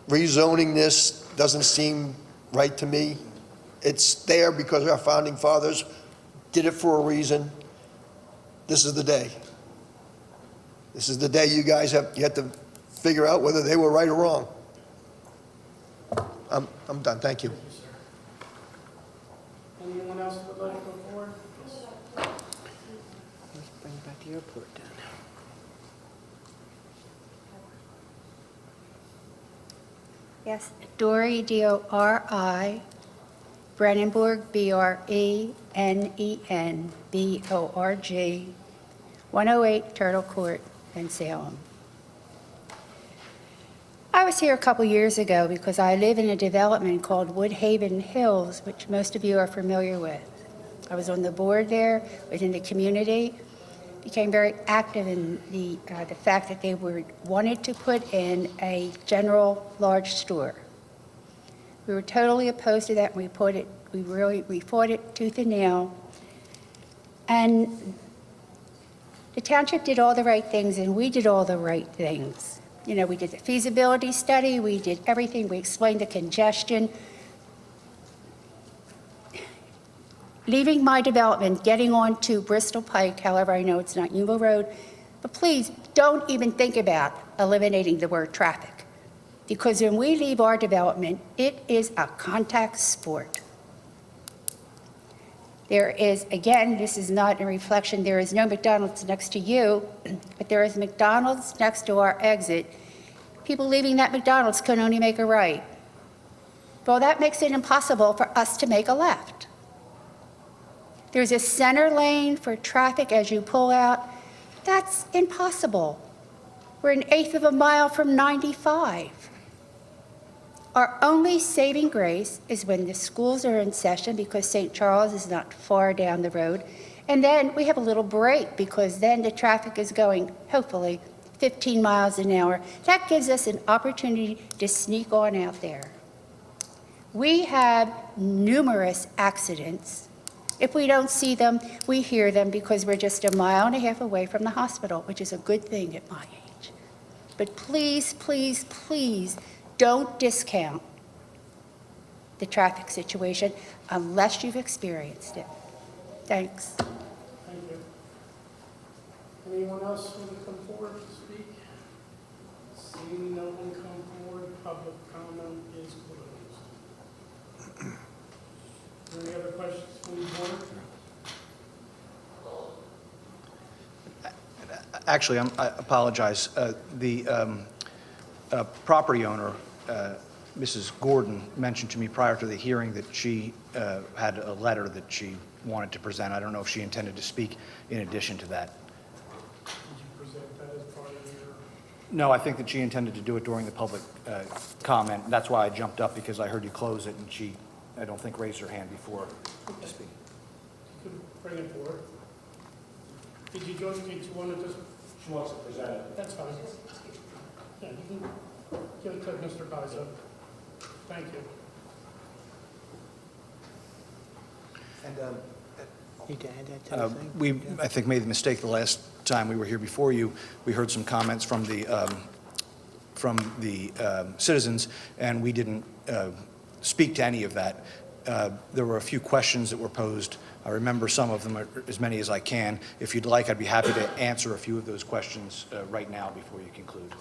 Rezoning this doesn't seem right to me. It's there because our founding fathers did it for a reason. This is the day. This is the day you guys have to figure out whether they were right or wrong. I'm done. Thank you. Anyone else would like to go forward? Let's bring back the airport down. Yes, Dory, D-O-R-I, Brennenborg, B-R-E-N-E-N-B-O-R-G, 108 Turtle Court, Bensalem. I was here a couple years ago because I live in a development called Woodhaven Hills, which most of you are familiar with. I was on the board there, within the community, became very active in the fact that they wanted to put in a general large store. We were totally opposed to that, and we fought it tooth and nail. And the township did all the right things, and we did all the right things. You know, we did the feasibility study, we did everything, we explained the congestion. Leaving my development, getting on to Bristol Pike, however, I know it's not Newville Road, but please don't even think about eliminating the word traffic. Because when we leave our development, it is a contact sport. There is, again, this is not a reflection, there is no McDonald's next to you, but there is McDonald's next to our exit. People leaving that McDonald's can only make a right. Well, that makes it impossible for us to make a left. There's a center lane for traffic as you pull out. That's impossible. We're an eighth of a mile from 95. Our only saving grace is when the schools are in session because St. Charles is not far down the road. And then we have a little break because then the traffic is going, hopefully, 15 miles an hour. That gives us an opportunity to sneak on out there. We have numerous accidents. If we don't see them, we hear them because we're just a mile and a half away from the hospital, which is a good thing at my age. But please, please, please, don't discount the traffic situation unless you've experienced it. Thanks. Thank you. Anyone else want to come forward to speak? Seeing no one come forward, public comment is closed. Any other questions from the board? Actually, I apologize. The property owner Mrs. Gordon mentioned to me prior to the hearing that she had a letter that she wanted to present. I don't know if she intended to speak in addition to that. Did you present that as part of your? No, I think that she intended to do it during the public comment. That's why I jumped up, because I heard you close it, and she, I don't think, raised her hand before speaking. You could bring it forward. Did you want to just? She wants to present it. That's fine. Yeah, you can give it to Mr. Pizzo. Thank you. And Need to add that to the thing? we, I think, made the mistake the last time we were here before you. We heard some comments from the citizens, and we didn't speak to any of that. There were a few questions that were posed. I remember some of them, as many as I can. If you'd like, I'd be happy to answer a few of those questions right now before you conclude.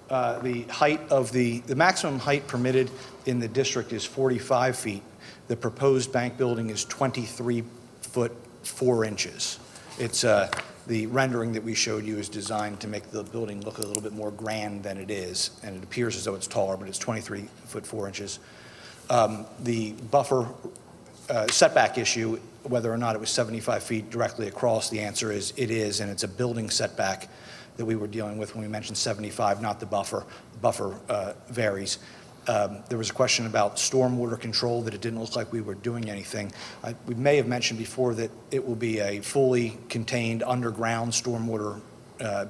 The height of the maximum height permitted in the district is 45 feet. The proposed bank building is 23 foot 4 inches. It's the rendering that we showed you is designed to make the building look a little bit more grand than it is, and it appears as though it's taller, but it's 23 foot 4 inches. The buffer setback issue, whether or not it was 75 feet directly across, the answer is it is, and it's a building setback that we were dealing with when we mentioned 75, not the buffer. The buffer varies. There was a question about stormwater control, that it didn't look like we were doing anything. We may have mentioned before that it will be a fully contained underground stormwater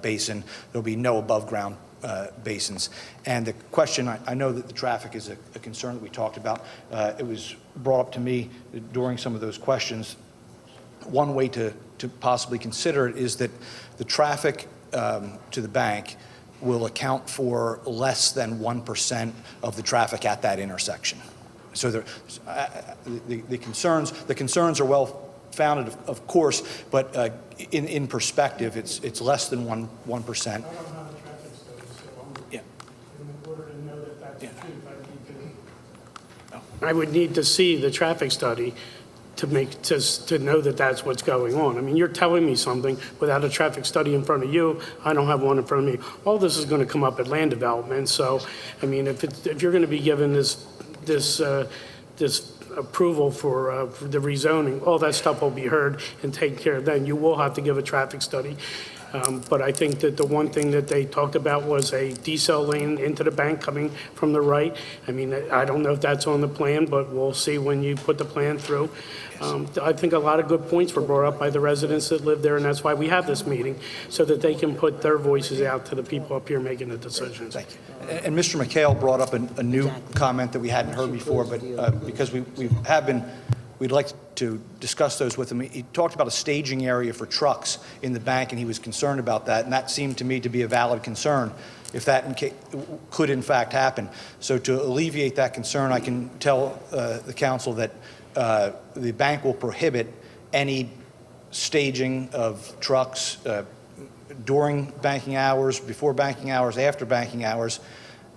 basin. There'll be no above ground basins. And the question, I know that the traffic is a concern that we talked about. It was brought up to me during some of those questions. One way to possibly consider it is that the traffic to the bank will account for less than 1% of the traffic at that intersection. So the concerns are well founded, of course, but in perspective, it's less than 1%. I don't have a traffic study, so Yeah. in order to know that that's the truth, I would need to see the traffic study to know that that's what's going on. I mean, you're telling me something without a traffic study in front of you. I don't have one in front of me. All this is going to come up at land development. So, I mean, if you're going to be given this approval for the rezoning, all that stuff will be heard and taken care of then. You will have to give a traffic study. But I think that the one thing that they talked about was a decel lane into the bank coming from the right. I mean, I don't know if that's on the plan, but we'll see when you put the plan through. I think a lot of good points were brought up by the residents that live there, and that's why we have this meeting, so that they can put their voices out to the people up here making the decisions. Thank you. And Mr. McHale brought up a new comment that we hadn't heard before, but because we'd like to discuss those with him. He talked about a staging area for trucks in the bank, and he was concerned about that, and that seemed to me to be a valid concern if that could in fact happen. So to alleviate that concern, I can tell the council that the bank will prohibit any staging of trucks during banking hours, before banking hours, after banking hours.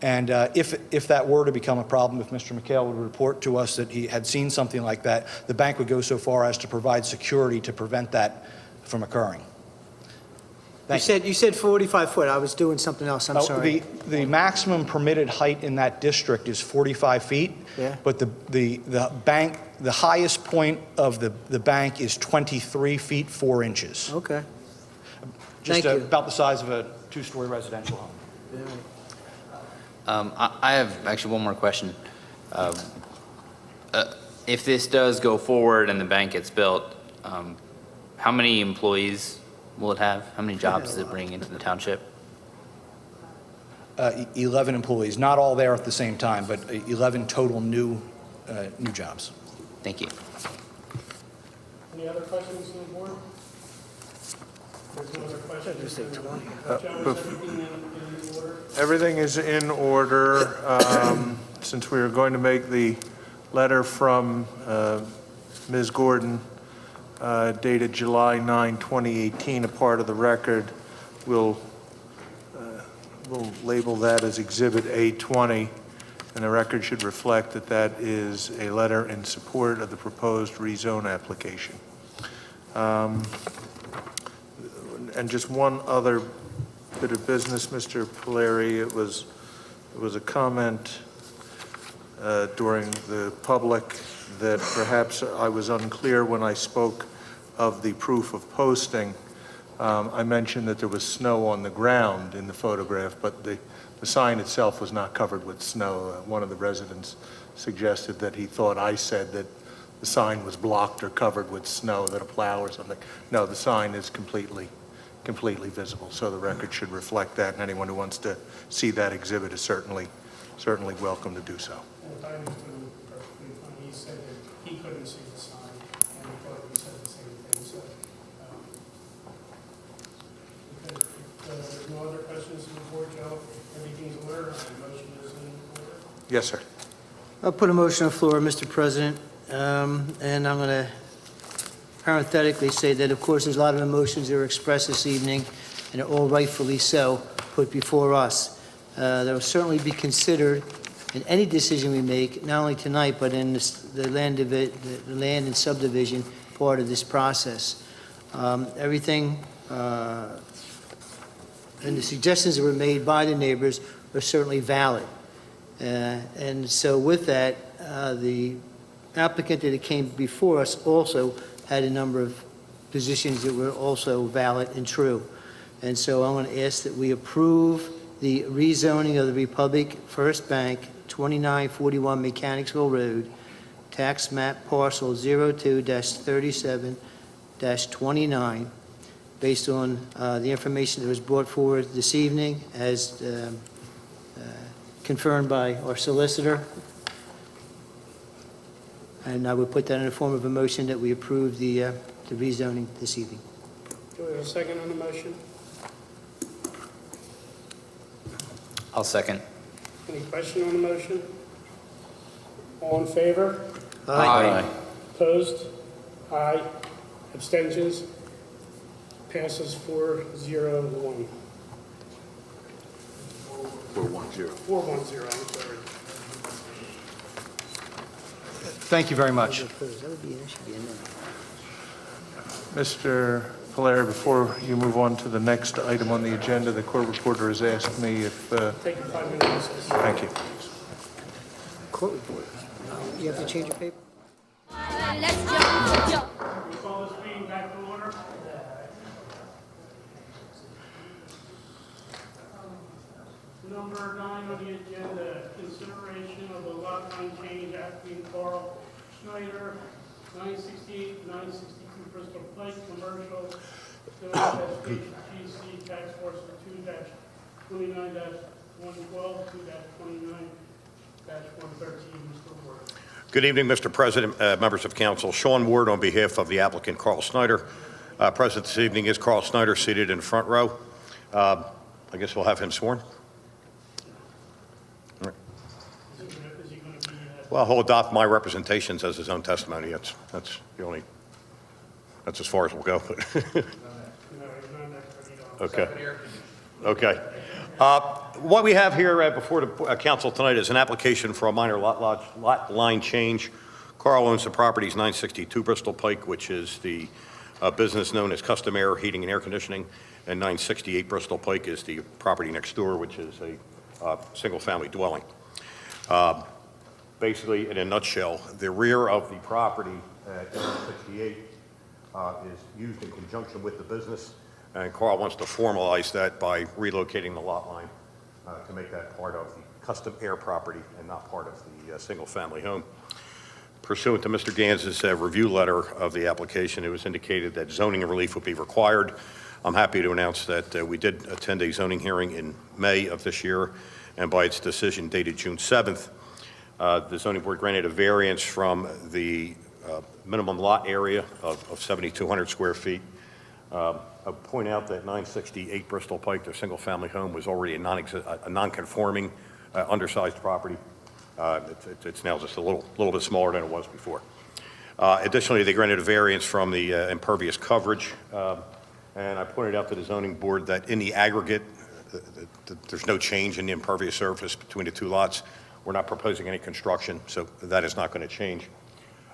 And if that were to become a problem, if Mr. McHale would report to us that he had seen something like that, the bank would go so far as to provide security to prevent that from occurring. You said 45 foot. I was doing something else. I'm sorry. The maximum permitted height in that district is 45 feet. Yeah. But the highest point of the bank is 23 feet 4 inches. Okay. Just Thank you. about the size of a two-story residential home. Yeah. I have actually one more question. If this does go forward and the bank gets built, how many employees will it have? How many jobs does it bring into the township? 11 employees, not all there at the same time, but 11 total new jobs. Thank you. Any other questions on the board? There's no other questions. Joe, is everything in order? Everything is in order. Since we are going to make the letter from Ms. Gordon dated July 9, 2018, a part of the record, we'll label that as Exhibit A20, and the record should reflect that that is a letter in support of the proposed rezone application. And just one other bit of business, Mr. Polari, it was There was a comment during the public that perhaps I was unclear when I spoke of the proof of posting. I mentioned that there was snow on the ground in the photograph, but the sign itself was not covered with snow. One of the residents suggested that he thought I said that the sign was blocked or covered with snow, that a plow or something. No, the sign is completely visible, so the record should reflect that, and anyone who wants to see that exhibit is certainly welcome to do so. And if I understood him perfectly, he said that he couldn't see the sign, and he thought we said the same thing, so. Okay, if there's no other questions from the board, Joe, everything's in order, the motion is in order. Yes, sir. I'll put a motion on the floor, Mr. President, and I'm going to parenthetically say that, of course, there's a lot of emotions that were expressed this evening, and all rightfully so, put before us. That will certainly be considered in any decision we make, not only tonight, but in the land and subdivision part of this process. Everything and the suggestions that were made by the neighbors are certainly valid. And so with that, the applicant that came before us also had a number of positions that were also valid and true. And so I want to ask that we approve the rezoning of the Republic First Bank, 2941 Mechanicsville Road, tax map parcel 02-37-29, based on the information that was brought forward this evening as confirmed by our solicitor. And I would put that in the form of a motion that we approve the rezoning this evening. Do we have a second on the motion? I'll second. Any question on the motion? All in favor? Aye. Opposed? Aye. Abstentions? Passes 4-0-1. 410. 4-1-0, I'm sorry. Thank you very much. Mr. Polaire, before you move on to the next item on the agenda, the court reporter has asked me if... Take a 5-minute recess. Thank you. Court report. You have to change your paper? We call this meeting back to order. Number 9 on the agenda, consideration of a lot line change between Carl Schneider, 968, 962 Bristol Pike, commercial, GC tax force 2-29-112, 2-29-113, Mr. Ward. Good evening, Mr. President, members of council. Sean Ward on behalf of the applicant Carl Snyder. Present this evening is Carl Snyder seated in the front row. I guess we'll have him sworn. All right. Well, he'll adopt my representations as his own testimony. That's as far as we'll go. Okay. Okay. What we have here before the council tonight is an application for a minor lot line change. Carl owns the properties 962 Bristol Pike, which is the business known as Custom Air Heating and Air Conditioning, and 968 Bristol Pike is the property next door, which is a single-family dwelling. Basically, in a nutshell, the rear of the property at 968 is used in conjunction with the business, and Carl wants to formalize that by relocating the lot line to make that part of the Custom Air property and not part of the single-family home. Pursuant to Mr. Gans's review letter of the application, it was indicated that zoning relief would be required. I'm happy to announce that we did attend a zoning hearing in May of this year, and by its decision dated June 7th, the zoning board granted a variance from the minimum lot area of 7,200 square feet. I'll point out that 968 Bristol Pike, their single-family home, was already a non-conforming, undersized property. It's now just a little bit smaller than it was before. Additionally, they granted a variance from the impervious coverage, and I pointed out to the zoning board that in the aggregate, there's no change in the impervious surface between the two lots. We're not proposing any construction, so that is not going to change.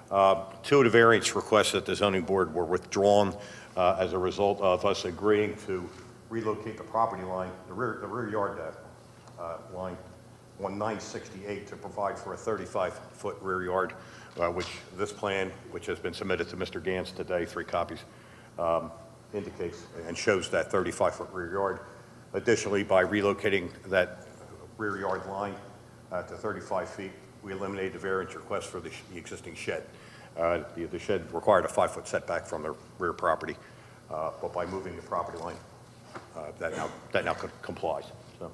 Two of the variance requests at the zoning board were withdrawn as a result of us agreeing to relocate the property line, the rear yard line, on 968 to provide for a 35-foot rear yard, which this plan, which has been submitted to Mr. Gans today, 3 copies, indicates and shows that 35-foot rear yard. Additionally, by relocating that rear yard line to 35 feet, we eliminated the variance request for the existing shed. The shed required a 5-foot setback from the rear property, but by moving the property line, that now complies. So,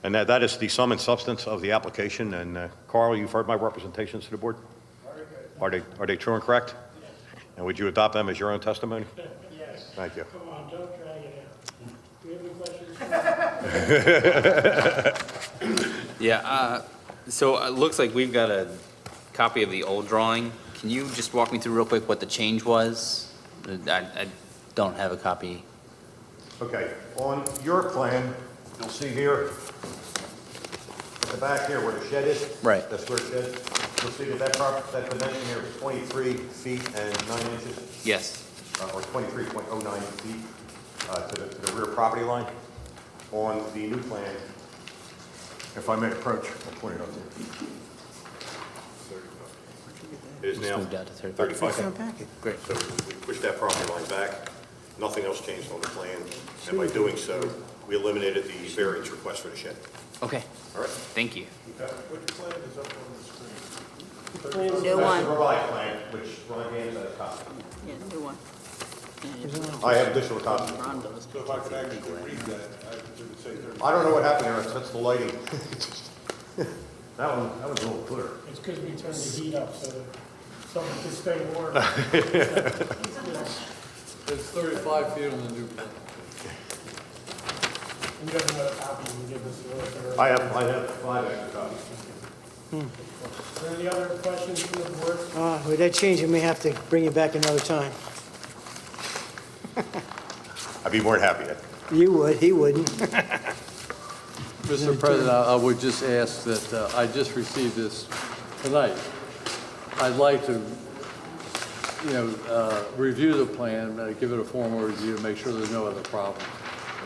and that is the sum and substance of the application. And Carl, you've heard my representations to the board. Are they true and correct? Yes. And would you adopt them as your own testimony? Yes. Thank you. Come on, don't drag it out. Do you have any questions? Yeah, so it looks like we've got a copy of the old drawing. Can you just walk me through real quick what the change was? I don't have a copy. Okay, on your plan, you'll see here, at the back here where the shed is. Right. That's where it is. You'll see that dimension here is 23 feet and 9 inches. Yes. Or 23.09 feet to the rear property line. On the new plan, if I may approach, I'll point it up there. It is now moved out to 35 feet. Great. So we pushed that property line back. Nothing else changed on the plan. And by doing so, we eliminated the variance request for the shed. Okay. All right. Thank you. Which plan is up on the screen? That's the revised plan, which Ron Gans has a copy. Yeah, new one. I have additional copies. So if I could actually read that, I would say 35. I don't know what happened there. That's the lighting. That was a little clearer. It's because we turned the heat up so that someone can stay warm. It's 35 feet on the new plan. You have another copy you can give us. I have 5 extra copies. Are there any other questions from the board? With that change, we may have to bring you back another time. I'd be more than happy to. You would, he wouldn't. Mr. President, I would just ask that I just received this tonight. I'd like to, review the plan, give it a formal review, make sure there's no other problem.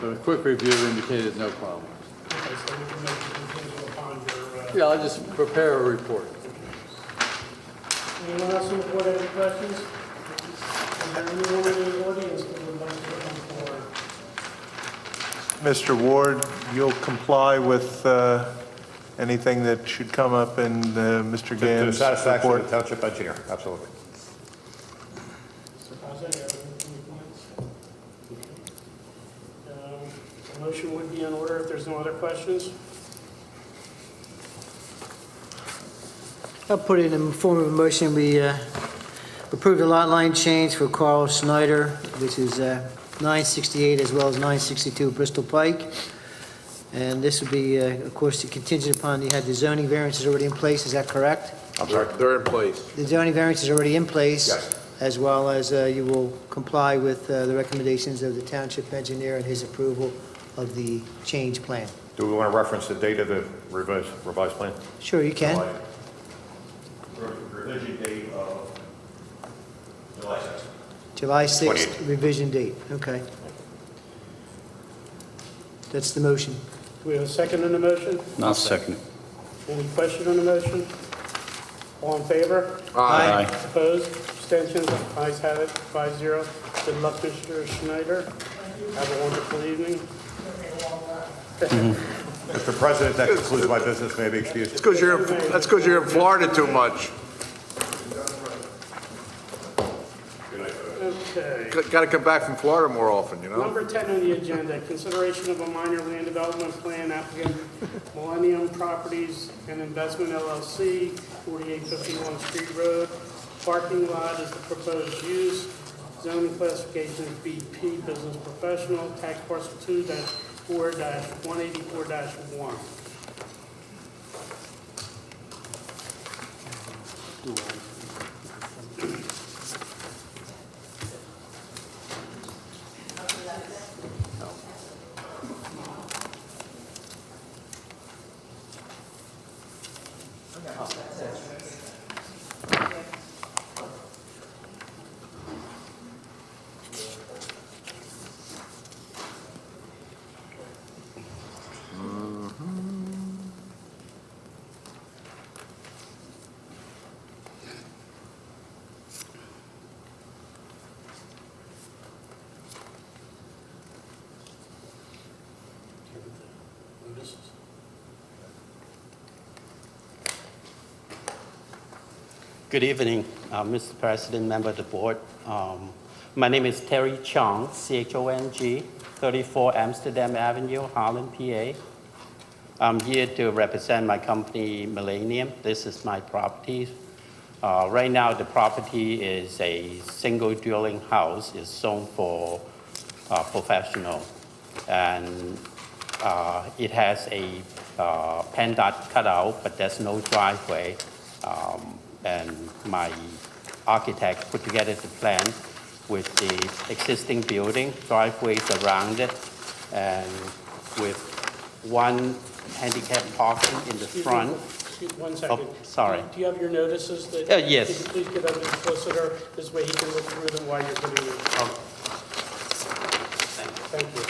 But a quick review indicated no problem. Okay, so we can make it contingent upon your... Yeah, I'll just prepare a report. Anyone else on the board have any questions? Is there anyone in the audience that would like to come forward? Mr. Ward, you'll comply with anything that should come up in Mr. To the Gans' satisfaction of report? the township engineer, absolutely. Mr. Pazzi, you have any points? A motion would be in order if there's no other questions. I'll put it in the form of a motion. We approve the lot line change for Carl Snyder, which is 968 as well as 962 Bristol Pike. And this would be, of course, contingent upon you had the zoning variances already in place. Is that correct? I'm sorry? They're in place. The zoning variance is already in place. Yes. As well as you will comply with the recommendations of the township engineer and his approval of the change plan. Do we want to reference the date of the revised plan? Sure, you can. Revision date of July 6th. July 6th 28th. revision date. Okay. That's the motion. Do we have a second on the motion? I'll second it. Any question on the motion? All in favor? Aye. Opposed? Abstentions? Ayes have it, 5-0. Good luck, Mr. Schneider. Have a wonderful evening. Mr. President, that concludes my business. May I be excused? That's because you're in Florida too much. Okay. Got to come back from Florida more often, you know? Number 10 on the agenda, consideration of a minor land development plan applicant Millennium Properties and Investment LLC, 4851 Street Road. Parking lot is the proposed use. Zoning classification is BP, business professional. Tax parcel 2-4-184-1. Good evening, Mr. President, member of the board. My name is Terry Chong, C-H-O-N-G, 34 Amsterdam Avenue, Harlem, PA. I'm here to represent my company, Millennium. This is my property. Right now, the property is a single dwelling house. It's zoned for professional. And it has a PennDOT cutout, but there's no driveway. And my architect put together the plan with the existing building, driveways around it, and with one handicap parking in the front. Excuse me, 1 second. Oh, sorry. Do you have your notices that? Yes. Could you please give them to the solicitor? This way he can look through them while you're putting it. Thank you.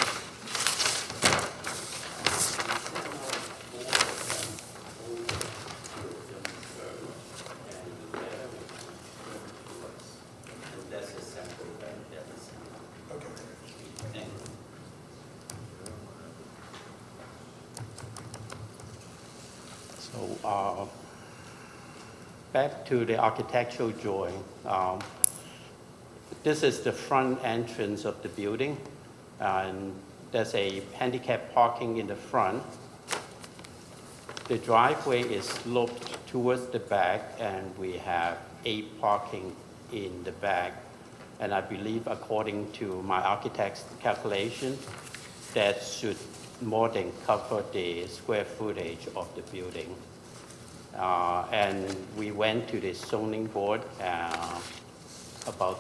So back to the architectural drawing. This is the front entrance of the building, and there's a handicap parking in the front. The driveway is sloped towards the back, and we have 8 parking in the back. And I believe, according to my architect's calculation, that should more than cover the square footage of the building. And we went to the zoning board about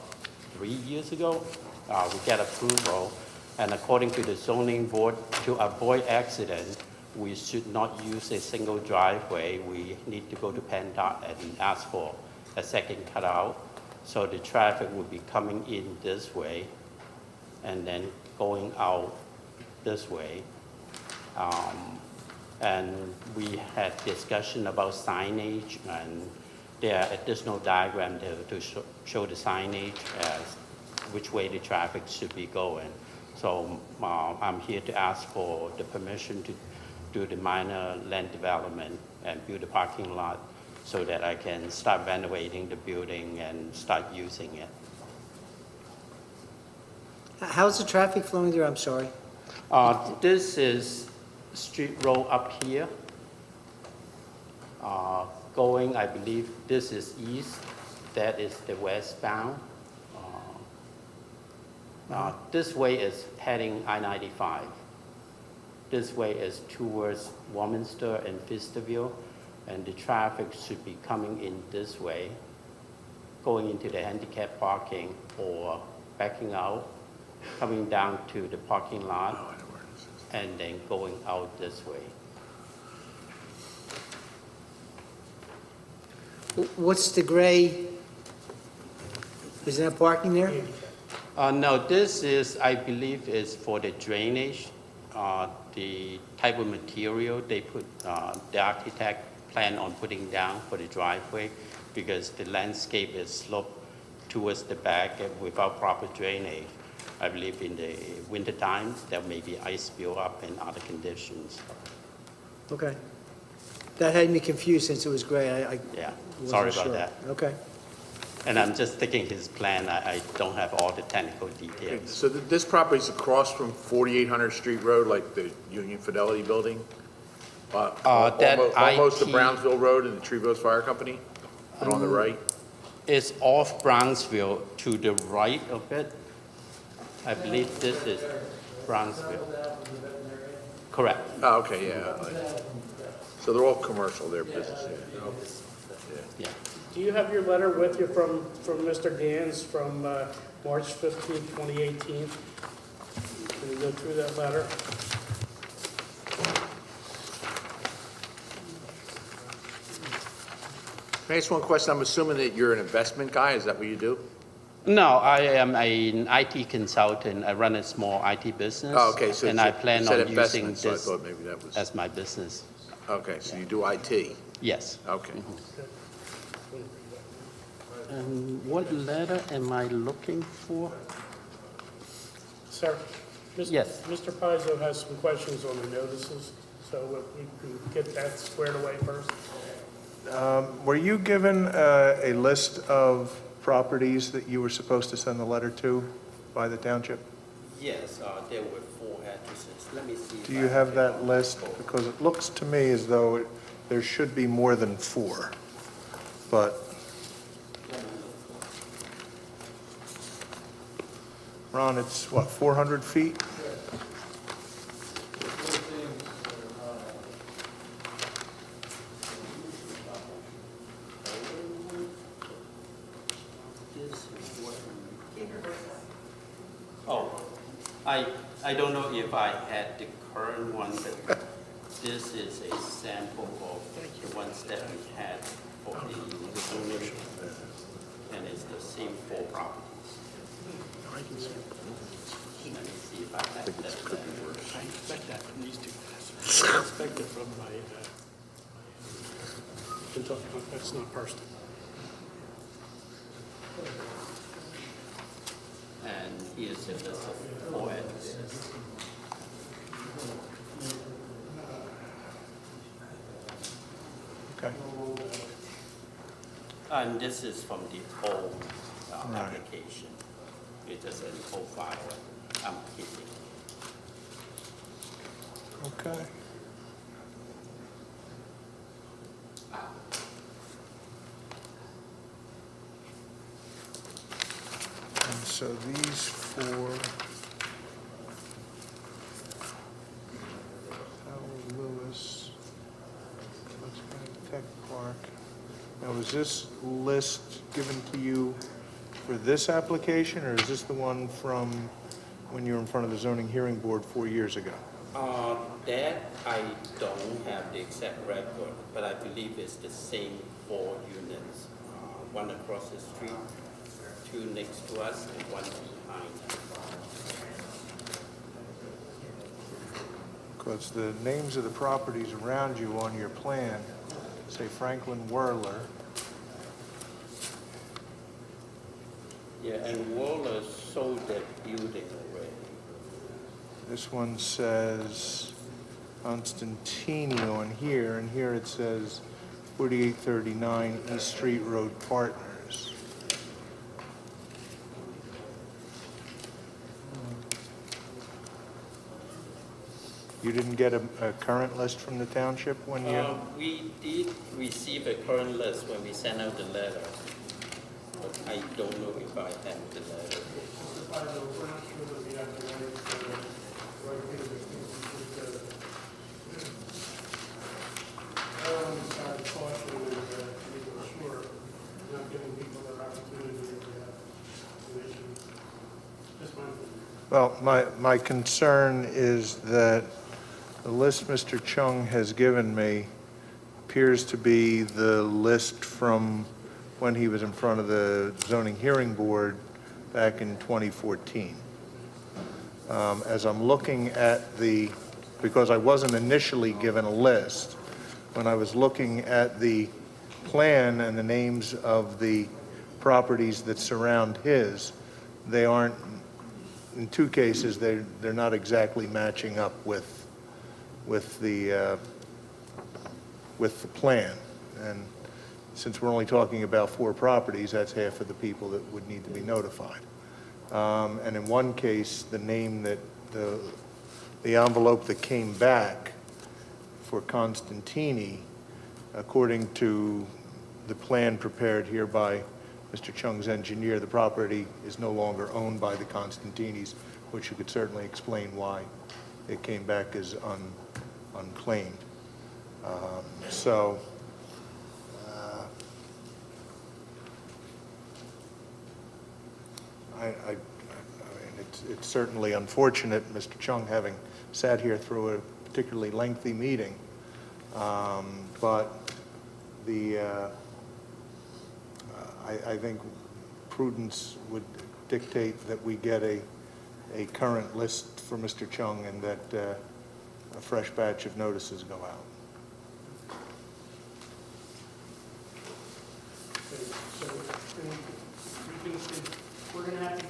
3 years ago. We got approval, and according to the zoning board, to avoid accident, we should not use a single driveway. We need to go to PennDOT and ask for a second cutout. So the traffic will be coming in this way and then going out this way. And we had discussion about signage, and there are additional diagrams there to show the signage as which way the traffic should be going. So I'm here to ask for the permission to do the minor land development and build a parking lot so that I can start renovating the building and start using it. How's the traffic flowing there? I'm sorry. This is Street Road up here. Going, I believe this is east, that is the westbound. This way is heading I-95. This way is towards Warminster and Fisterville, and the traffic should be coming in this way, going into the handicap parking or backing out, coming down to the parking lot, and then going out this way. What's the gray? Is there parking there? No, this is, I believe, is for the drainage. The type of material they put, the architect plan on putting down for the driveway, because the landscape is sloped towards the back without proper drainage. I believe in the winter time, there may be ice build up and other conditions. Okay. That had me confused since it was gray. Yeah, wasn't sorry about sure. that. Okay. And I'm just taking his plan. I don't have all the technical details. So this property is across from 4800 Street Road, like the Union Fidelity Building? That Almost the IT Brownsville Road and the Trevose Fire Company, but on the right? It's off Brownsville to the right of it. I believe this is Brownsville. Correct. Oh, okay, yeah. So they're all commercial, they're business. Yeah. Do you have your letter with you from Mr. Gans from March 15, 2018? Can you go through that letter? Can I ask one question? I'm assuming that you're an investment guy, is that what you do? No, I am an IT consultant. I run a small IT business. Oh, okay, so and you I plan said on using investment, so I this thought maybe that was... as my business. Okay, so you do IT? Yes. Okay. And what letter am I looking for? Sir? Yes. Mr. Pizzo has some questions on the notices, so if we can get that squared away first. Were you given a list of properties that you were supposed to send the letter to by the township? Yes, there were 4 addresses. Let me see. Do you have that list? Because it looks to me as though there should be more than 4, but... Ron, it's what, 400 feet? Oh, I don't know if I had the current one, but this is a sample of the ones that we had for the zoning, and it's the same 4 properties. Let me see if I have that. I expect that from these 2 guys. I expect it from my, that's not personal. And here's a list of 4 addresses. Okay. And this is from the old Right. application. It's just an old file I'm keeping. Okay. And so these 4, Howard Lewis, Tech Park. Now, was this list given to you for this application, or is this the one from when you were in front of the zoning hearing board 4 years ago? That I don't have the exact record, but I believe it's the same 4 units. One across the street, 2 next to us, and 1 behind us. Because the names of the properties around you on your plan say Franklin Whirler. Yeah, and Waller sold that building already. This one says Constantini on here, and here it says 4839 East Street Road Partners. You didn't get a current list from the township when you... We did receive a current list when we sent out the letter, but I don't know if I have the letter. Well, my concern is that the list Mr. Chung has given me appears to be the list from when he was in front of the zoning hearing board back in 2014. As I'm looking at because I wasn't initially given a list, when I was looking at the plan and the names of the properties that surround his, they aren't, in 2 cases, they're not exactly matching up with the plan. And since we're only talking about 4 properties, that's half of the people that would need to be notified. And in 1 case, the name that the envelope that came back for Constantini, according to the plan prepared here by Mr. Chung's engineer, the property is no longer owned by the Constantinis, which you could certainly explain why it came back as unclaimed. I mean, it's certainly unfortunate, Mr. Chung, having sat here through a particularly lengthy meeting, but I think prudence would dictate that we get a current list for Mr. Chung and that a fresh batch of notices go out. So we're going to have to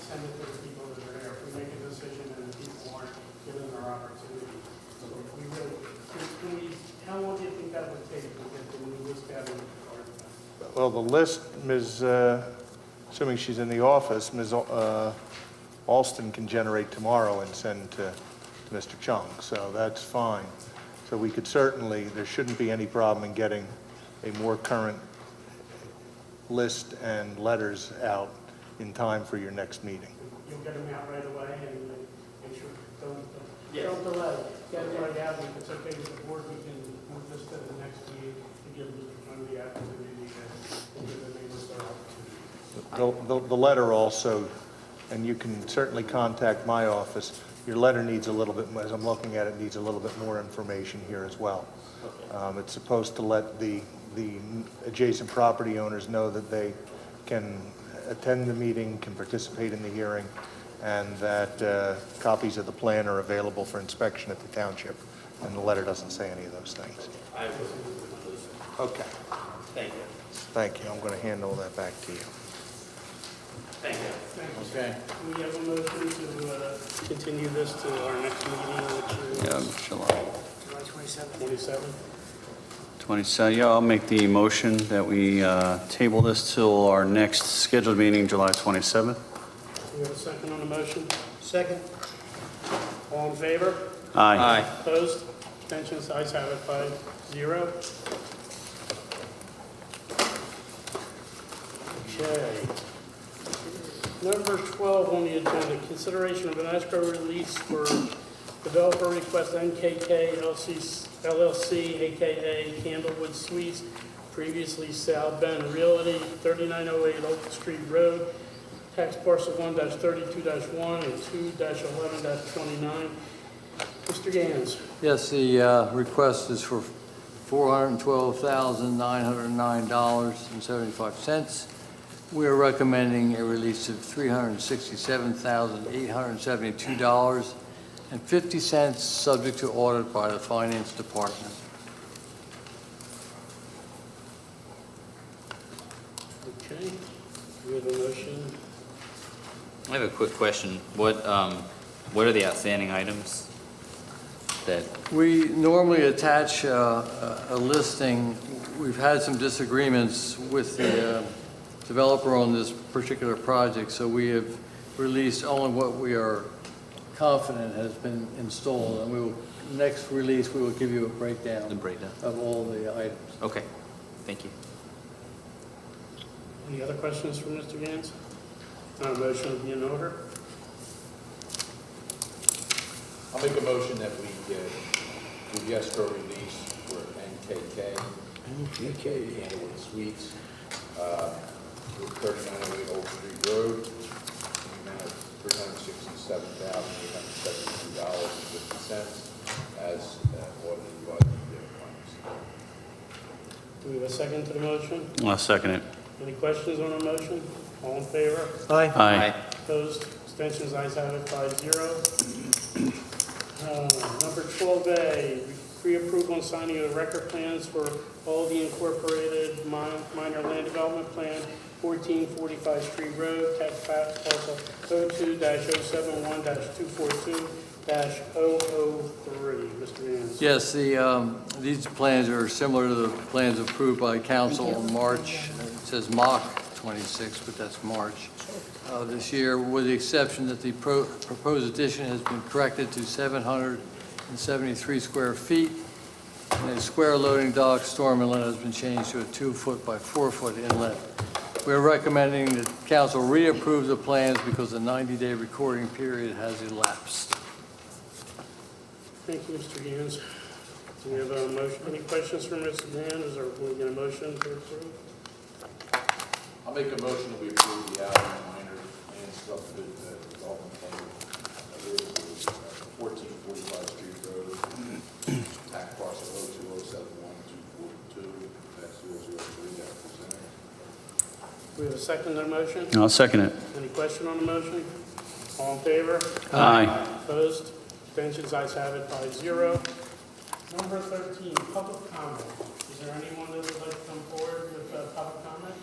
send it to the people that are there. If we make a decision and the people aren't given their opportunity. So we really, how long do you think that would take to get the new list Well, the list, assuming she's in the office, Ms. Alston can generate tomorrow and send to Mr. Chung, so that's fine. So we could certainly, there shouldn't be any problem in getting a more current list and letters out in time for your next meeting. You'll get them out right away and make sure, don't delay. Get them right out, if it's okay with the board, we can move this to the next meeting to give Mr. Chung the opportunity to give the neighbors their opportunity. The letter also, and you can certainly contact my office, your letter needs a little bit, as I'm looking at it, needs a little bit more information here as well. It's supposed to let the adjacent property owners know that they can attend the meeting, can participate in the hearing, and that copies of the plan are available for inspection at the township. And the letter doesn't say any of those things. Okay. Thank you. Thank you. I'm going to hand all that back to you. Thank you. Okay. We have a motion to continue this to our next meeting, which is July July 27th. 27, yeah, I'll make the motion that we table this till our next scheduled meeting, July 27th. We have a second on the motion? Second. All in favor? Aye. Opposed? Abstentions? Ayes have it, 5-0. Okay. Number 12 on the agenda, consideration of an escrow release for developer request NKK LLC, AKA Candlewood Suites, previously South Bend Realty, 3908 Oak Street Road, tax parcel 1-32-1 and 2-11-29. Mr. Gans. Yes, the request is for $412,909.75. We are recommending a release of $367,872.50, subject to audit by the Finance Department. Okay. We have a motion. I have a quick question. What are the outstanding items that? We normally attach a listing. We've had some disagreements with the developer on this particular project, so we have released only what we are confident has been installed, and we will, next release, we will give you a breakdown of all the items. Okay, thank you. Any other questions for Mr. Gans? Motion will be in order. I'll make a motion that we do the escrow release for NKK Candlewood Suites, 3908 Oak Street Road, in the amount of $367,872.50 as audited by the finance. Do we have a second to the motion? I'll second it. Any questions on the motion? All in favor? Aye. Aye. Opposed? Abstentions? Ayes have it, 5-0. Number 12A, pre-approval and signing of the record plans for all the incorporated minor land development plan, 1445 Street Road, tax parcel 02-071-242-003. Mr. Yance. Yes, these plans are similar to the plans approved by council in March. It says Mach 26, but that's March this year, with the exception that the proposed addition has been corrected to 773 square feet, and a square loading dock storm inlet has been changed to a 2-foot by 4-foot inlet. We're recommending that council reapprove the plans because the 90-day recording period has elapsed. Thank you, Mr. Gans. Do we have a motion? Any questions from Mr. Gans, or can we get a motion to approve? I'll make a motion that we approve the Allen minor and subdivision development plan, 1445 Street Road, tax parcel 02-071-242, that's 003 that presented. Do we have a second to the motion? I'll second it. Any question on the motion? All in favor? Aye. Opposed? Abstentions? Ayes have it, 5-0. Number 13, public comment. Is there anyone that would like to come forward with public comment?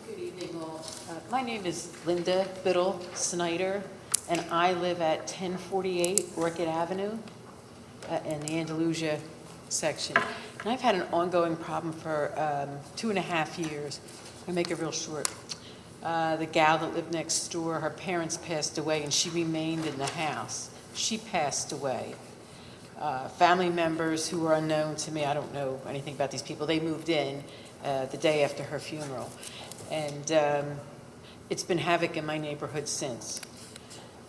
Good evening, all. My name is Linda Biddle Snyder, and I live at 1048 Orchid Avenue in the Andalusia section. And I've had an ongoing problem for 2.5 years. I'll make it real short. The gal that lived next door, her parents passed away, and she remained in the house. She passed away. Family members who are unknown to me, I don't know anything about these people, they moved in the day after her funeral. And it's been havoc in my neighborhood since.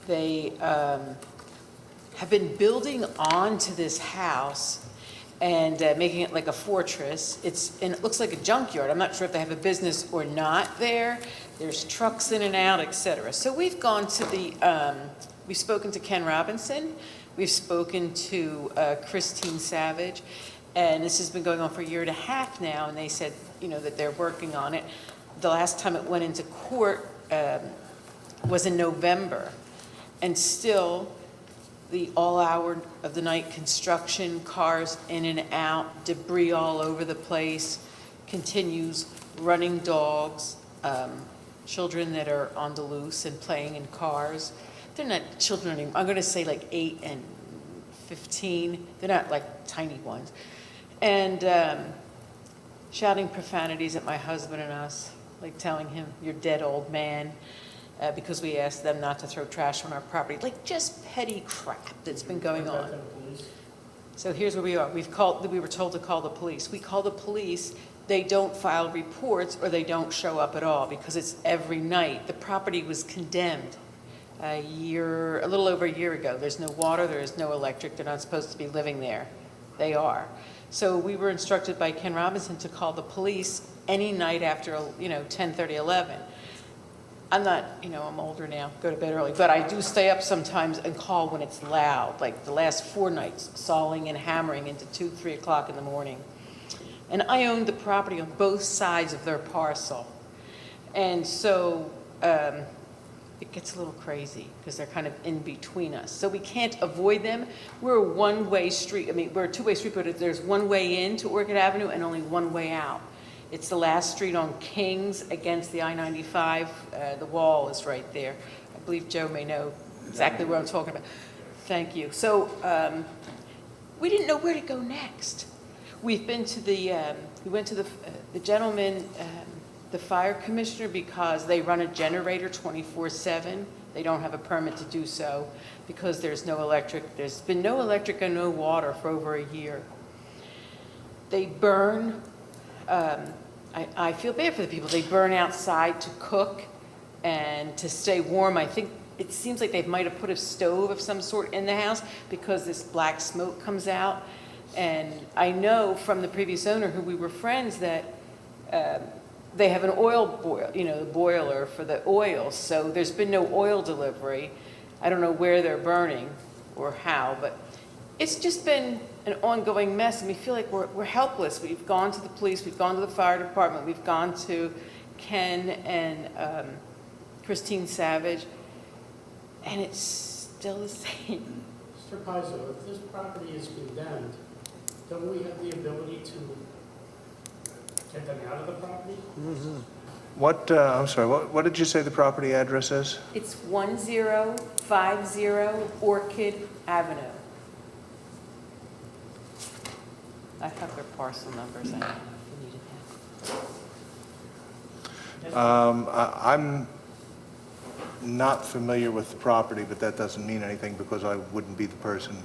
They have been building onto this house and making it like a fortress. And it looks like a junkyard. I'm not sure if they have a business or not there. There's trucks in and out, et cetera. So we've gone to we've spoken to Ken Robinson. We've spoken to Christine Savage. And this has been going on for 1.5 years now. And they said, that they're working on it. The last time it went into court was in November. And still, the all hour of the night construction, cars in and out, debris all over the place, continues, running dogs, children that are on the loose and playing in cars. They're not children anymore. I'm going to say like 8 and 15. They're not like tiny ones. And shouting profanities at my husband and us, like telling him, "You're dead, old man," because we asked them not to throw trash on our property. Like just petty crap that's been going on. So here's where we are. We were told to call the police. We call the police. They don't file reports or they don't show up at all because it's every night. The property was condemned a little over a year ago. There's no water, there is no electric. They're not supposed to be living there. They are. So we were instructed by Ken Robinson to call the police any night after 10:30, 11. I'm not, I'm older now, go to bed early, but I do stay up sometimes and call when it's loud, like the last 4 nights, sawing and hammering into 2, 3 o'clock in the morning. And I owned the property on both sides of their parcel. And so it gets a little crazy because they're kind of in between us. So we can't avoid them. We're a one-way street. I mean, we're a two-way street, but there's one way in to Orchid Avenue and only one way out. It's the last street on Kings against the I-95. The wall is right there. I believe Joe may know exactly what I'm talking about. Thank you. So we didn't know where to go next. We've been to we went to the gentleman, the fire commissioner, because they run a generator 24/7. They don't have a permit to do so because there's no electric. There's been no electric and no water for over a year. They burn. I feel bad for the people. They burn outside to cook and to stay warm. I think it seems like they might have put a stove of some sort in the house because this black smoke comes out. And I know from the previous owner, who we were friends, that they have an oil boil, the boiler for the oil. So there's been no oil delivery. I don't know where they're burning or how, but it's just been an ongoing mess, and we feel like we're helpless. We've gone to the police, we've gone to the fire department, we've gone to Ken and Christine Savage, and it's still the same. Mr. Paizo, if this property is condemned, don't we have the ability to get them out of the property? What, I'm sorry, what did you say the property address is? It's 1050 Orchid Avenue. I have their parcel numbers. I don't know if you needed that. I'm not familiar with the property, but that doesn't mean anything because I wouldn't be the person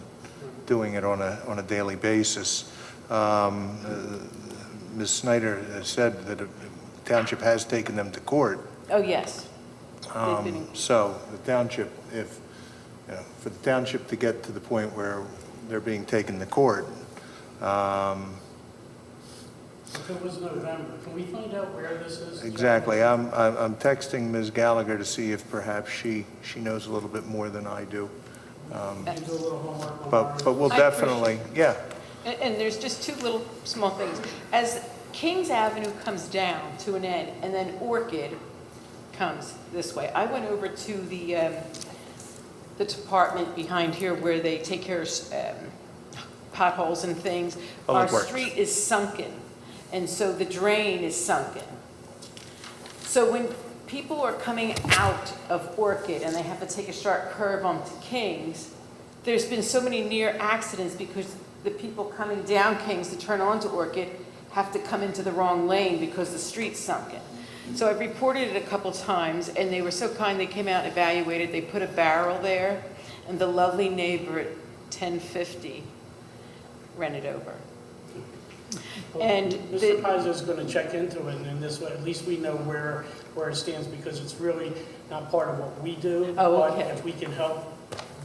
doing it on a daily basis. Ms. Snyder said that the township has taken them to court. Oh, yes. So the township, for the township to get to the point where they're being taken to court, If it was November, can we find out where this is? exactly. I'm texting Ms. Gallagher to see if perhaps she knows a little bit more than I do. And do a little homework on But we'll definitely, yeah. And there's just 2 little small things. As Kings Avenue comes down to an end, and then Orchid comes this way, I went over to the department behind here where they take care of potholes and things. Our street is sunken, and so the drain is sunken. So when people are coming out of Orchid and they have to take a sharp curve onto Kings, there's been so many near accidents because the people coming down Kings to turn onto Orchid have to come into the wrong lane because the street's sunken. So I've reported it a couple times, and they were so kind, they came out and evaluated, they put a barrel there, and the lovely neighbor at 1050 ran it over. And Mr. Paz is going to check into it, and in this way, at least we know where it stands, because it's really not part of what we do. Oh, But okay. if we can help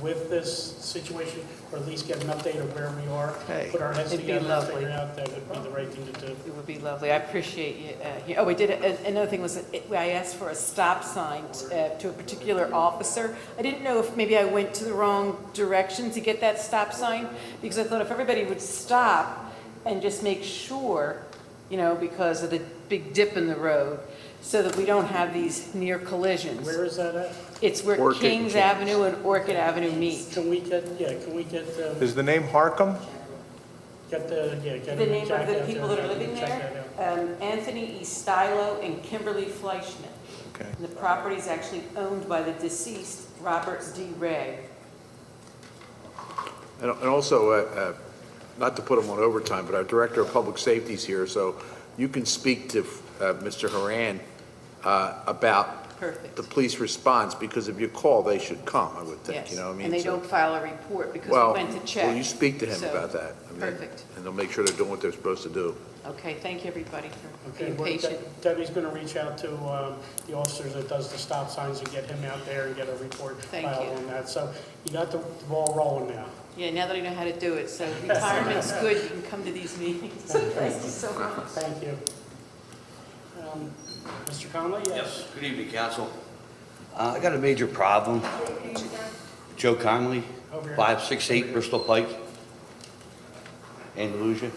with this situation, or at least get an update of where we are, put our heads It'd be together and lovely. figure out, that would be the right thing to do. It would be lovely. I appreciate you. Oh, we did, another thing was, I asked for a stop sign to a particular officer. I didn't know if maybe I went to the wrong direction to get that stop sign, because I thought if everybody would stop and just make sure, because of the big dip in the road, so that we don't have these near collisions. Where is that at? It's where Orchid and Kings Kings. Avenue and Orchid Avenue meet. Can we get, Is the name Harcum? get The name of the people that are living there, Anthony E. Stylo and Kimberly Fleischman. Okay. And the property is actually owned by the deceased Robert D. Ray. And also, not to put him on overtime, but our Director of Public Safety is here, so you can speak to Mr. Haran about Perfect. the police response, because if you call, they should come, I would think, Yes. you know what I mean? And they So- don't file a report because Well, we went to check. well, you speak to him So, about that. I mean, Perfect. And they'll make sure they're doing what they're supposed to do. Okay, thank you, everybody, for Okay, being well, patient. Debbie's going to reach out to the officers that does the stop signs and get him out there and get a report Thank filed you. on that. So you got the ball rolling now. Yeah, now that I know how to do it, so retirement's good, you can come to these meetings. Thank you so much. Thank you. Mr. Conley, yes? Good evening, council. I got a major problem. Joe Conley, 568 Bristol Pike, Andalusia.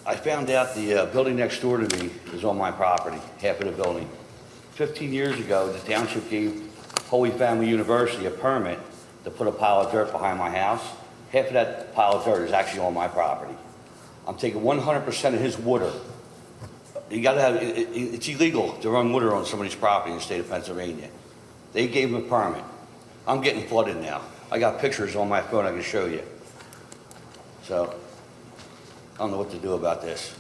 I found out the building next door to me is on my property, half of the building. 15 years ago, the township gave Holy Family University a permit to put a pile of dirt behind my house. Half of that pile of dirt is actually on my property. I'm taking 100% of his water. You gotta have, it's illegal to run water on somebody's property in the state of Pennsylvania. They gave him a permit. I'm getting flooded now. I got pictures on my phone I can show you. So, I don't know what to do about this.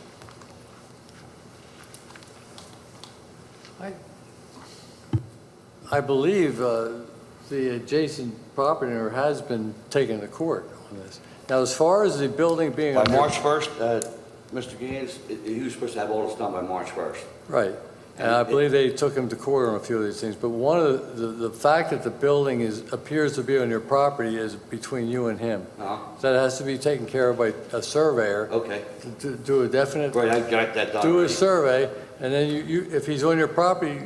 I believe the adjacent property owner has been taken to court on this. Now, as far as the building being... By March 1st, Mr. Gans, he was supposed to have all this done by March 1st. Right. And I believe they took him to court on a few of these things. But one of the fact that the building appears to be on your property is between you and him. That has to be taken care of by a surveyor. Okay. To do a definite... Right, I got that done. Do a survey, and then if he's on your property,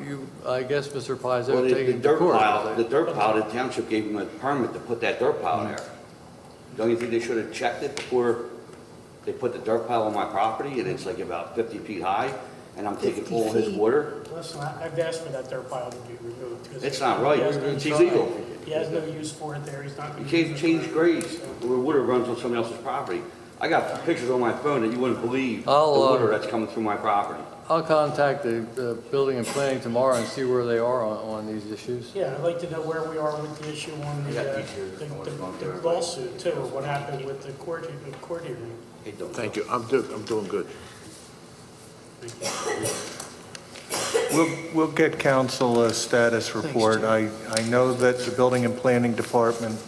I guess, Mr. Pies, Well, have to take him to court. the dirt pile, the township gave him a permit to put that dirt pile there. Don't you think they should have checked it before they put the dirt pile on my property, and it's like about 50 feet high, and I'm taking all his water? Listen, I've asked for that dirt pile to be removed. 'cause It's not right. he has no- It's illegal. He has no use for it there. He's not You going to can't use it. change grades where water runs on someone else's property. I got pictures on my phone that you wouldn't believe, the water that's coming through my property. I'll contact the building and planning tomorrow and see where they are on these issues. Yeah, I'd like to know where we are with the issue on the lawsuit too, or what happened with the court hearing. Thank you. I'm doing good. We'll get council a status report. I know that the Building and Planning Department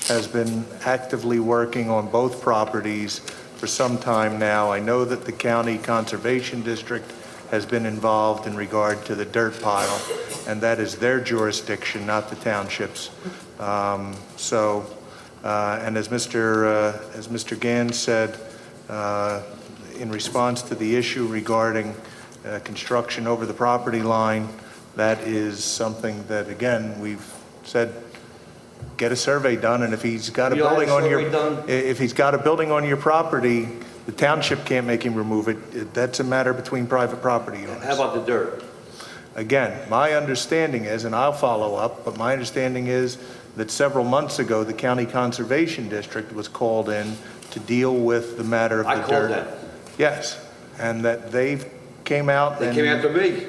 has been actively working on both properties for some time now. I know that the County Conservation District has been involved in regard to the dirt pile, and that is their jurisdiction, not the township's. And as Mr. Gans said, in response to the issue regarding construction over the property line, that is something that, again, we've said, get a survey done, and if he's got a building on your property, the township can't make him remove it. That's a matter between private property owners. How about the dirt? Again, my understanding is, and I'll follow up, but my understanding is that several months ago, the County Conservation District was called in to deal with the matter of the dirt. I called them. Yes, and that they came out They and... came after me.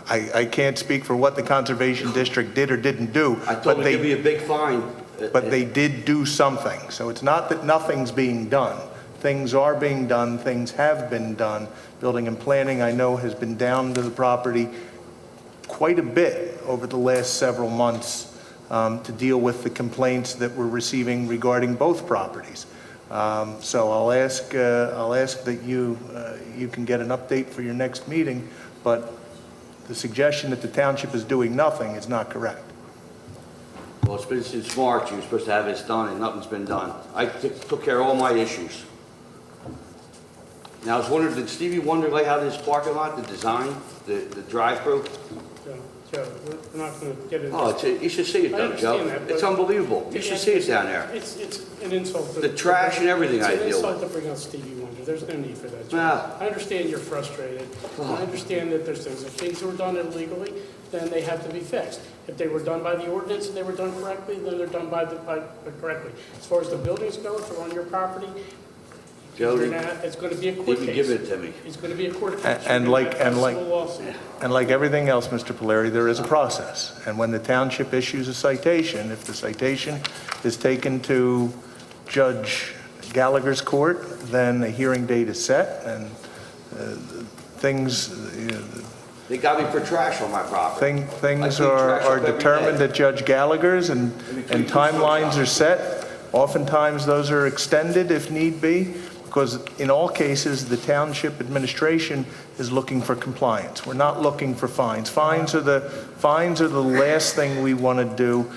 I can't speak for what the Conservation District did or didn't do. I told them to give me a big fine but they did do something. So it's not that nothing's being done. Things are being done, things have been done. Building and planning, I know, has been down to the property quite a bit over the last several months to deal with the complaints that we're receiving regarding both properties. So I'll ask that you can get an update for your next meeting, but the suggestion that the township is doing nothing is not correct. Well, it's been since March, you were supposed to have this done, and nothing's been done. I took care of all my issues. Now, I was wondering, did Stevie Wonder lay out his parking lot, the design, the drive-through? Joe, we're not going to get into Oh, you should see it though, Joe. It's unbelievable. You should see it down there. It's an insult. The trash and everything I deal It's an with. insult to bring out Stevie Wonder. There's no need for that, Joe. Nah. I understand you're frustrated. I understand that there's things. If things were done illegally, then they have to be fixed. If they were done by the ordinance and they were done correctly, then they're done correctly. As far as the buildings go, if they're on your property, Joe, it's going to be a court you case. can give it to me. It's going to be a court case. And You're like, gonna have and a like, civil lawsuit. and like everything else, Mr. Polari, there is a process. And when the township issues a citation, if the citation is taken to Judge Gallagher's court, then a hearing date is set, and things, They got me for trash on my property. things I clean are trash up every determined day. at Judge Gallagher's, and timelines are set. Oftentimes, those are extended if need be, because in all cases, the township administration is looking for compliance. We're not looking for fines. Fines are the last thing we want to do.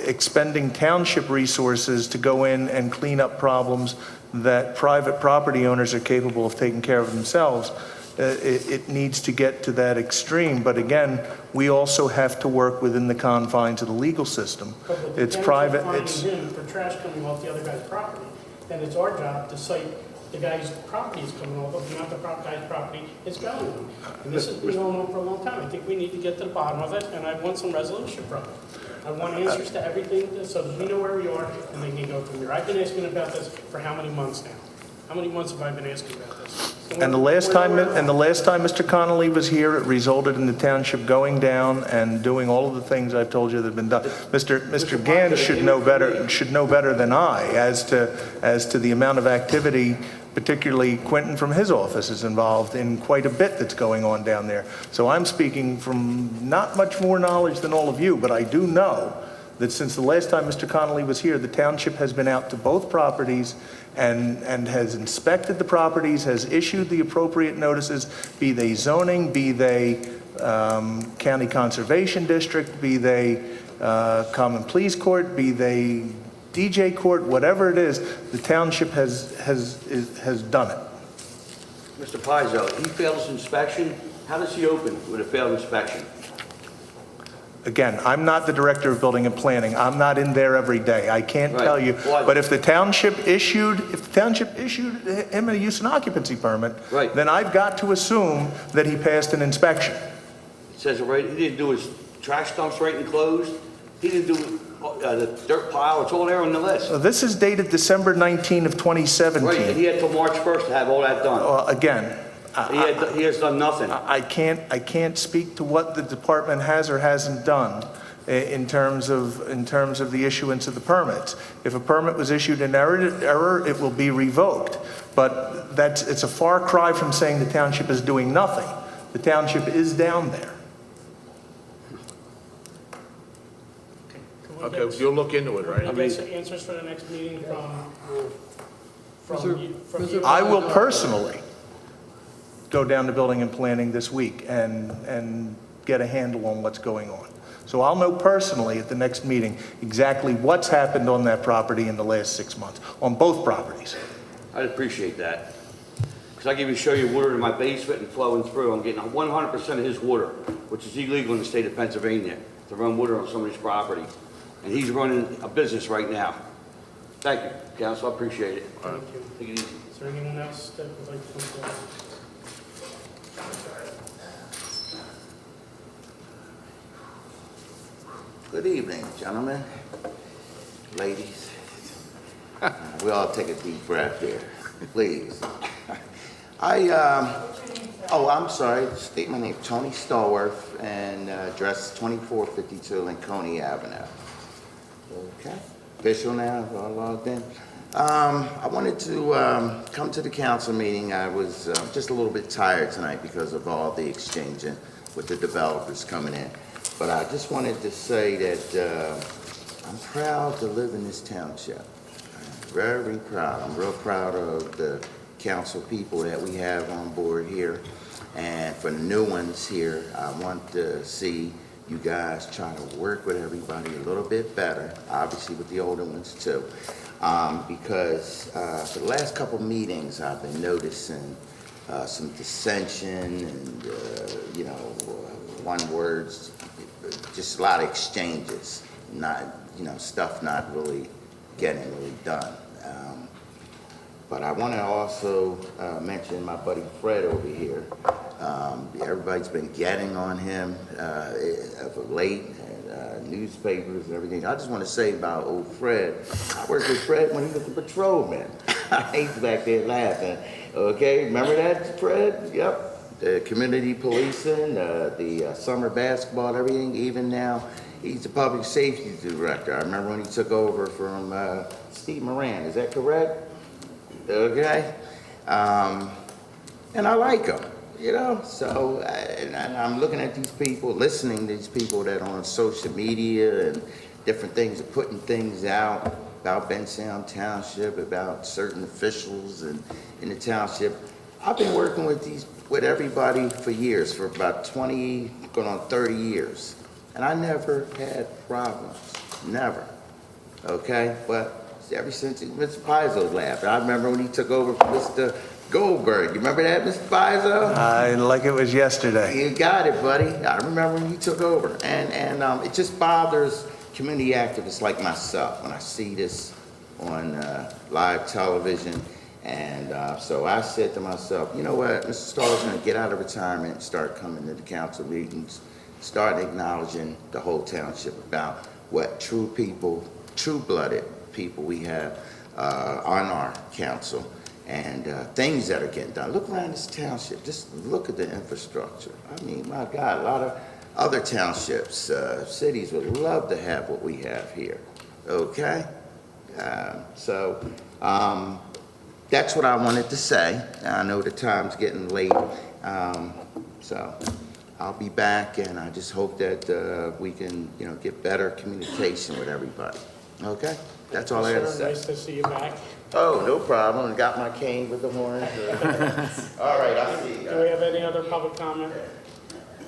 Expending township resources to go in and clean up problems that private property owners are capable of taking care of themselves. It needs to get to that extreme, but again, we also have to work within the confines of the legal system. But the It's township private, finding it's, him for trash coming off the other guy's property, then it's our job to cite the guy's property is coming off of, not the guy's property it's going on. And this has been going on for a long time. I think we need to get to the bottom of it, and I want some resolution from it. I want answers to everything so that we know where we are and they can go from there. I've been asking about this for how many months now? How many months have I been asking about this? and the last time Mr. Connolly was here, it resulted in the township going down and doing all of the things I've told you that have been done. Mr. Gans should know better than I as to the amount of activity, particularly Quentin from his office is involved in quite a bit that's going on down there. So I'm speaking from not much more knowledge than all of you, but I do know that since the last time Mr. Connolly was here, the township has been out to both properties and has inspected the properties, has issued the appropriate notices, be they zoning, be they county conservation district, be they common pleas court, be they DJ court, whatever it is, the township has done it. Mr. Pizzo, he failed his inspection. How does he open with a failed inspection? Again, I'm not the director of building and planning. I'm not in there every day. I can't Right. tell you. Well, But if the township issued him a use and occupancy permit, Right. then I've got to assume that he passed an inspection. It says it right, he didn't do his trash dumps right enclosed. He didn't do the dirt pile. It's all there on the list. So this is dated December 19 of 2017. Right, and he had till March 1st to have all that done. Again, He has done nothing. I can't speak to what the department has or hasn't done in terms of the issuance of the permits. If a permit was issued in error, it will be revoked. But it's a far cry from saying the township is doing nothing. The township is down there. Okay, you'll look into it, right? Can we get some answers for the next meeting from you? I will personally go down to building and planning this week and get a handle on what's going on. So I'll know personally at the next meeting exactly what's happened on that property in the last 6 months, on both properties. I'd appreciate that. Because I can even show you water in my basement and flowing through. I'm getting 100% of his water, which is illegal in the state of Pennsylvania, to run water on somebody's property. And he's running a business right now. Thank you, Council, I appreciate it. Thank you. Take it easy. Is there anyone else that would like to come forward? Good evening, gentlemen, ladies. We all take a deep breath here, please. I'm sorry, state my name, Tony Stallworth, and address 2452 Lincoln Avenue. Okay? official now, all logged in. I wanted to come to the council meeting. I was just a little bit tired tonight because of all the exchanging with the developers coming in. But I just wanted to say that I'm proud to live in this township. I'm very proud. I'm real proud of the council people that we have on board here. And for the new ones here, I want to see you guys try to work with everybody a little bit better, obviously with the older ones too. Because for the last couple meetings, I've been noticing some dissension and, one words, just a lot of exchanges, not, stuff not really getting really done. But I want to also mention my buddy Fred over here. Everybody's been getting on him of late, and newspapers and everything. I just want to say about old Fred. I worked with Fred when he was a patrolman. He's back there laughing. Okay, remember that, Fred? Yep. The community policing, the summer basketball, and everything. Even now, he's the public safety director. I remember when he took over from Steve Moran. Is that correct? Okay. And I like him. So and I'm looking at these people, listening to these people that are on social media and different things, are putting things out about Bensalem Township, about certain officials and in the township. I've been working with everybody for years, for about 20, going on 30 years, and I never had problems, never. Okay, but ever since Mr. Pizzo left, I remember when he took over from Mr. Goldberg. You remember that, Mr. Pizzo? Like it was yesterday. You got it, buddy. I remember when you took over. And it just bothers community activists like myself when I see this on live television. And so I said to myself, you know what, Mr. Starr's going to get out of retirement and start coming to the council meetings, start acknowledging the whole township about what true people, true-blooded people we have on our council. And things that are getting done. Look around this township. Just look at the infrastructure. I mean, my God, a lot of other townships, cities would love to have what we have here. Okay? So that's what I wanted to say. I know the time's getting late. So I'll be back, and I just hope that we can, get better communication with everybody. Okay? That's all I got to say. Nice to see you back. Oh, no problem. I got my cane with the horns. All right, I'll see you. Do we have any other public comment?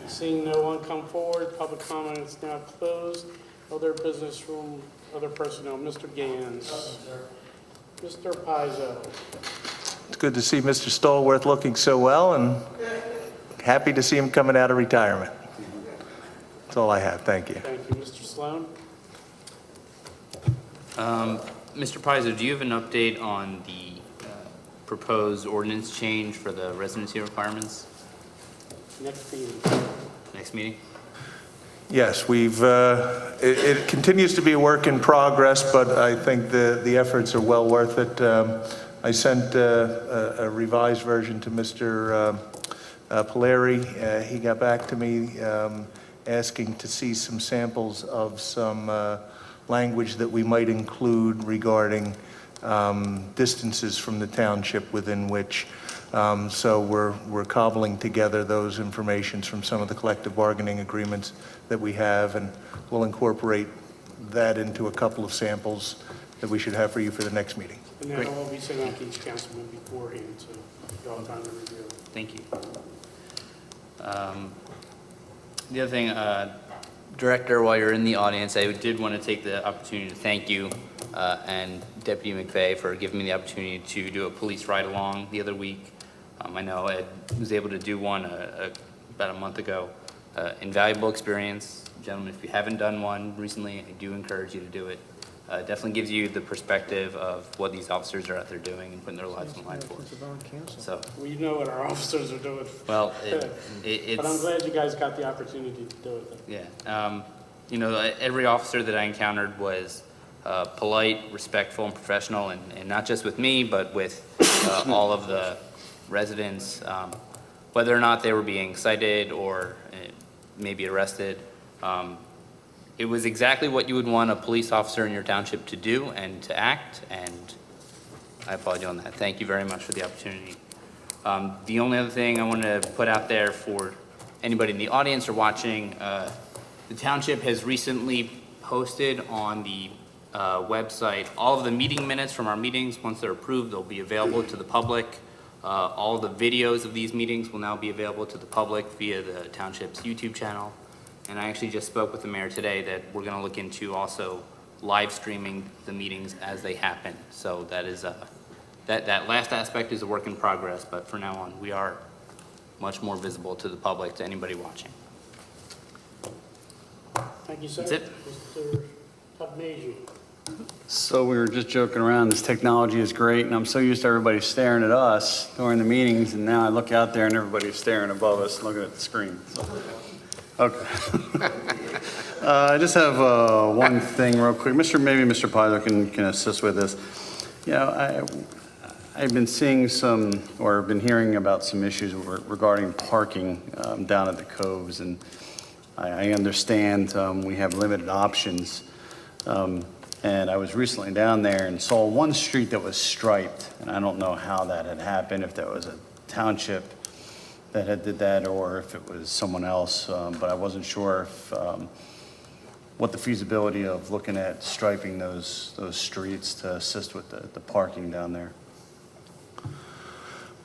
Seeing no one come forward, public comment is now closed. Other business from other personnel. Mr. Gans. Mr. Pizzo. It's good to see Mr. Stallworth looking so well, and happy to see him coming out of retirement. That's all I have. Thank you. Thank you. Mr. Sloan? Mr. Pizzo, do you have an update on the proposed ordinance change for the residency requirements? Next meeting. Next meeting? Yes, it continues to be a work in progress, but I think the efforts are well worth it. I sent a revised version to Mr. Polari. He got back to me asking to see some samples of some language that we might include regarding distances from the township within which. So we're cobbling together those informations from some of the collective bargaining agreements that we have, and we'll incorporate that into a couple of samples that we should have for you for the next meeting. And then I'll be sending out to each councilman beforehand, so y'all have time to review. Thank you. The other thing, Director, while you're in the audience, I did want to take the opportunity to thank you and Deputy McVeigh for giving me the opportunity to do a police ride-along the other week. I know Ed was able to do one about a month ago. Invaluable experience. Gentlemen, if you haven't done one recently, I do encourage you to do it. Definitely gives you the perspective of what these officers are out there doing and putting their lives on the line for. So, We know what our officers are doing. well, But I'm glad you guys got the opportunity to do it. yeah. Every officer that I encountered was polite, respectful, and professional, and not just with me, but with all of the residents, whether or not they were being cited or maybe arrested. it was exactly what you would want a police officer in your township to do and to act, and I applaud you on that. Thank you very much for the opportunity. The only other thing I wanted to put out there for anybody in the audience or watching, the township has recently posted on the website all of the meeting minutes from our meetings. Once they're approved, they'll be available to the public. All the videos of these meetings will now be available to the public via the township's YouTube channel. And I actually just spoke with the mayor today that we're going to look into also live streaming the meetings as they happen. So that is that last aspect is a work in progress, but for now on, we are much more visible to the public, to anybody watching. Thank you, sir. That's it. Mr. Tubmazy. So we were just joking around, this technology is great, and I'm so used to everybody staring at us during the meetings, and now I look out there and everybody's staring above us, looking at the screen. So, okay. I just have one thing real quick. Maybe Mr. Pizer can assist with this. You know, I've been seeing or been hearing about some issues regarding parking down at the coves, and I understand we have limited options. And I was recently down there and saw one street that was striped, and I don't know how that had happened, if that was a township that had did that or if it was someone else, but I wasn't sure if, what the feasibility of looking at striping those streets to assist with the parking down there.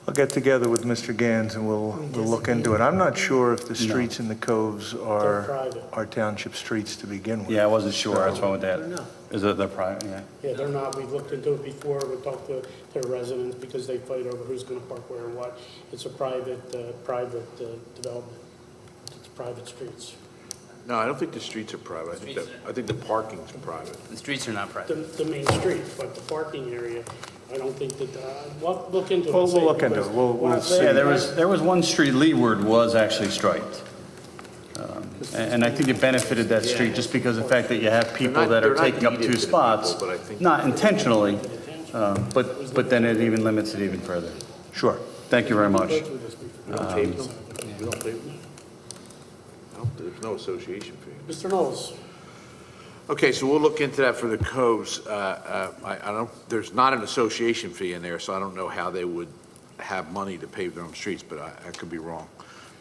I'll get together with Mr. Gans and we'll look into it. I'm not sure if the streets in the coves are township streets to begin with. Yeah, I wasn't sure, that's why with They're that. not. Is it the private, yeah? Yeah, they're not. We've looked into it before. We talked to their residents because they fight over who's going to park where and what. It's a private development. It's private streets. No, I don't think the streets are private. I think the parking's private. The streets are not private. The main street, but the parking area, I don't think that, we'll look into it. We'll look into it. We'll see. Yeah, there was one street, Leeward, was actually striped. And I think it benefited that street just because of the fact that you have people that are taking up two spots, not intentionally, but then it even limits it even further. Sure. Thank you very much. We don't pave them? We don't pave them? No, there's no association fee. Mr. Knowles. Okay, so we'll look into that for the coves. There's not an association fee in there, so I don't know how they would have money to pave their own streets, but I could be wrong.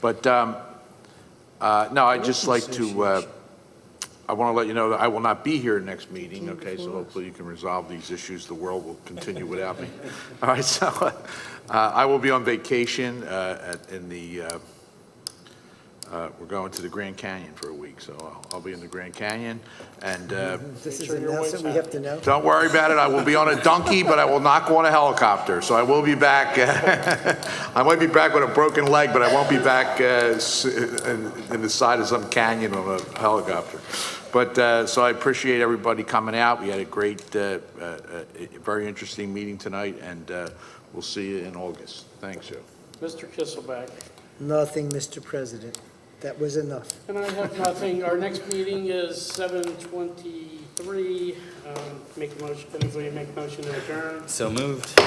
But, no, I'd just like to, I want to let you know that I will not be here next meeting, okay? So hopefully you can resolve these issues. The world will continue without me. All right, so I will be on vacation we're going to the Grand Canyon for a week, so I'll be in the Grand Canyon. And This is an announcement we have to know. don't worry about it. I will be on a donkey, but I will not go on a helicopter. So I will be back. I might be back with a broken leg, but I won't be back in the side of some canyon on a helicopter. But so I appreciate everybody coming out. We had a great, very interesting meeting tonight, and we'll see you in August. Thanks, Joe. Mr. Kisselback. Nothing, Mr. President. That was enough. And I have nothing. Our next meeting is 7:23. Make a motion, anybody make a motion to adjourn? So moved.